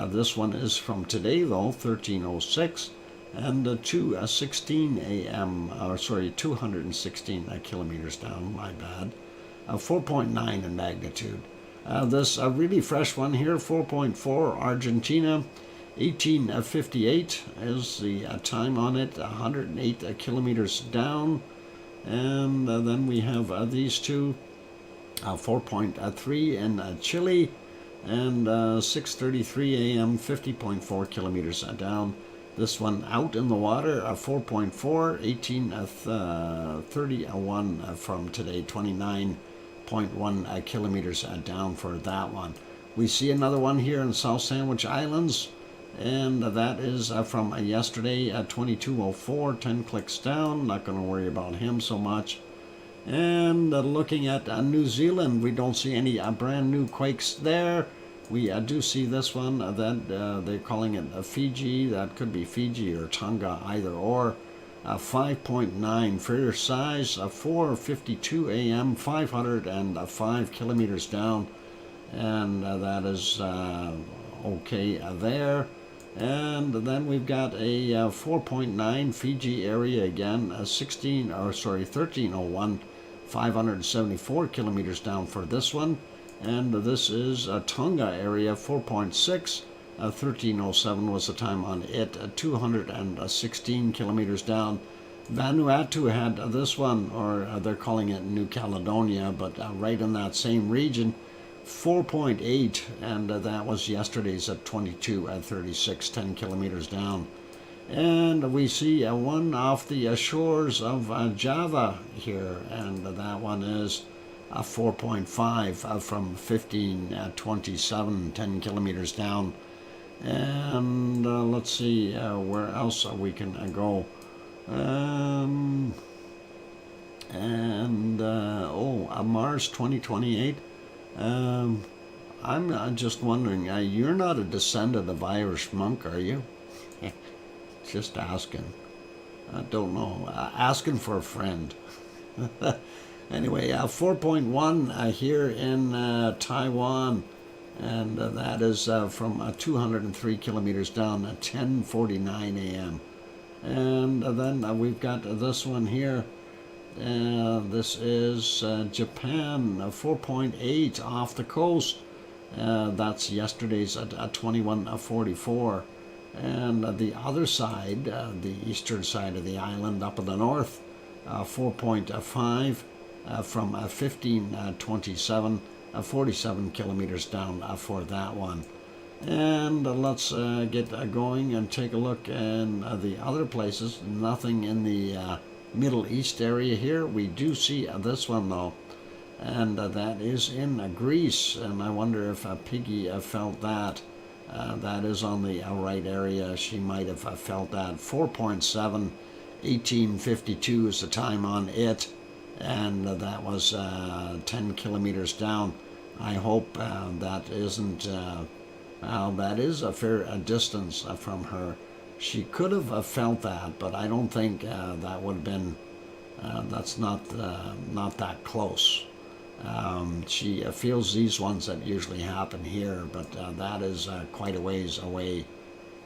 This one is from today though, 13:06 and 2:16 a.m. 216 kilometers down. My bad. 4.9 in magnitude. This really fresh one here, 4.4 Argentina. 18:58 is the time on it, 108 kilometers down. And then we have these two, 4.3 in Chile, and 6:33 a.m., 50.4 kilometers down. This one out in the water, 4.4, 18:31 from today, 29.1 kilometers down for that one. We see another one here in South Sandwich Islands, and that is from yesterday at 22:04, 10 clicks down. Not going to worry about him so much. And looking at New Zealand, we don't see any brand new quakes there. We do see this one that they're calling it Fiji. That could be Fiji or Tonga, either or. 5.9 for your size, 4:52 a.m., 505 kilometers down, and that is okay there. And then we've got a 4.9 Fiji area again, 13:01, 574 kilometers down for this one. And this is a Tonga area, 4.6, 13:07 was the time on it, 216 kilometers down. Vanuatu had this one, or they're calling it New Caledonia, but right in that same region, 4.8, and that was yesterday's at 22:36, 10 kilometers down. And we see one off the shores of Java here, and that one is 4.5 from 15:27, 10 kilometers down. And let's see where else we can go. Mars 2028. I'm just wondering, you're not a descendant of Irish monk, are you? Just asking. I don't know. Asking for a friend. Anyway, 4.1 here in Taiwan, and that is from 203 kilometers down at 10:49 a.m. And then we've got this one here. This is Japan, 4.8 off the coast. That's yesterday's at 21:44. And the other side, the eastern side of the island up in the north, 4.5 from 15:27, 47 kilometers down for that one. And let's get going and take a look in the other places. Nothing in the Middle East area here. We do see this one though, and that is in Greece, and I wonder if Piggy felt that. That is on the right area. She might have felt that. 4.7, 18:52 is the time on it, and that was 10 kilometers down. I hope that isn't, that is a fair distance from her. She could have felt that, but I don't think that would have been, that's not that close. She feels these ones that usually happen here, but that is quite a ways away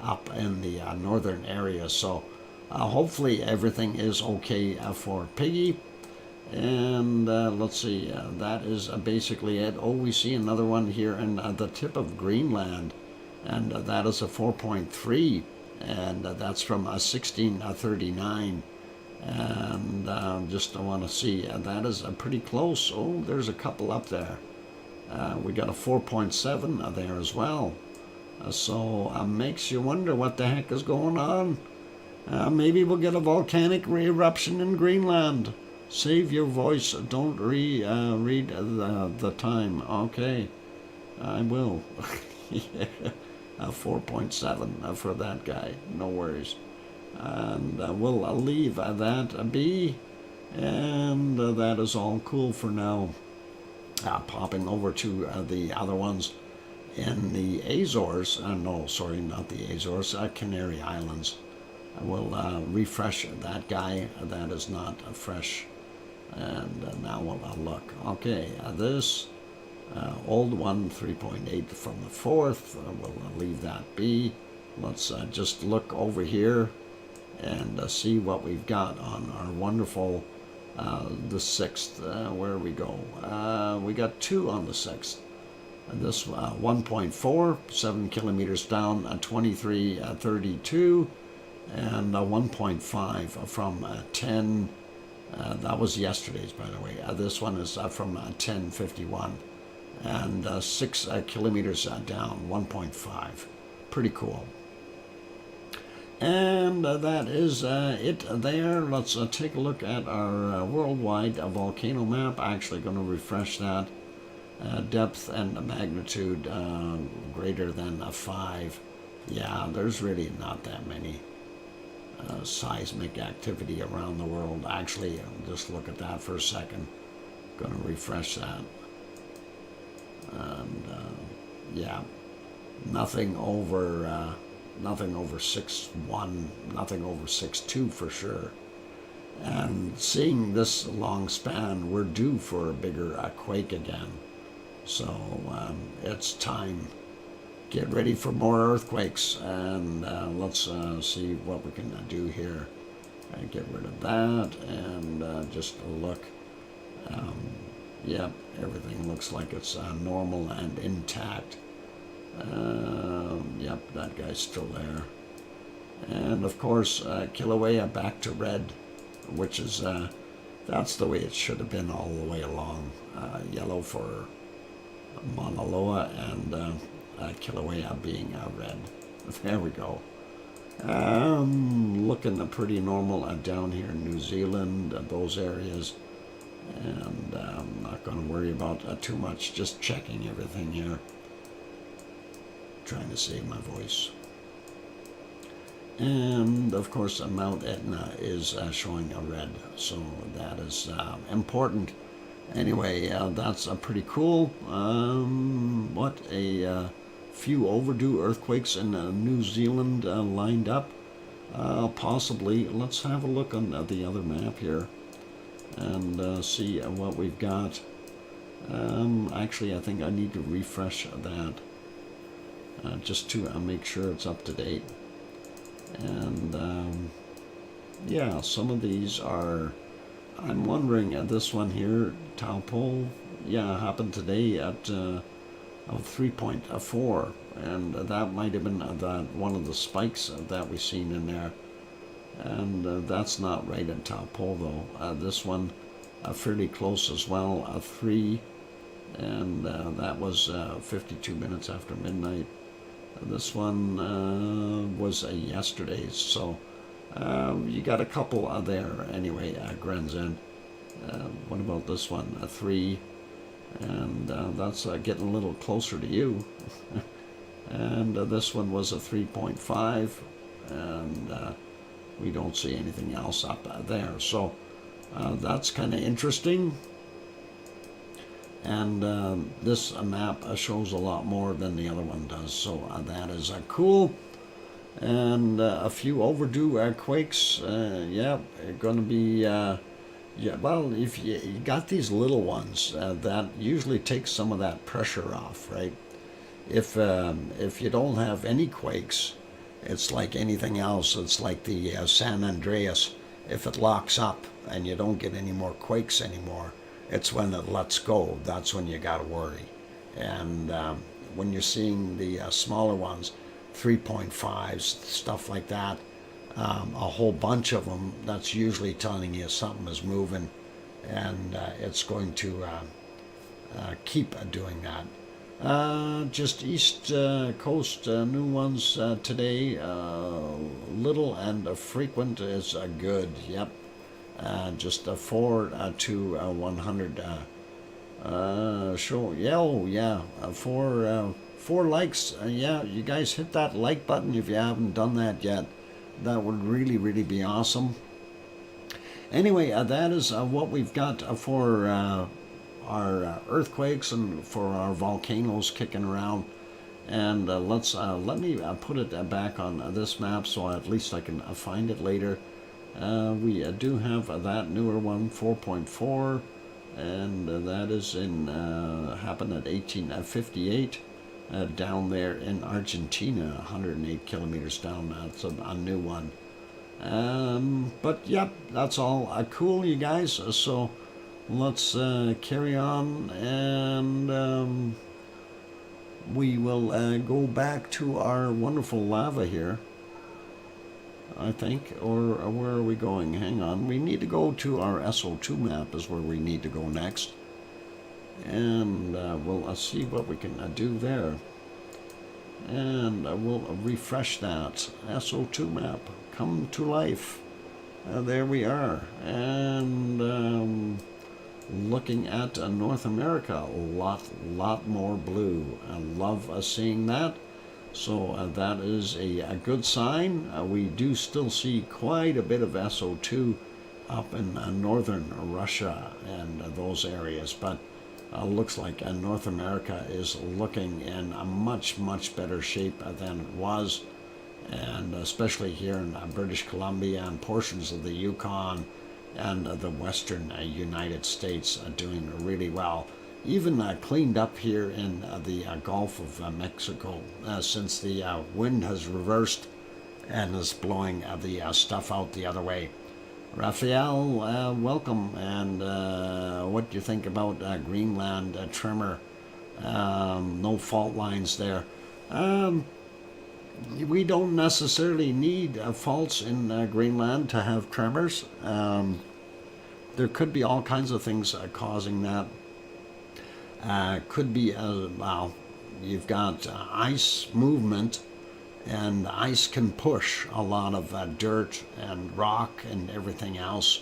up in the northern area. So hopefully everything is okay for Piggy. And let's see, that is basically it. Oh, we see another one here in the tip of Greenland, and that is a 4.3, and that's from 1639. And just want to see, that is pretty close. Oh, there's a couple up there. We got a 4.7 there as well. So makes you wonder what the heck is going on. Maybe we'll get a volcanic eruption in Greenland. Save your voice. Don't read the time. Okay, I will. 4.7 for that guy. No worries. And we'll leave that be. And that is all cool for now. Popping over to the other ones in the Azores. No, sorry, not the Azores. Canary Islands. I will refresh that guy. That is not fresh. And now we'll look. Okay, this old one, 3.8 from the 4th. We'll leave that be. Let's just look over here and see what we've got on our wonderful the 6th. Where we go? We got 2 on the 6th. This 1.4, 7 kilometers down, 23:32, and 1.5 from 10. That was yesterday's, by the way. This one is from 10:51, and 6 kilometers down, 1.5. Pretty cool. And that is it there. Let's take a look at our worldwide volcano map. Actually going to refresh that. Depth and magnitude greater than 5. Yeah, there's really not that many seismic activity around the world. Actually, just look at that for a second. Going to refresh that. And yeah, nothing over 6.1, nothing over 6.2 for sure. And seeing this long span, we're due for a bigger quake again. So it's time. Get ready for more earthquakes, and let's see what we can do here. Get rid of that, and just look. Yep, everything looks like it's normal and intact. Yep, that guy's still there. And of course, Kilauea back to red, which is, that's the way it should have been all the way along. Yellow for Mauna Loa, and Kilauea being red. There we go. Looking pretty normal down here in New Zealand, those areas. And I'm not going to worry about too much, just checking everything here. Trying to save my voice. And of course, Mount Etna is showing a red, so that is important. Anyway, that's pretty cool. What a few overdue earthquakes in New Zealand lined up. Possibly. Let's have a look on the other map here and see what we've got. Actually, I think I need to refresh that just to make sure it's up to date. And yeah, some of these are, I'm wondering, this one here, Taupo, yeah, happened today at 3.4, and that might have been one of the spikes that we've seen in there. And that's not right at Taupo though. This one fairly close as well, 3, and that was 52 minutes after midnight. This one was yesterday, so you got a couple there anyway at Gran's End. What about this one? 3, and that's getting a little closer to you. And this one was a 3.5, and we don't see anything else up there. So that's kind of interesting. And this map shows a lot more than the other one does, so that is cool. And a few overdue quakes, yeah, going to be, yeah, well, if you got these little ones, that usually takes some of that pressure off, right? If you don't have any quakes, it's like anything else. It's like the San Andreas. If it locks up and you don't get any more quakes anymore, it's when it lets go. That's when you got to worry. And when you're seeing the smaller ones, 3.5s, stuff like that, a whole bunch of them, that's usually telling you something is moving, and it's going to keep doing that. Just East Coast, new ones today, little and frequent is good, yep. Just 4 to 100 show. Yeah, oh yeah, 4 likes. Yeah, you guys hit that like button if you haven't done that yet. That would really, really be awesome. Anyway, that is what we've got for our earthquakes and for our volcanoes kicking around. And let me put it back on this map so at least I can find it later. We do have that newer one, 4.4, and that is in happened at 1858 down there in Argentina, 108 kilometers down. That's a new one. But yep, that's all cool, you guys. So let's carry on, and we will go back to our wonderful lava here, I think, or where are we going? Hang on, we need to go to our SO2 map is where we need to go next, and we'll see what we can do there, and we'll refresh that SO2 map, come to life. There we are, and looking at North America, a lot more blue. I love seeing that. So that is a good sign. We do still see quite a bit of SO2 up in northern Russia and those areas, but looks like North America is looking in a much better shape than it was, and especially here in British Columbia and portions of the Yukon and the western United States doing really well. Even cleaned up here in the Gulf of Mexico since the wind has reversed and is blowing the stuff out the other way. Raphael, welcome, and what do you think about Greenland tremor? No fault lines there. We don't necessarily need faults in Greenland to have tremors. There could be all kinds of things causing that. Could be, well, you've got ice movement, and ice can push a lot of dirt and rock and everything else.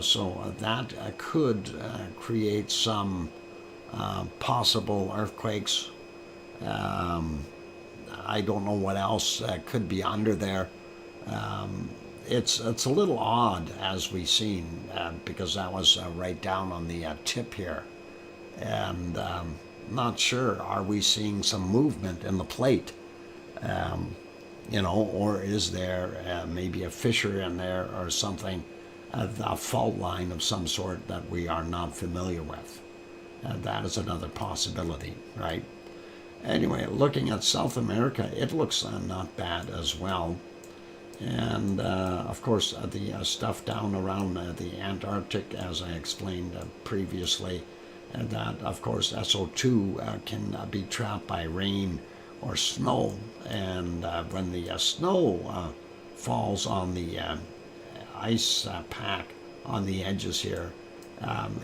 So that could create some possible earthquakes. I don't know what else could be under there. It's a little odd, as we've seen, because that was right down on the tip here. And not sure, are we seeing some movement in the plate? Or is there maybe a fissure in there or something, a fault line of some sort that we are not familiar with? That is another possibility, right? Anyway, looking at South America, it looks not bad as well. And of course, the stuff down around the Antarctic, as I explained previously, that of course SO2 can be trapped by rain or snow. And when the snow falls on the ice pack on the edges here,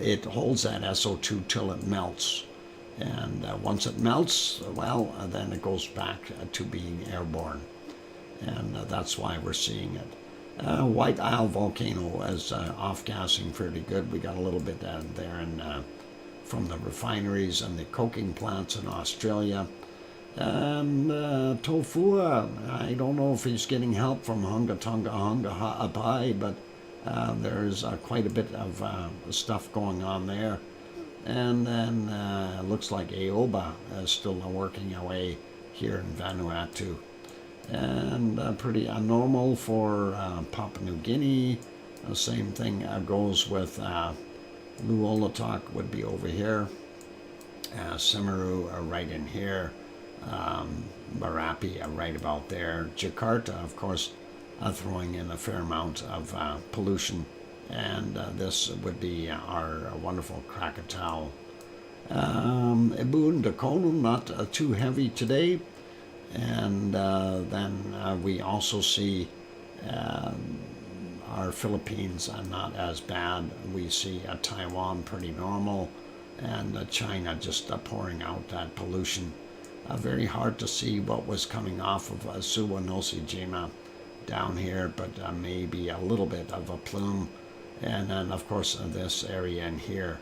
it holds that SO2 till it melts. And once it melts, well, then it goes back to being airborne. And that's why we're seeing it. White Isle volcano is off-gassing fairly good. We got a little bit there from the refineries and the coking plants in Australia. And Tofua, I don't know if he's getting help from Hunga Tonga Hunga Ha'apai, but there's quite a bit of stuff going on there. And then it looks like Aoba is still working away here in Vanuatu. And pretty normal for Papua New Guinea. The same thing goes with Nuolatak would be over here. Simeru right in here. Marapi right about there. Jakarta, of course, throwing in a fair amount of pollution. And this would be our wonderful Krakatau. Ibu and Dakono, not too heavy today. And then we also see our Philippines not as bad. We see Taiwan pretty normal, and China just pouring out that pollution. Very hard to see what was coming off of Suwanosi-jima down here, but maybe a little bit of a plume. And then, of course, this area in here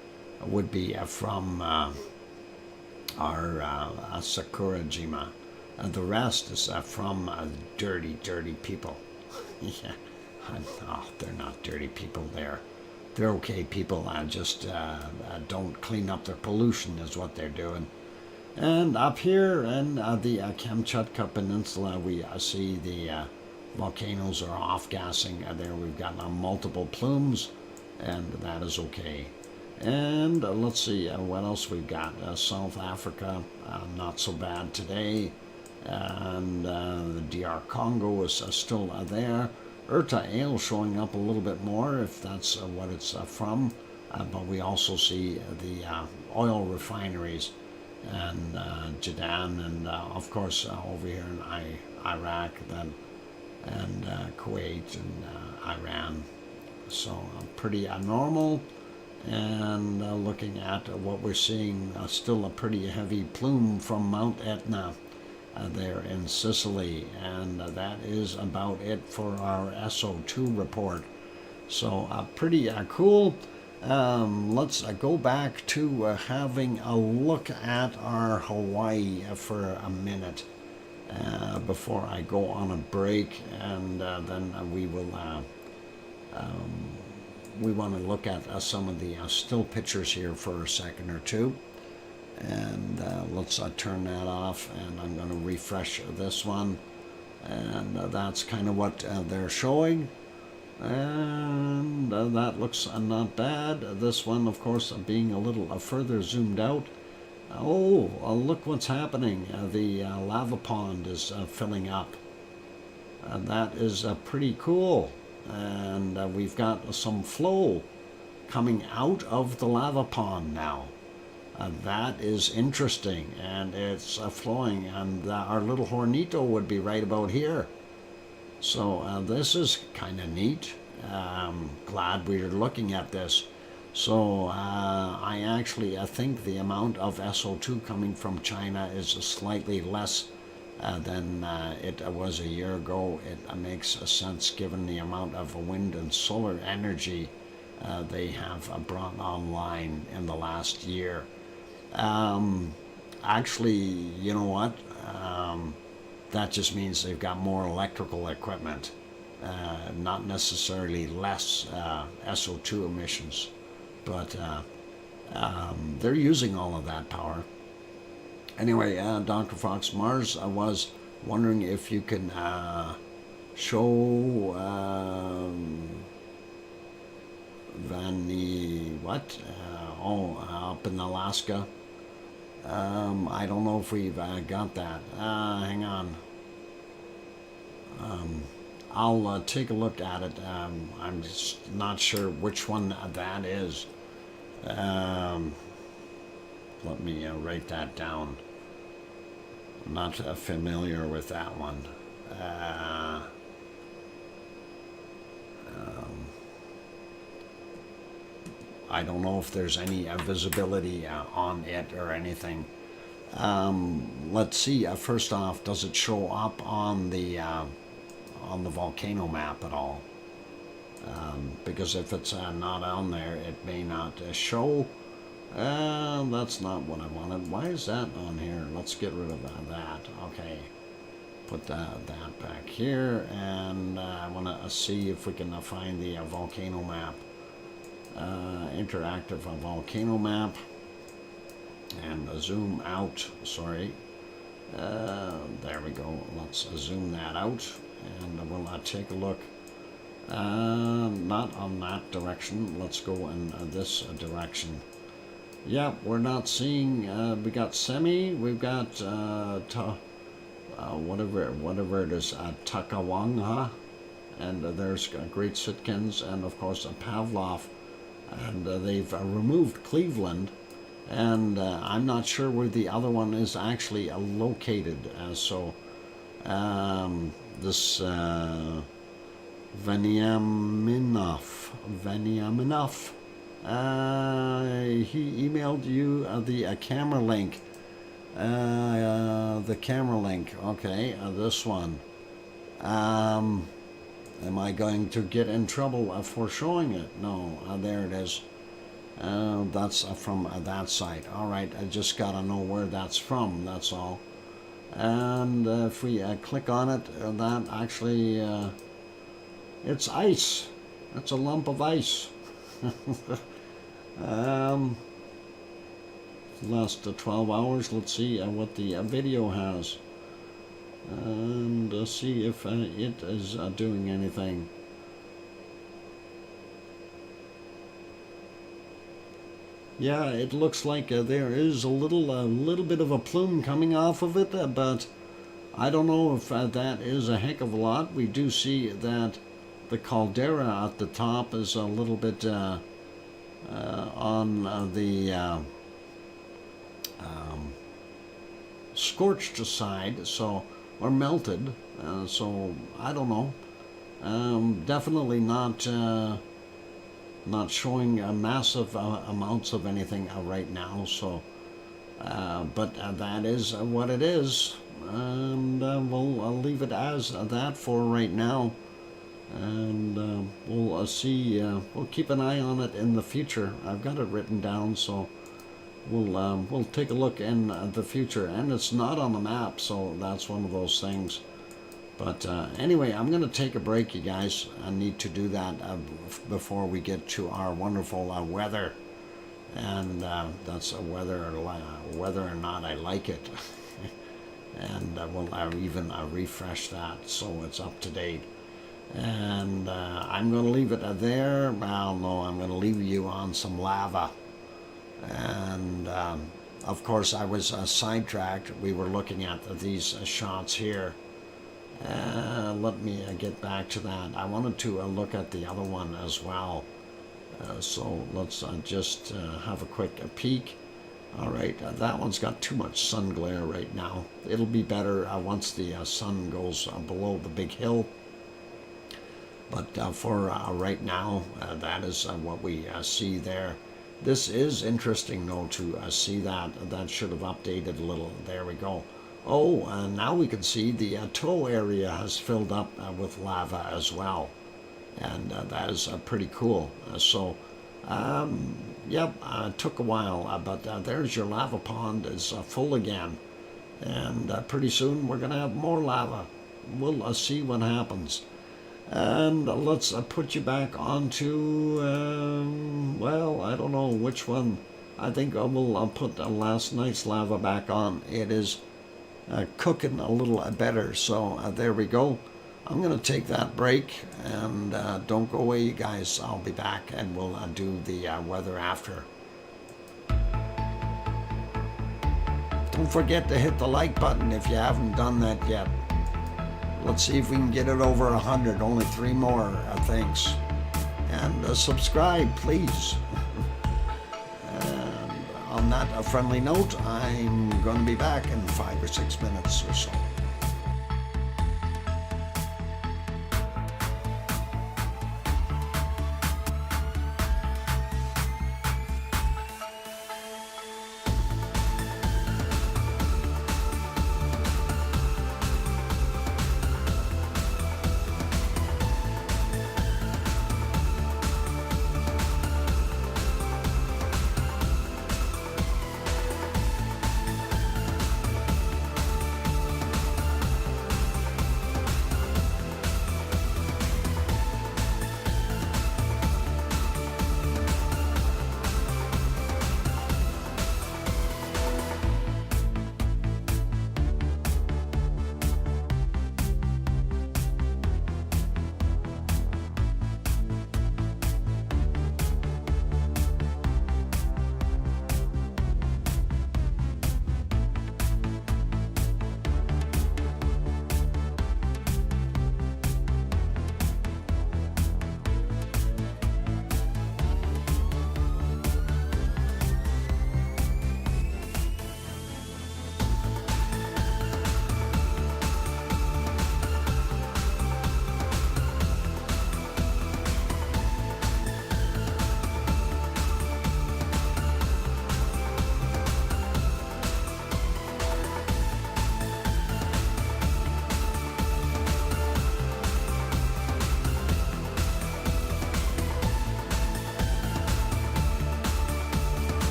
would be from our Sakura-jima. The rest is from dirty, dirty people. Yeah, oh, they're not dirty people there. They're okay people, just don't clean up their pollution is what they're doing. And up here in the Kamchatka Peninsula, we see the volcanoes are off-gassing. There we've got multiple plumes, and that is okay. And let's see what else we've got. South Africa, not so bad today. And the DR Congo is still there. Urta Ale showing up a little bit more, if that's what it's from. But we also see the oil refineries and Jordan, and of course over here in Iraq, then, and Kuwait and Iran. So pretty normal. And looking at what we're seeing, still a pretty heavy plume from Mount Etna there in Sicily, and that is about it for our SO2 report. So pretty cool. Let's go back to having a look at our Hawaii for a minute before I go on a break, and then we will we want to look at some of the still pictures here for a second or two. And let's turn that off, and I'm going to refresh this one, and that's kind of what they're showing. And that looks not bad. This one, of course, being a little further zoomed out. Oh, look what's happening. The lava pond is filling up. That is pretty cool. And we've got some flow coming out of the lava pond now. That is interesting, and it's flowing, and our little Hornito would be right about here. So this is kind of neat. Glad we're looking at this. So I actually think the amount of SO2 coming from China is slightly less than it was a year ago. It makes sense given the amount of wind and solar energy they have brought online in the last year. Actually, you know what? that just means they've got more electrical equipment, not necessarily less SO2 emissions, but they're using all of that power. Anyway, Dr. Fox Mars, I was wondering if you can show up in Alaska. I don't know if we've got that. Hang on. I'll take a look at it. I'm just not sure which one that is. Let me write that down. I'm not familiar with that one. I don't know if there's any visibility on it or anything. Let's see. First off, does it show up on the volcano map at all? Because if it's not on there, it may not show. That's not what I wanted. Why is that on here? Let's get rid of that. Okay. Put that back here, and I want to see if we can find the volcano map. Interactive volcano map, and zoom out. Sorry. There we go. Let's zoom that out, and we'll take a look. Not on that direction. Let's go in this direction. Yeah, we're not seeing. We got semi. We've got whatever it is, Takawangha, and there's Great Sitkins, and of course Pavlov, and they've removed Cleveland, and I'm not sure where the other one is actually located. So this Veniaminov, he emailed you the camera link. The camera link. Okay, this one. Am I going to get in trouble for showing it? No, there it is. That's from that site. All right, I just got to know where that's from, that's all. And if we click on it, that actually, it's ice. It's a lump of ice. Last 12 hours. Let's see what the video has, and see if it is doing anything. Yeah, it looks like there is a little bit of a plume coming off of it, but I don't know if that is a heck of a lot. We do see that the caldera at the top is a little bit on the scorched side, so, or melted, so I don't know. Definitely not showing massive amounts of anything right now, so but that is what it is, and we'll leave it as that for right now, and we'll see. We'll keep an eye on it in the future. I've got it written down, so we'll take a look in the future, and it's not on the map, so that's one of those things. But anyway, I'm going to take a break, you guys. I need to do that before we get to our wonderful weather, and that's whether or not I like it. And we'll even refresh that so it's up to date. And I'm going to leave it there. Well, no, I'm going to leave you on some lava. And of course, I was sidetracked. We were looking at these shots here. Let me get back to that. I wanted to look at the other one as well. So let's just have a quick peek. All right, that one's got too much sun glare right now. It'll be better once the sun goes below the big hill. But for right now, that is what we see there. This is interesting, though, to see that. That should have updated a little. There we go. Oh, now we can see the toe area has filled up with lava as well. And that is pretty cool. Yep, it took a while, but there's your lava pond is full again. And pretty soon we're going to have more lava. We'll see what happens. And let's put you back onto, well, I don't know which one. I think I will put last night's lava back on. It is cooking a little better, so there we go. I'm going to take that break, and don't go away, you guys. I'll be back, and we'll do the weather after. Don't forget to hit the like button if you haven't done that yet. Let's see if we can get it over 100. Only 3 more, thanks. And subscribe, please. And on that friendly note, I'm going to be back in 5 or 6 minutes or so.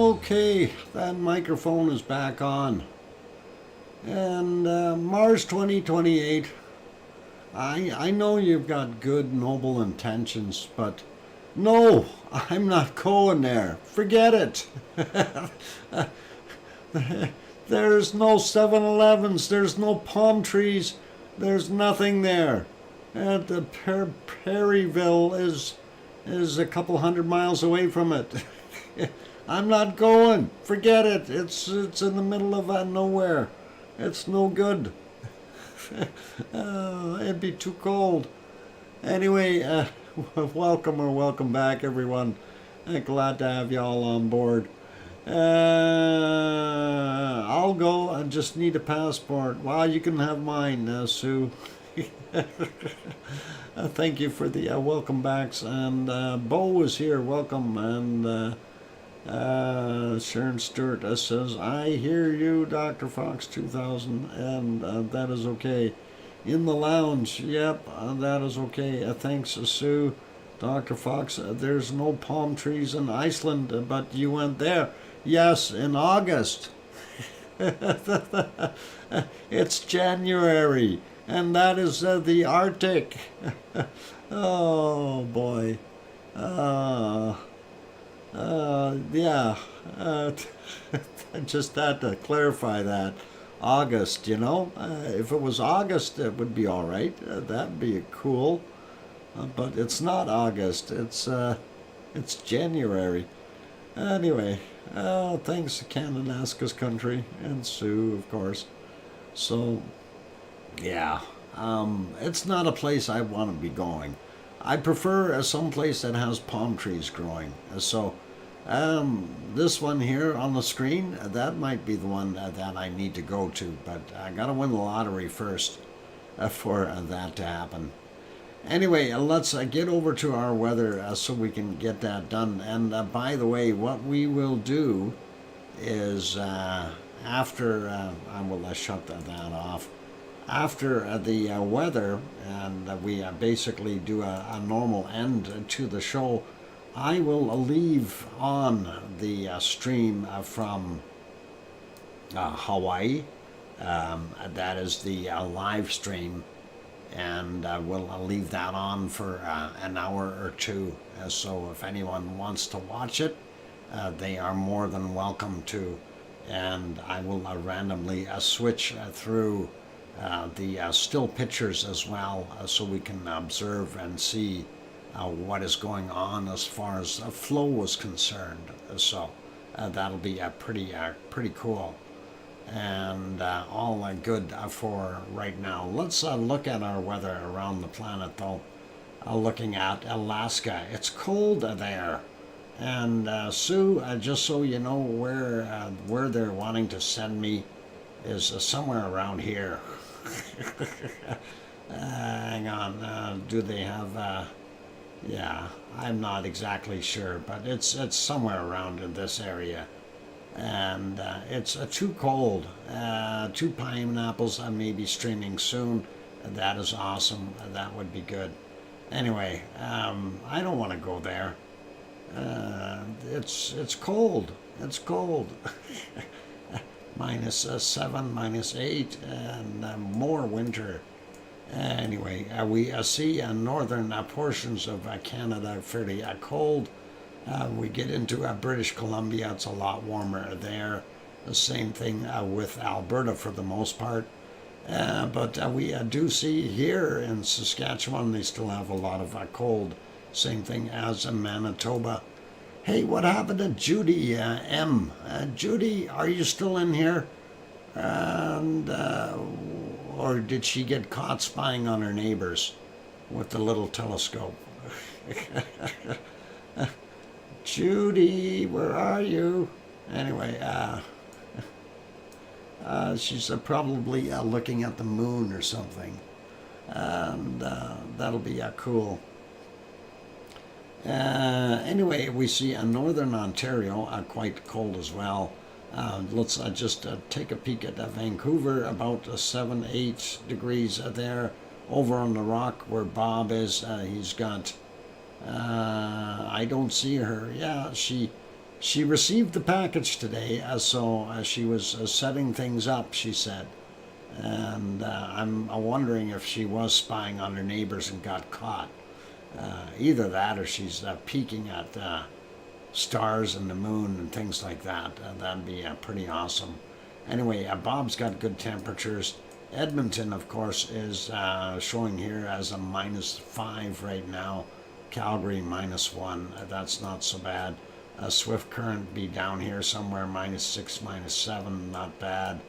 Okay, that microphone is back on. And Mars 2028, I know you've got good, noble intentions, but no, I'm not going there. Forget it. There's no 7-Elevens, there's no palm trees, there's nothing there. The Perryville is a couple hundred miles away from it. I'm not going. Forget it. It's in the middle of nowhere. It's no good. It'd be too cold. Anyway, welcome back, everyone. Glad to have you all on board. I'll go. I just need a passport. Well, you can have mine, Sue. Thank you for the welcome backs. And Bo is here. Welcome. And Sharon Stewart says, I hear you, DrFox2000. And that is okay. In the lounge. Yep, that is okay. Thanks, Sue. Dr. Fox, there's no palm trees in Iceland, but you went there. Yes, in August. It's January, and that is the Arctic. Oh boy. Yeah. I just had to clarify that. August, you know. If it was August, it would be all right. That'd be cool. But it's not August. It's January. Anyway. Thanks to Kananaskis Country and Sue, of course. So, yeah, it's not a place I want to be going. I prefer some place that has palm trees growing. So, this one here on the screen, that might be the one that I need to go to. But I got to win the lottery first for that to happen. Anyway, let's get over to our weather so we can get that done. And by the way, what we will do is after, I will shut that off, after the weather, and we basically do a normal end to the show, I will leave on the stream from Hawaii. That is the live stream. And we'll leave that on for an hour or two. So if anyone wants to watch it, they are more than welcome to. And I will randomly switch through the still pictures as well, so we can observe and see what is going on as far as flow is concerned. So that'll be pretty cool. And all good for right now. Let's look at our weather around the planet, though. Looking at Alaska, it's cold there. And Sue, just so you know, where they're wanting to send me is somewhere around here. Hang on, do they have? Yeah, I'm not exactly sure, but it's somewhere around in this area. And it's too cold. 2 pineapples may be streaming soon. That is awesome. That would be good. Anyway, I don't want to go there. It's cold. It's cold. -7, -8, and more winter. Anyway, we see northern portions of Canada fairly cold. We get into British Columbia, it's a lot warmer there. The same thing with Alberta for the most part. But we do see here in Saskatchewan, they still have a lot of cold. Same thing as in Manitoba. Hey, what happened to Judy M? Judy, are you still in here? And or did she get caught spying on her neighbors with the little telescope? Judy, where are you? Anyway, she's probably looking at the moon or something. And that'll be cool. Anyway, we see northern Ontario quite cold as well. Let's just take a peek at Vancouver, about 7-8 degrees there. Over on the rock where Bob is, he's got, I don't see her. Yeah, she she received the package today, so she was setting things up, she said. And I'm wondering if she was spying on her neighbors and got caught. Either that or she's peeking at stars and the moon and things like that. That'd be pretty awesome. Anyway, Bob's got good temperatures. Edmonton, of course, is showing here as a -5 right now. Calgary -1. That's not so bad. Swift Current be down here somewhere -6, -7. Not bad.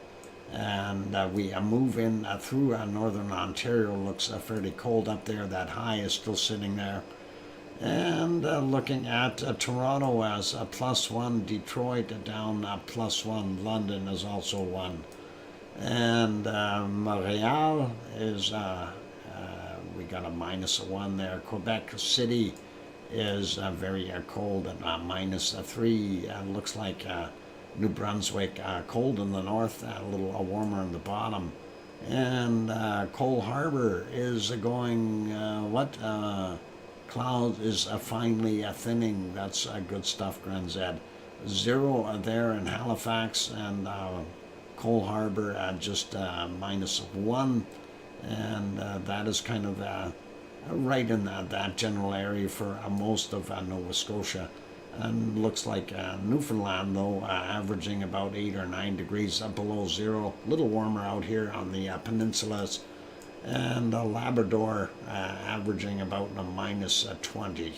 And we move in through northern Ontario. Looks fairly cold up there. That high is still sitting there. And looking at Toronto as a +1, Detroit down +1, London is also 1. And Montreal is, we got a -1 there. Quebec City is very cold at -3. Looks like New Brunswick, cold in the north, a little warmer in the bottom. And Cole Harbour is going, cloud is finally thinning. That's good stuff, Grand Zed. 0 there in Halifax, and Cole Harbour just -1. And that is kind of right in that general area for most of Nova Scotia. And looks like Newfoundland, though, averaging about 8 or 9 degrees below 0. A little warmer out here on the peninsulas. And Labrador averaging about a -20.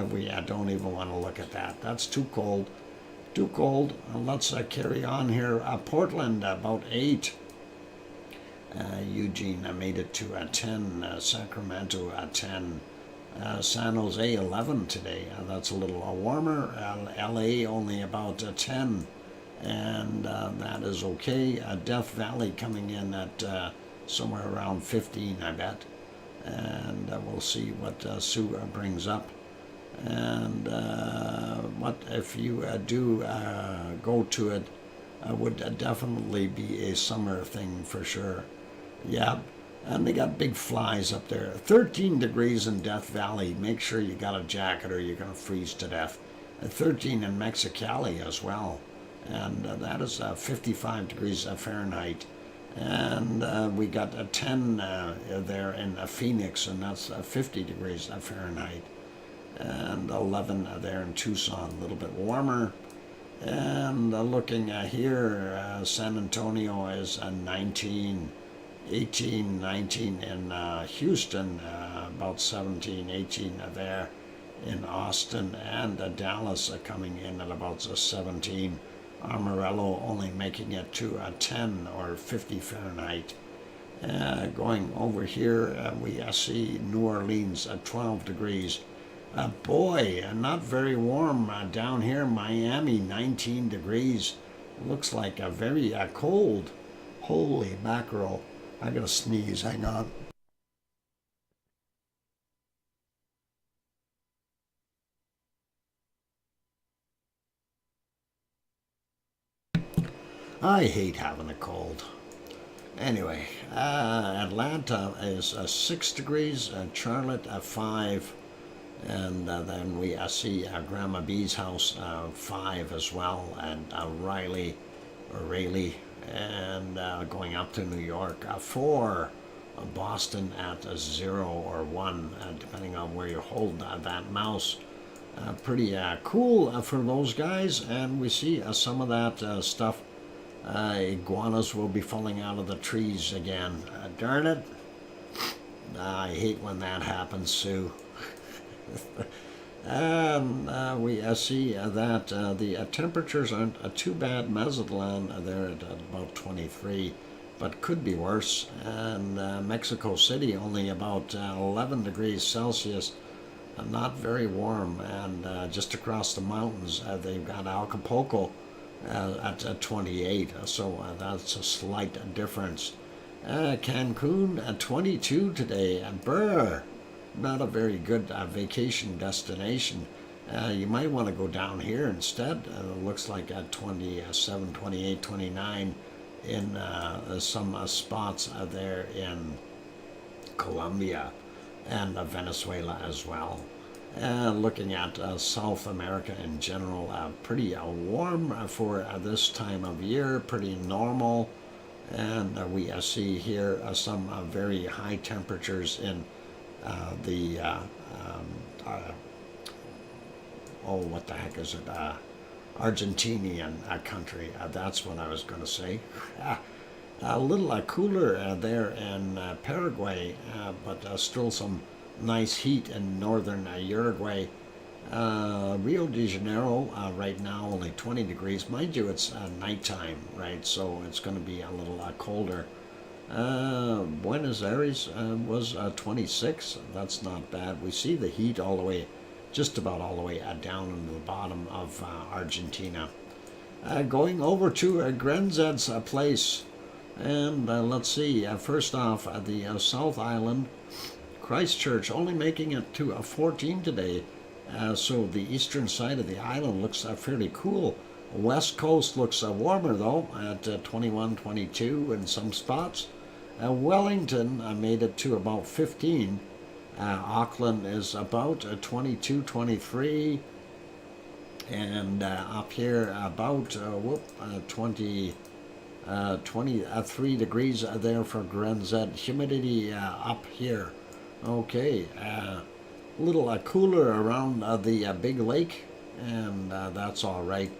We don't even want to look at that. That's too cold. Too cold. Let's carry on here. Portland, about 8. Eugene made it to 10. Sacramento, 10. San Jose 11 today. That's a little warmer. LA only about 10, and that is okay. Death Valley coming in at somewhere around 15, I bet. And we'll see what Sue brings up. And what if you do go to it, would definitely be a summer thing for sure. Yeah. And they got big flies up there. 13 degrees in Death Valley. Make sure you got a jacket or you're going to freeze to death. 13 in Mexicali as well. And that is 55 degrees Fahrenheit. And we got a 10 there in Phoenix, and that's 50 degrees Fahrenheit. And 11 there in Tucson, a little bit warmer. And looking here, San Antonio is 19. 18, 19 in Houston, about 17, 18 there in Austin, and Dallas coming in at about 17. Amarillo only making it to 10 or 50 Fahrenheit. Going over here, we see New Orleans at 12 degrees. Boy, not very warm down here. Miami, 19 degrees. Looks like a very cold. Holy mackerel. I gotta sneeze, hang on. I hate having a cold. Anyway, Atlanta is 6 degrees, Charlotte 5, and then we see Grandma B's house 5 as well, and Raleigh, and going up to New York 4, Boston at 0 or 1, depending on where you hold that mouse. Pretty cool for those guys, and we see some of that stuff. Iguanas will be falling out of the trees again. Darn it. I hate when that happens, Sue. And we see that the temperatures aren't too bad. Mazatlan, they're at about 23, but could be worse. And Mexico City, only about 11 degrees Celsius, not very warm. And just across the mountains, they've got Acapulco at 28, so that's a slight difference. Cancun at 22 today, and brr, not a very good vacation destination. You might want to go down here instead. It looks like at 27, 28, 29 in some spots there in Colombia and Venezuela as well. Looking at South America in general, pretty warm for this time of year, pretty normal. And we see here some very high temperatures in the, what the heck is it? Argentinian country. That's what I was going to say. A little cooler there in Paraguay, but still some nice heat in northern Uruguay. Rio de Janeiro right now only 20 degrees. Mind you, it's nighttime, right? So it's going to be a little colder. Buenos Aires was 26. That's not bad. We see the heat all the way, just about all the way down into the bottom of Argentina. Going over to Grenzed's place. And let's see, first off, the South Island, Christchurch, only making it to 14 today. So the eastern side of the island looks fairly cool. West coast looks warmer though, at 21, 22 in some spots. Wellington made it to about 15. Auckland is about 22, 23. And up here about 23 degrees there for Grenz. Humidity up here. Okay, a little cooler around the big lake, and that's all right.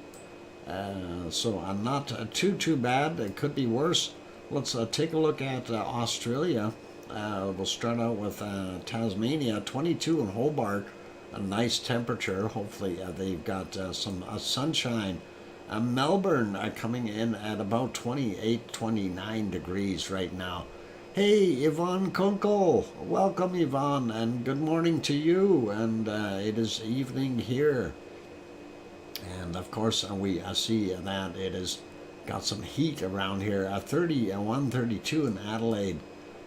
So not too bad. It could be worse. Let's take a look at Australia. We'll start out with Tasmania, 22 in Hobart, a nice temperature. Hopefully they've got some sunshine. Melbourne coming in at about 28, 29 degrees right now. Hey, Yvonne Kunkel. Welcome, Yvonne, and good morning to you. And it is evening here. And, of course, we see that it has got some heat around here. 31, 32 in Adelaide.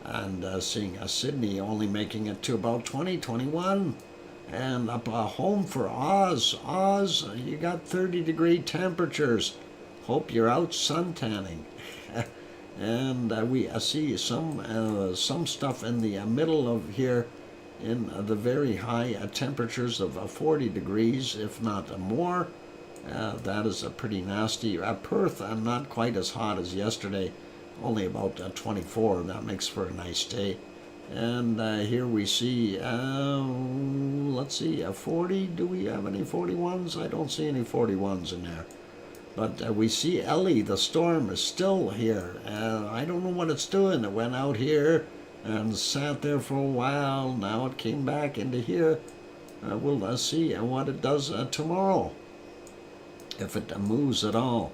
And seeing Sydney only making it to about 20, 21. And up home for Oz. Oz, you got 30-degree temperatures. Hope you're out suntanning. And we see some stuff in the middle of here in the very high temperatures of 40 degrees, if not more. That is pretty nasty. Perth, not quite as hot as yesterday, only about 24. That makes for a nice day. And here we see, let's see, 40. Do we have any 41s? I don't see any 41s in there. But we see Ellie, the storm, is still here. I don't know what it's doing. It went out here and sat there for a while. Now it came back into here. We'll see what it does tomorrow, if it moves at all.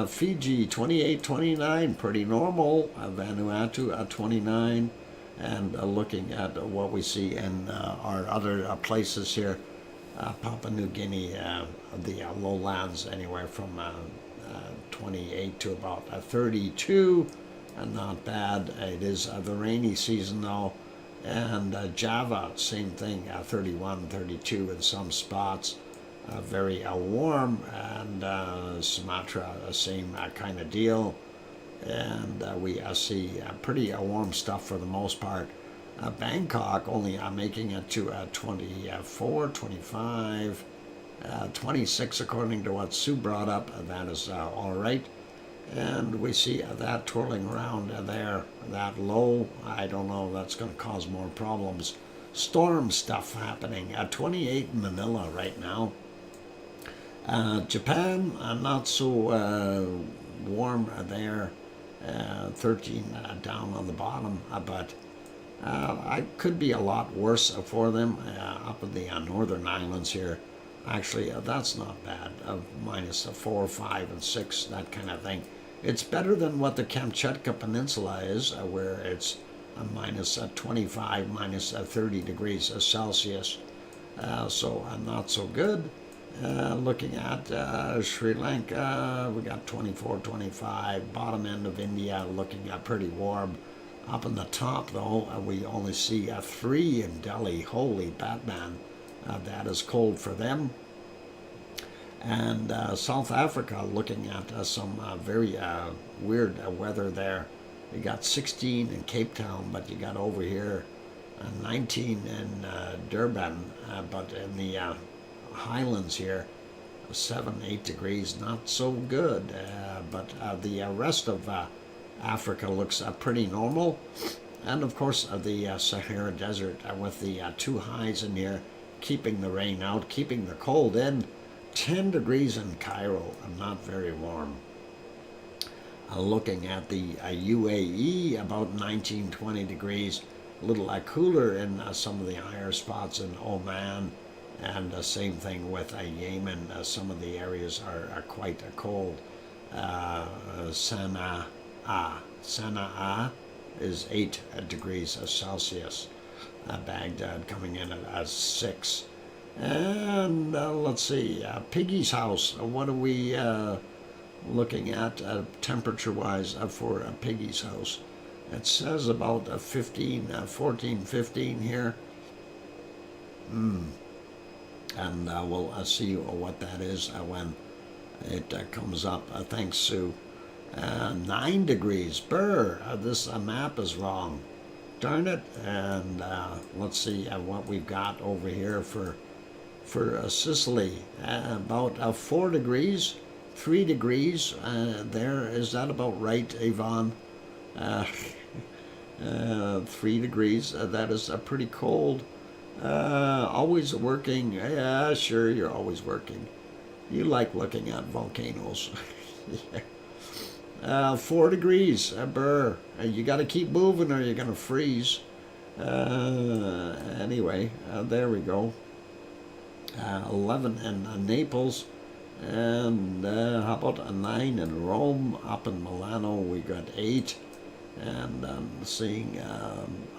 Fiji, 28, 29, pretty normal. Vanuatu, 29. And looking at what we see in our other places here. Papua New Guinea, the lowlands, anywhere from 28 to about 32, and not bad. It is the rainy season though, and Java, same thing, 31, 32 in some spots, very warm, and Sumatra, same kind of deal, and we see pretty warm stuff for the most part. Bangkok only making it to 24, 25, 26 according to what Sue brought up. That is all right. And we see that twirling around there, that low. I don't know, that's going to cause more problems. Storm stuff happening. 28 in Manila right now. Japan, not so warm there. 13 down on the bottom, but I could be a lot worse for them up in the northern islands here. Actually, that's not bad. Minus 4, 5, and 6, that kind of thing. It's better than what the Kamchatka Peninsula is, where it's minus 25, minus 30 degrees Celsius. So not so good. Looking at Sri Lanka, we got 24, 25. Bottom end of India looking pretty warm. Up in the top, though, we only see 3 in Delhi. Holy Batman, that is cold for them. And South Africa, looking at some very weird weather there. You got 16 in Cape Town, but you got over here 19 in Durban, but in the highlands here, 7, 8 degrees, not so good. But the rest of Africa looks pretty normal. And of course, the Sahara Desert with the two highs in here, keeping the rain out, keeping the cold in. 10 degrees in Cairo, not very warm. Looking at the UAE, about 19, 20 degrees, a little cooler in some of the higher spots in Oman, and same thing with Yemen. Some of the areas are quite cold. Sana'a is 8 degrees Celsius. Baghdad coming in at 6. And let's see, Piggy's house. What are we looking at temperature-wise for Piggy's house? It says about 14, 15 here. And we'll see what that is when it comes up. Thanks, Sue. 9 degrees. Brr, this map is wrong. Darn it. And let's see what we've got over here for Sicily. About 4 degrees, 3 degrees. There, is that about right, Yvonne? 3 degrees. That is pretty cold. Always working. Yeah, sure, you're always working. You like looking at volcanoes. Yeah. 4 degrees. Brr. You got to keep moving or you're going to freeze. Anyway, there we go. 11 in Naples. And how about a 9 in Rome? Up in Milano, we got 8. And seeing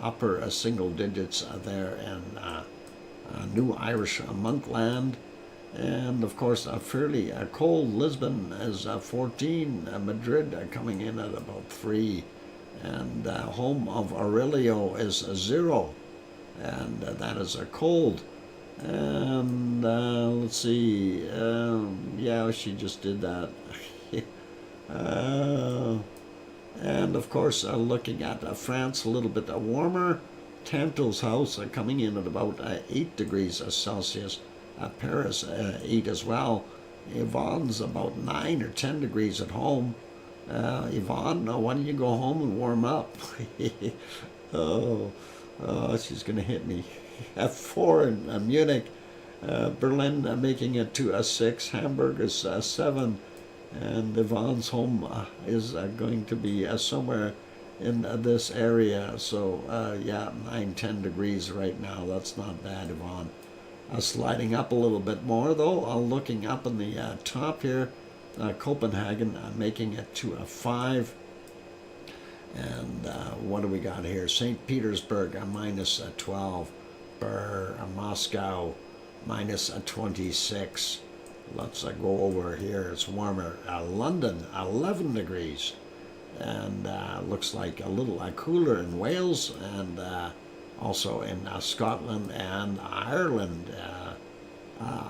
upper single digits there in New Irish Monkland. And of course, a fairly cold Lisbon is 14. Madrid coming in at about 3. And home of Aurelio is 0. And that is cold. And let's see. Yeah, she just did that. And of course, looking at France, a little bit warmer. Tantal's house coming in at about 8 degrees Celsius. Paris, 8 as well. Yvonne's about 9 or 10 degrees at home. Yvonne, why don't you go home and warm up? Oh, she's going to hit me. 4 in Munich. Berlin making it to a 6. Hamburg is 7. And Yvonne's home is going to be somewhere in this area. So, yeah, 9, 10 degrees right now. That's not bad, Yvonne. Sliding up a little bit more, though. Looking up in the top here, Copenhagen making it to a 5. And what do we got here? St. Petersburg, minus 12. Moscow, minus 26. Let's go over here. It's warmer. London, 11 degrees. And looks like a little cooler in Wales and also in Scotland and Ireland.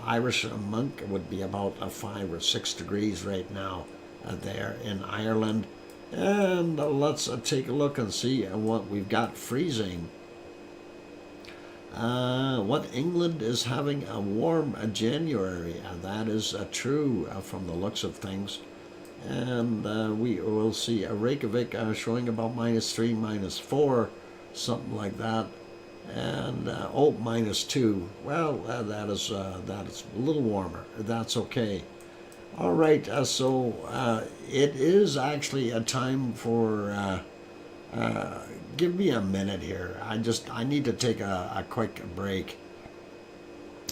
Irish monk would be about 5 or 6 degrees right now there in Ireland. And let's take a look and see what we've got freezing. What England is having a warm January. That is true from the looks of things. And we will see Reykjavik showing about minus 3, minus 4, something like that. And minus 2. Well, that is a little warmer. That's okay. All right. So it is actually a time for. Give me a minute here. I need to take a quick break.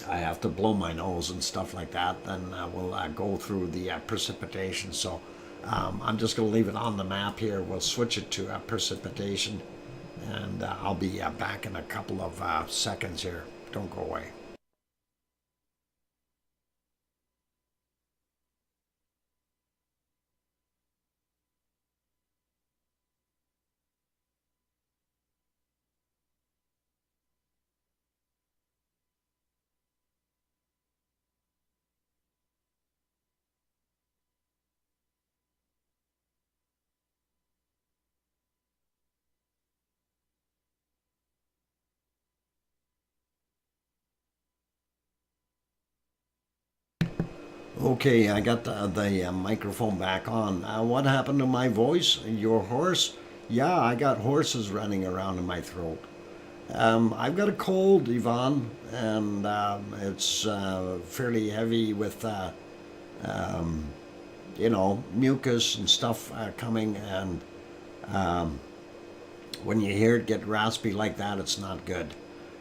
I have to blow my nose and stuff like that. Then we'll go through the precipitation. So I'm just going to leave it on the map here. We'll switch it to precipitation. And I'll be back in a couple of seconds here. Don't go away. Okay, I got the microphone back on. What happened to my voice? Your horse? Yeah, I got horses running around in my throat. I've got a cold, Yvonne, and it's fairly heavy with, mucus and stuff coming. And when you hear it get raspy like that, it's not good.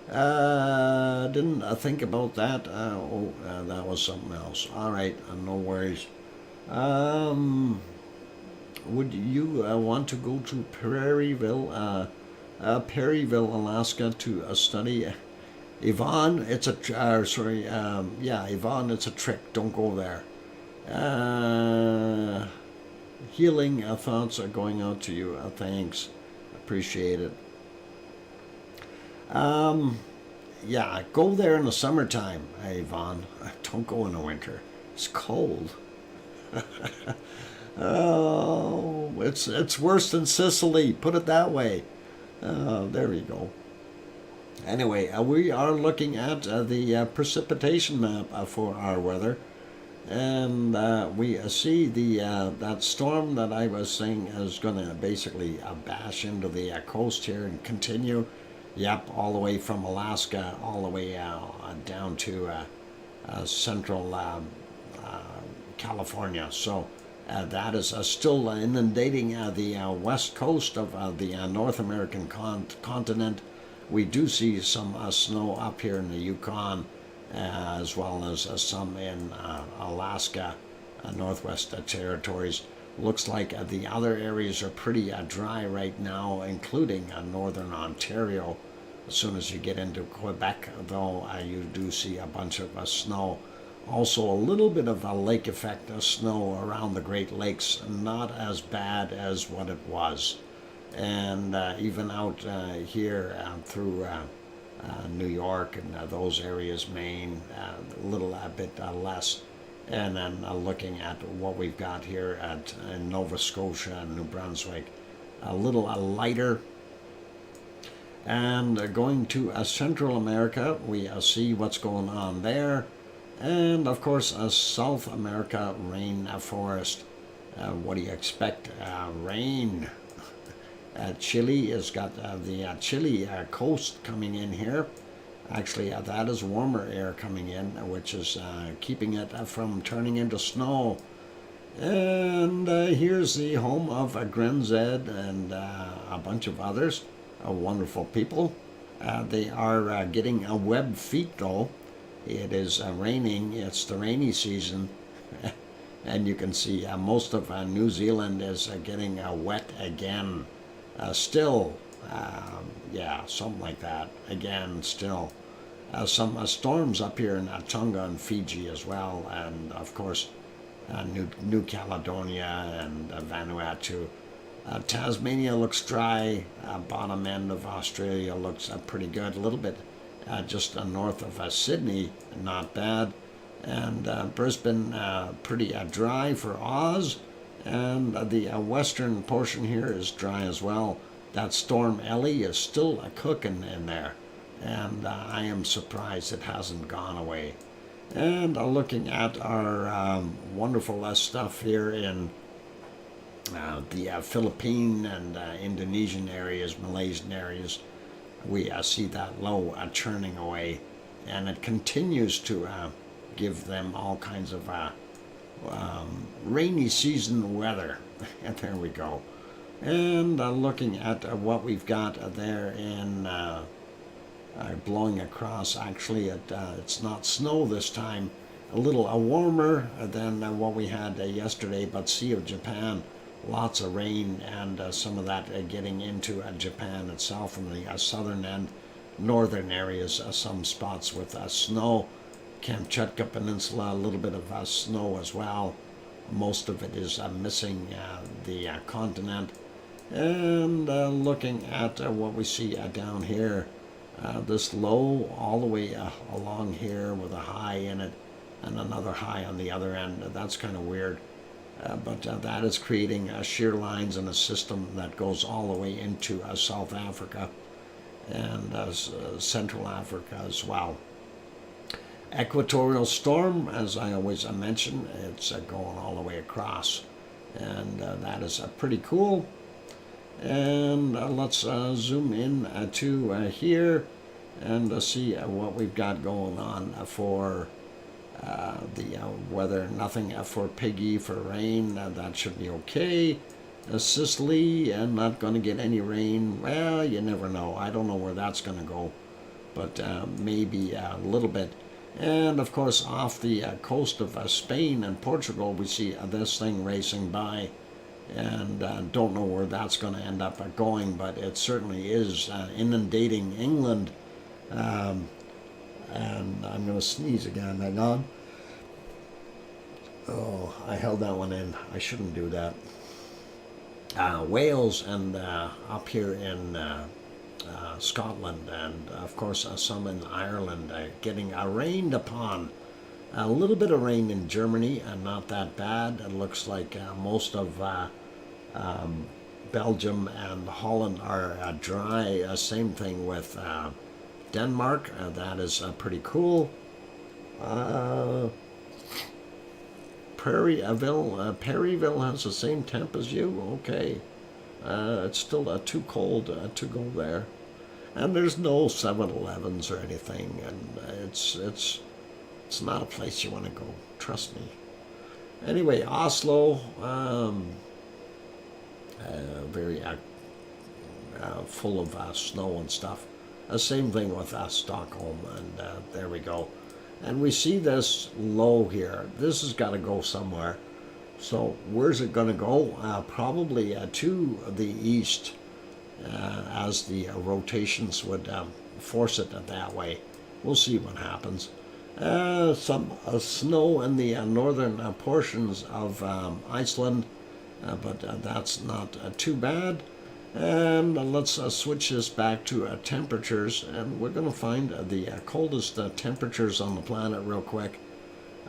Didn't think about that. That was something else. All right, no worries. Would you want to go to Perryville, Alaska, to study? Yvonne, it's a Yvonne, it's a trick. Don't go there. Healing thoughts are going out to you. Thanks, appreciate it. Yeah, go there in the summertime, Yvonne. Don't go in the winter. It's cold. Oh, it's worse than Sicily. Put it that way. There we go. Anyway, we are looking at the precipitation map for our weather, and we see that storm that I was saying is going to basically bash into the coast here and continue. Yep, all the way from Alaska, all the way down to central California. So that is still inundating the west coast of the North American continent. We do see some snow up here in the Yukon, as well as some in Alaska, Northwest Territories. Looks like the other areas are pretty dry right now, including northern Ontario. As soon as you get into Quebec, though, you do see a bunch of snow. Also, a little bit of a lake effect snow around the Great Lakes, not as bad as what it was. And even out here through New York and those areas, Maine, a little bit less. And then looking at what we've got here in Nova Scotia and New Brunswick, a little lighter. And going to Central America, we see what's going on there. And of course, South America, rainforest. What do you expect? Rain. Chile has got the Chile coast coming in here. Actually, that is warmer air coming in, which is keeping it from turning into snow. And here's the home of Gren Zed and a bunch of others, wonderful people. They are getting web feet, though. It is raining. It's the rainy season. And you can see most of New Zealand is getting wet again. Still, yeah, something like that. Again, still. Some storms up here in Tonga and Fiji as well, and of course New Caledonia and Vanuatu. Tasmania looks dry. Bottom end of Australia looks pretty good. A little bit just north of Sydney, not bad. And Brisbane, pretty dry for Oz. And the western portion here is dry as well. That storm Ellie is still cooking in there. And I am surprised it hasn't gone away. And looking at our wonderful stuff here in the Philippine and Indonesian areas, Malaysian areas, we see that low churning away. And it continues to give them all kinds of rainy season weather. And there we go. And looking at what we've got there in blowing across. Actually, it's not snow this time. A little warmer than what we had yesterday, but Sea of Japan, lots of rain, and some of that getting into Japan itself from the southern and northern areas. Some spots with snow. Kamchatka Peninsula, a little bit of snow as well. Most of it is missing the continent. And looking at what we see down here, this low all the way along here with a high in it and another high on the other end. That's kind of weird. But that is creating shear lines in a system that goes all the way into South Africa and Central Africa as well. equatorial storm, as I always mention. It's going all the way across, and that is pretty cool. And let's zoom in to here and see what we've got going on for the weather. Nothing for Piggy for rain. That should be okay. Sicily, and not going to get any rain. Well, you never know. I don't know where that's going to go, but maybe a little bit. And of course, off the coast of Spain and Portugal, we see this thing racing by, and don't know where that's going to end up going, but it certainly is inundating England. And I'm going to sneeze again. Hang on. Oh, I held that one in. I shouldn't do that. Wales and up here in Scotland, and of course some in Ireland, getting rained upon. A little bit of rain in Germany, and not that bad. It looks like most of Belgium and Holland are dry. Same thing with Denmark. That is pretty cool. Perryville has the same temp as you. Okay, it's still too cold to go there, and there's no 7-Elevens or anything, and it's not a place you want to go. Trust me. Anyway, Oslo, very full of snow and stuff. Same thing with Stockholm, and there we go. And we see this low here. This has got to go somewhere. So where's it going to go? Probably to the east, as the rotations would force it that way. We'll see what happens. Some snow in the northern portions of Iceland, but that's not too bad. And let's switch this back to temperatures, and we're going to find the coldest temperatures on the planet real quick.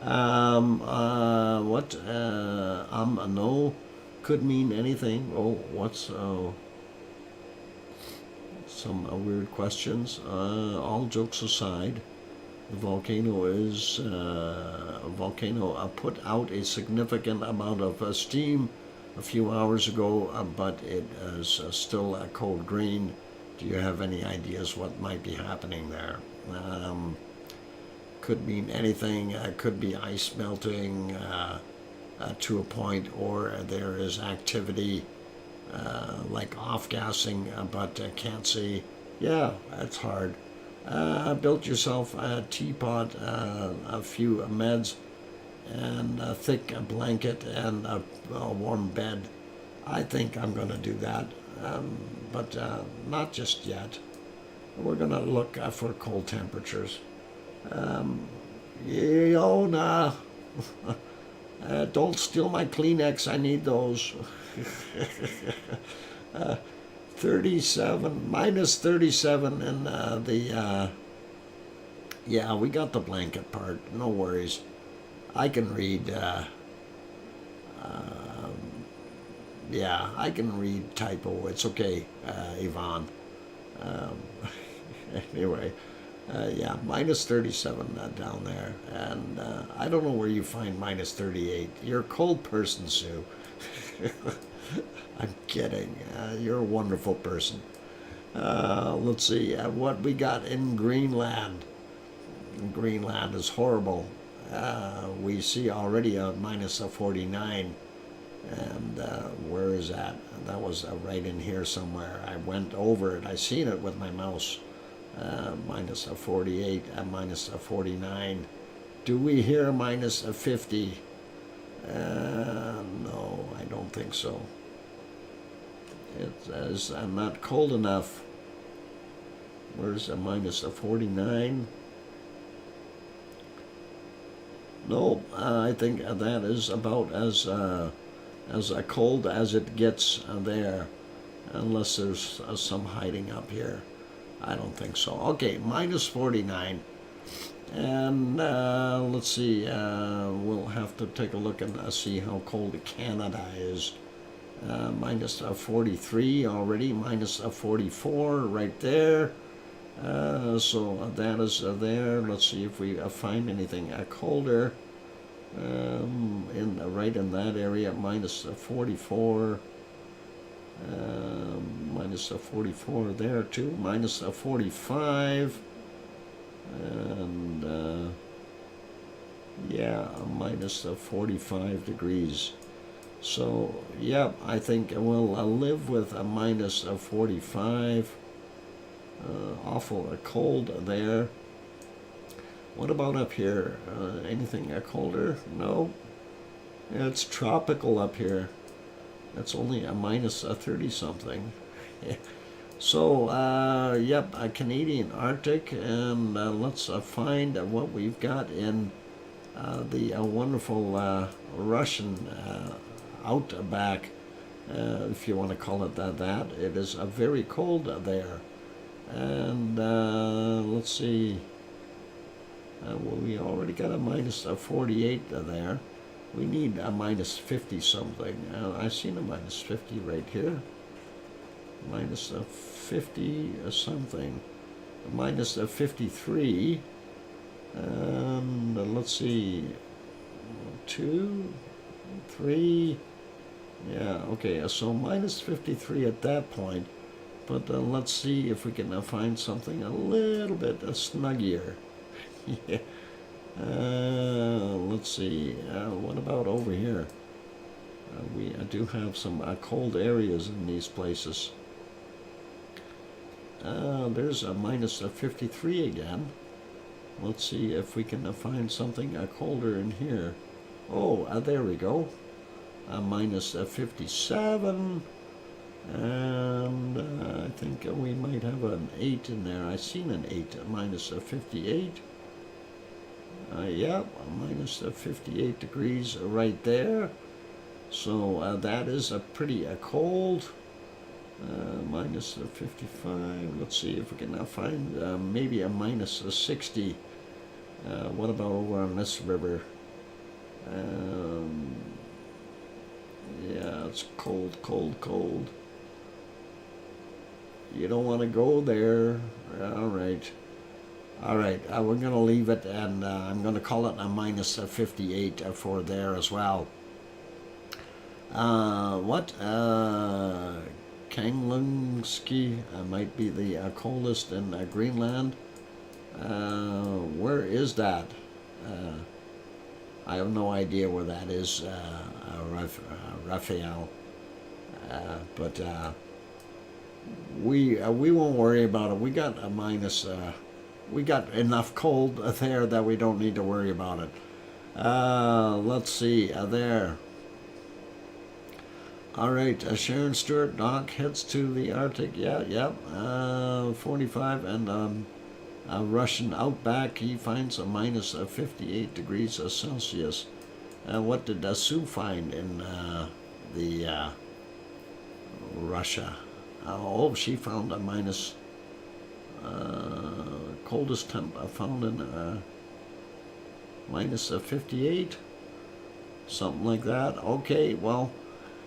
No could mean anything. Oh, what's some weird questions. All jokes aside, the volcano put out a significant amount of steam a few hours ago, but it is still cold green. Do you have any ideas what might be happening there? Could mean anything. Could be ice melting to a point, or there is activity like off-gassing, but can't see. Yeah, that's hard. Built yourself a teapot, a few meds, and a thick blanket and a warm bed. I think I'm going to do that, but not just yet. We're going to look for cold temperatures. Nah. Don't steal my Kleenex. I need those. 37, minus 37 in yeah, we got the blanket part. No worries. I can read, yeah, I can read typo. It's okay, Yvonne. Anyway, yeah, minus 37 down there. And I don't know where you find minus 38. You're a cold person, Sue. I'm kidding. You're a wonderful person. Let's see what we got in Greenland. Greenland is horrible. We see already a minus 49, and where is that? That was right in here somewhere. I went over it. I seen it with my mouse. Minus 48, minus 49. Do we hear minus 50? No, I don't think so. It is not cold enough. Where's a minus 49? No, I think that is about as cold as it gets there, unless there's some hiding up here. I don't think so. Okay, minus 49. And let's see, we'll have to take a look and see how cold Canada is. Minus 43 already, minus 44 right there. So that is there. Let's see if we find anything colder right in that area. Minus 44. Minus 44 there too. Minus 45. And yeah, minus 45 degrees. So yeah, I think we'll live with a minus 45. Awful cold there. What about up here? Anything colder? No. It's tropical up here. That's only a minus 30 something. So, yep, a Canadian Arctic, and let's find what we've got in the wonderful Russian outback, if you want to call it that. It is very cold there. And let's see, well, we already got a minus 48 there. We need a minus 50 something. I've seen a minus 50 right here. Minus 50 something. Minus 53. And let's see, 2, 3. Yeah, okay, so minus 53 at that point. But let's see if we can find something a little bit snuggier. Yeah. Let's see. What about over here? We do have some cold areas in these places. There's a minus 53 again. Let's see if we can find something colder in here. Oh, there we go. Minus 57. And I think we might have an 8 in there. I've seen an 8, minus 58. Yeah, minus 58 degrees right there. So that is pretty cold. Minus 55. Let's see if we can now find maybe a minus 60. What about over on this river? Yeah, it's cold, cold, cold. You don't want to go there. All right. All right, we're going to leave it, and I'm going to call it a minus 58 for there as well. What? Kanglungsky might be the coldest in Greenland. Where is that? I have no idea where that is, Raphael. But we won't worry about it. We got a minus. We got enough cold there that we don't need to worry about it. Let's see there. All right, Sharon Stewart, Doc heads to the Arctic. Yeah. 45 and Russian outback. He finds a minus 58 degrees Celsius. What did Sue find in the Russia? Oh, she found a minus. Coldest temp found in minus 58, something like that. Okay, well,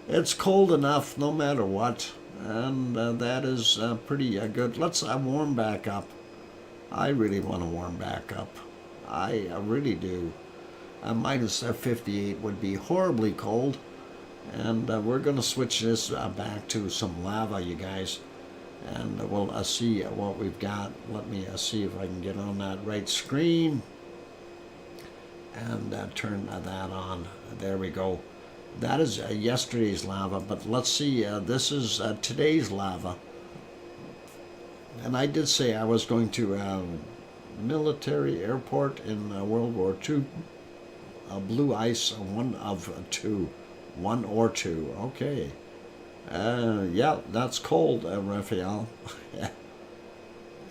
it's cold enough no matter what, and that is pretty good. Let's warm back up. I really want to warm back up. I really do. Minus 58 would be horribly cold, and we're going to switch this back to some lava, you guys. And we'll see what we've got. Let me see if I can get on that right screen and turn that on. There we go. That is yesterday's lava, but let's see. This is today's lava. And I did say I was going to military airport in World War II. Blue ice, 1 of 2. 1 or 2. Okay. Yeah, that's cold, Raphael.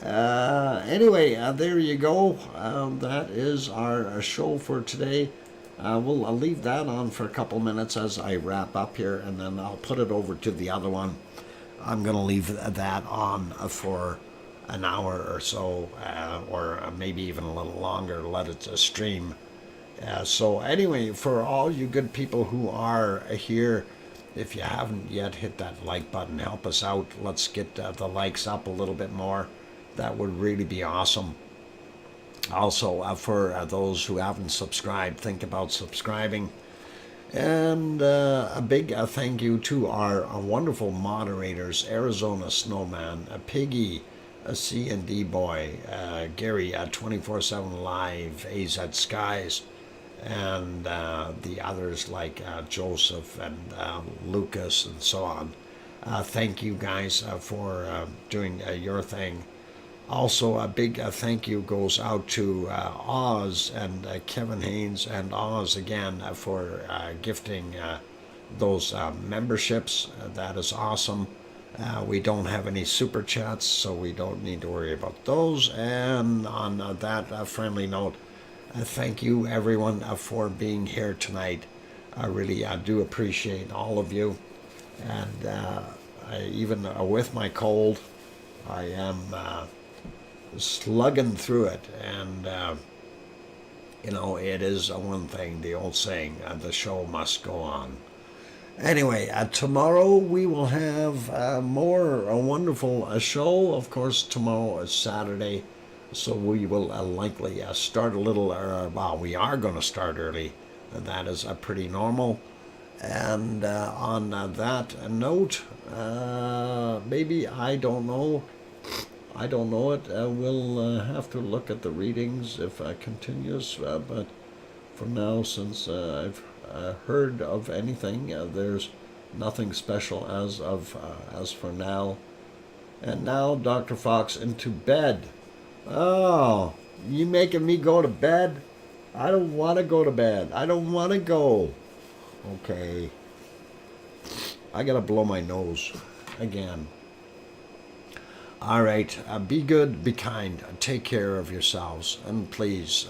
Anyway, there you go. That is our show for today. We'll leave that on for a couple minutes as I wrap up here, and then I'll put it over to the other one. I'm going to leave that on for an hour or so, or maybe even a little longer, let it stream. So anyway, for all you good people who are here, if you haven't yet, hit that like button. Help us out. Let's get the likes up a little bit more. That would really be awesome. Also, for those who haven't subscribed, think about subscribing. And a big thank you to our wonderful moderators, Arizona Snowman, Piggy, C&D Boy, Gary at 24/7 Live, AZ Skies, and the others like Joseph and Lucas and so on. Thank you guys for doing your thing. Also, a big thank you goes out to Oz and Kevin Haynes and Oz again for gifting those memberships. That is awesome. We don't have any super chats, so we don't need to worry about those. And on that friendly note, thank you everyone for being here tonight. I really do appreciate all of you. And even with my cold, I am slugging through it, and it is one thing, the old saying, the show must go on. Anyway, tomorrow we will have a wonderful show. Of course, tomorrow is Saturday, so we will likely start a little, well, we are going to start early. That is pretty normal. And on that note, maybe, I don't know it. We'll have to look at the readings if it continues. But for now, since I've heard of anything, there's nothing special as for now. And now, Dr. Fox into bed. Oh, you making me go to bed? I don't want to go to bed. I don't want to go. Okay. I gotta blow my nose again. All right, be good, be kind, take care of yourselves, and please,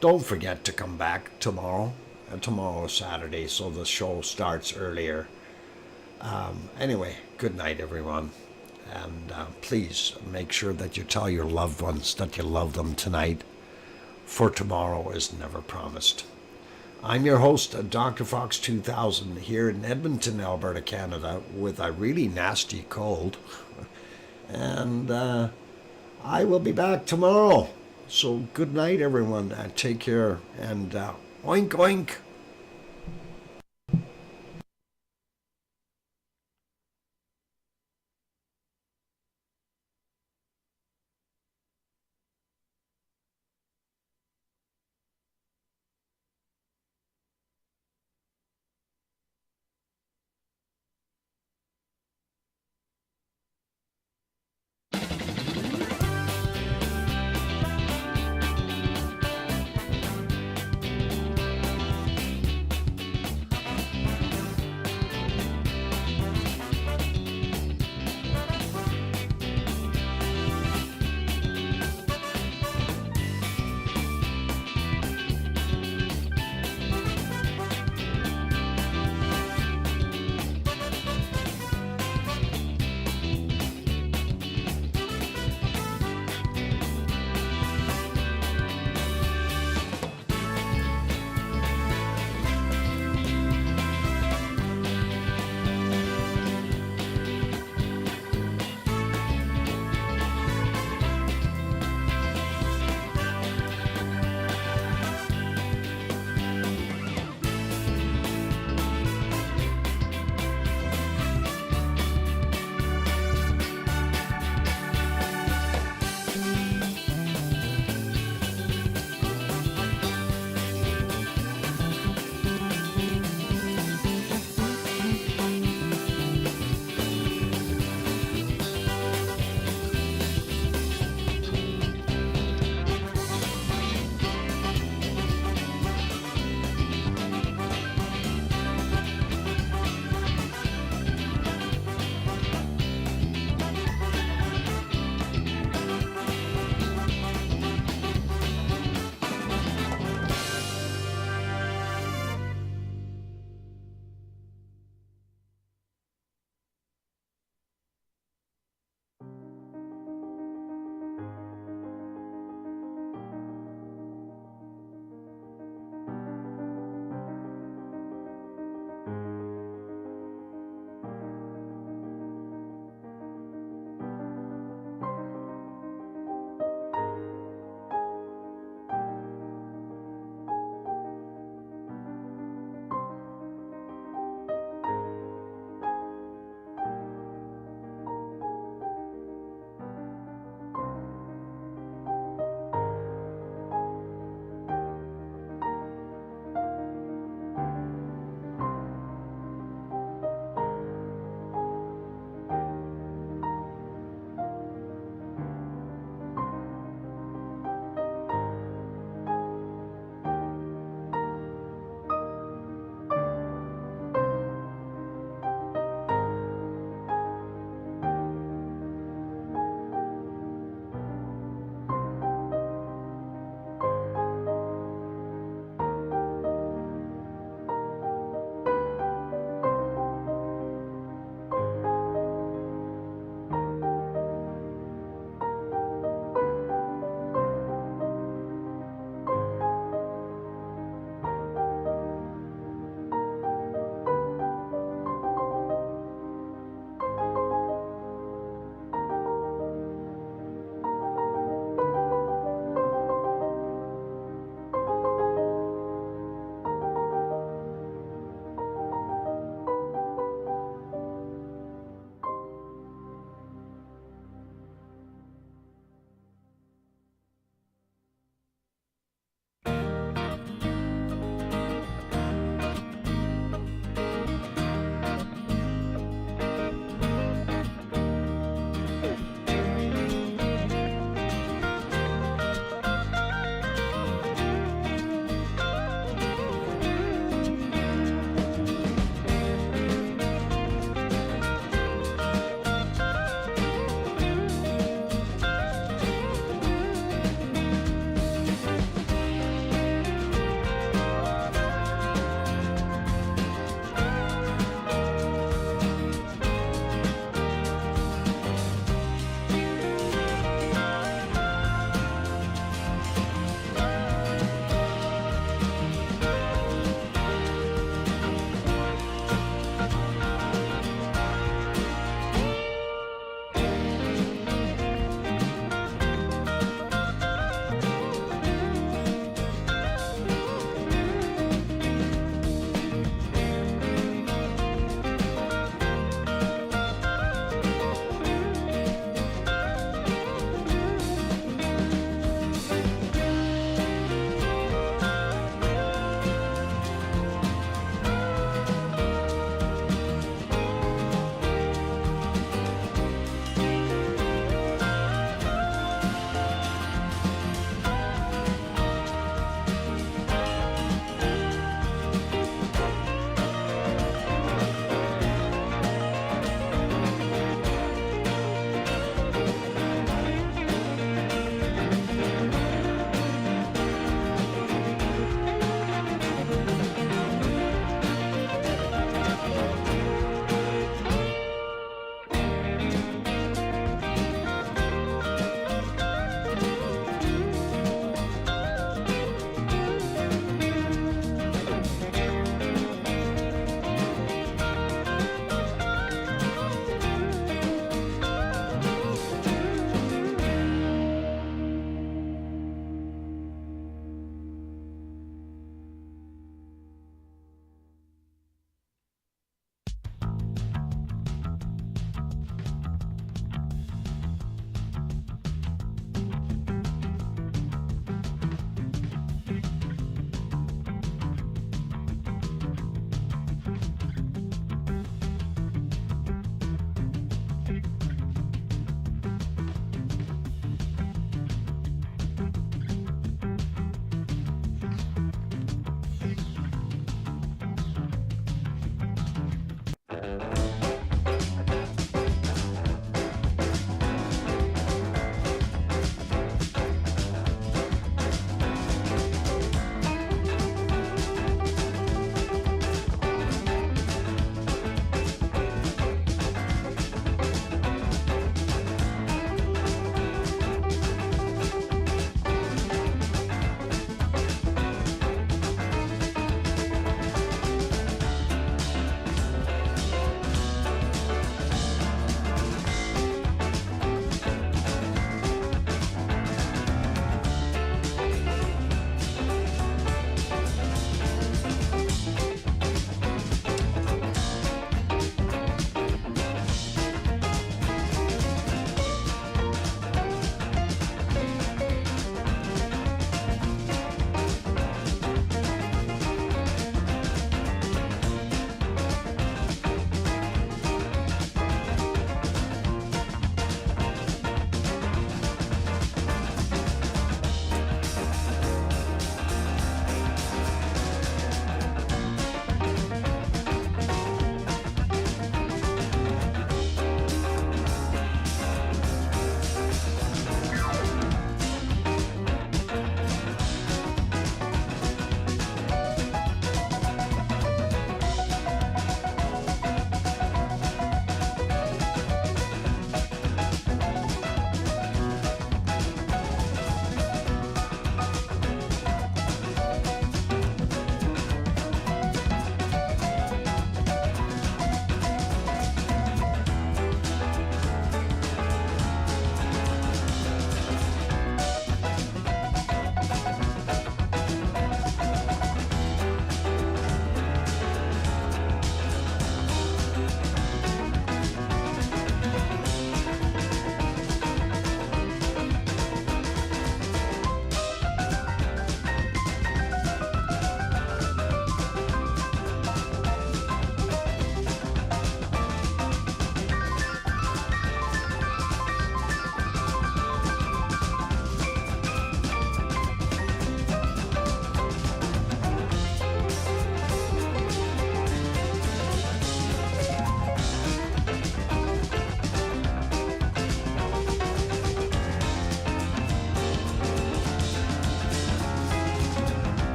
don't forget to come back tomorrow. Tomorrow is Saturday, so the show starts earlier. Anyway, good night, everyone, and please make sure that you tell your loved ones that you love them tonight, for tomorrow is never promised. I'm your host, DrFox2000, here in Edmonton, Alberta, Canada, with a really nasty cold. And I will be back tomorrow. So good night, everyone. Take care, and oink, oink.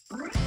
Bye.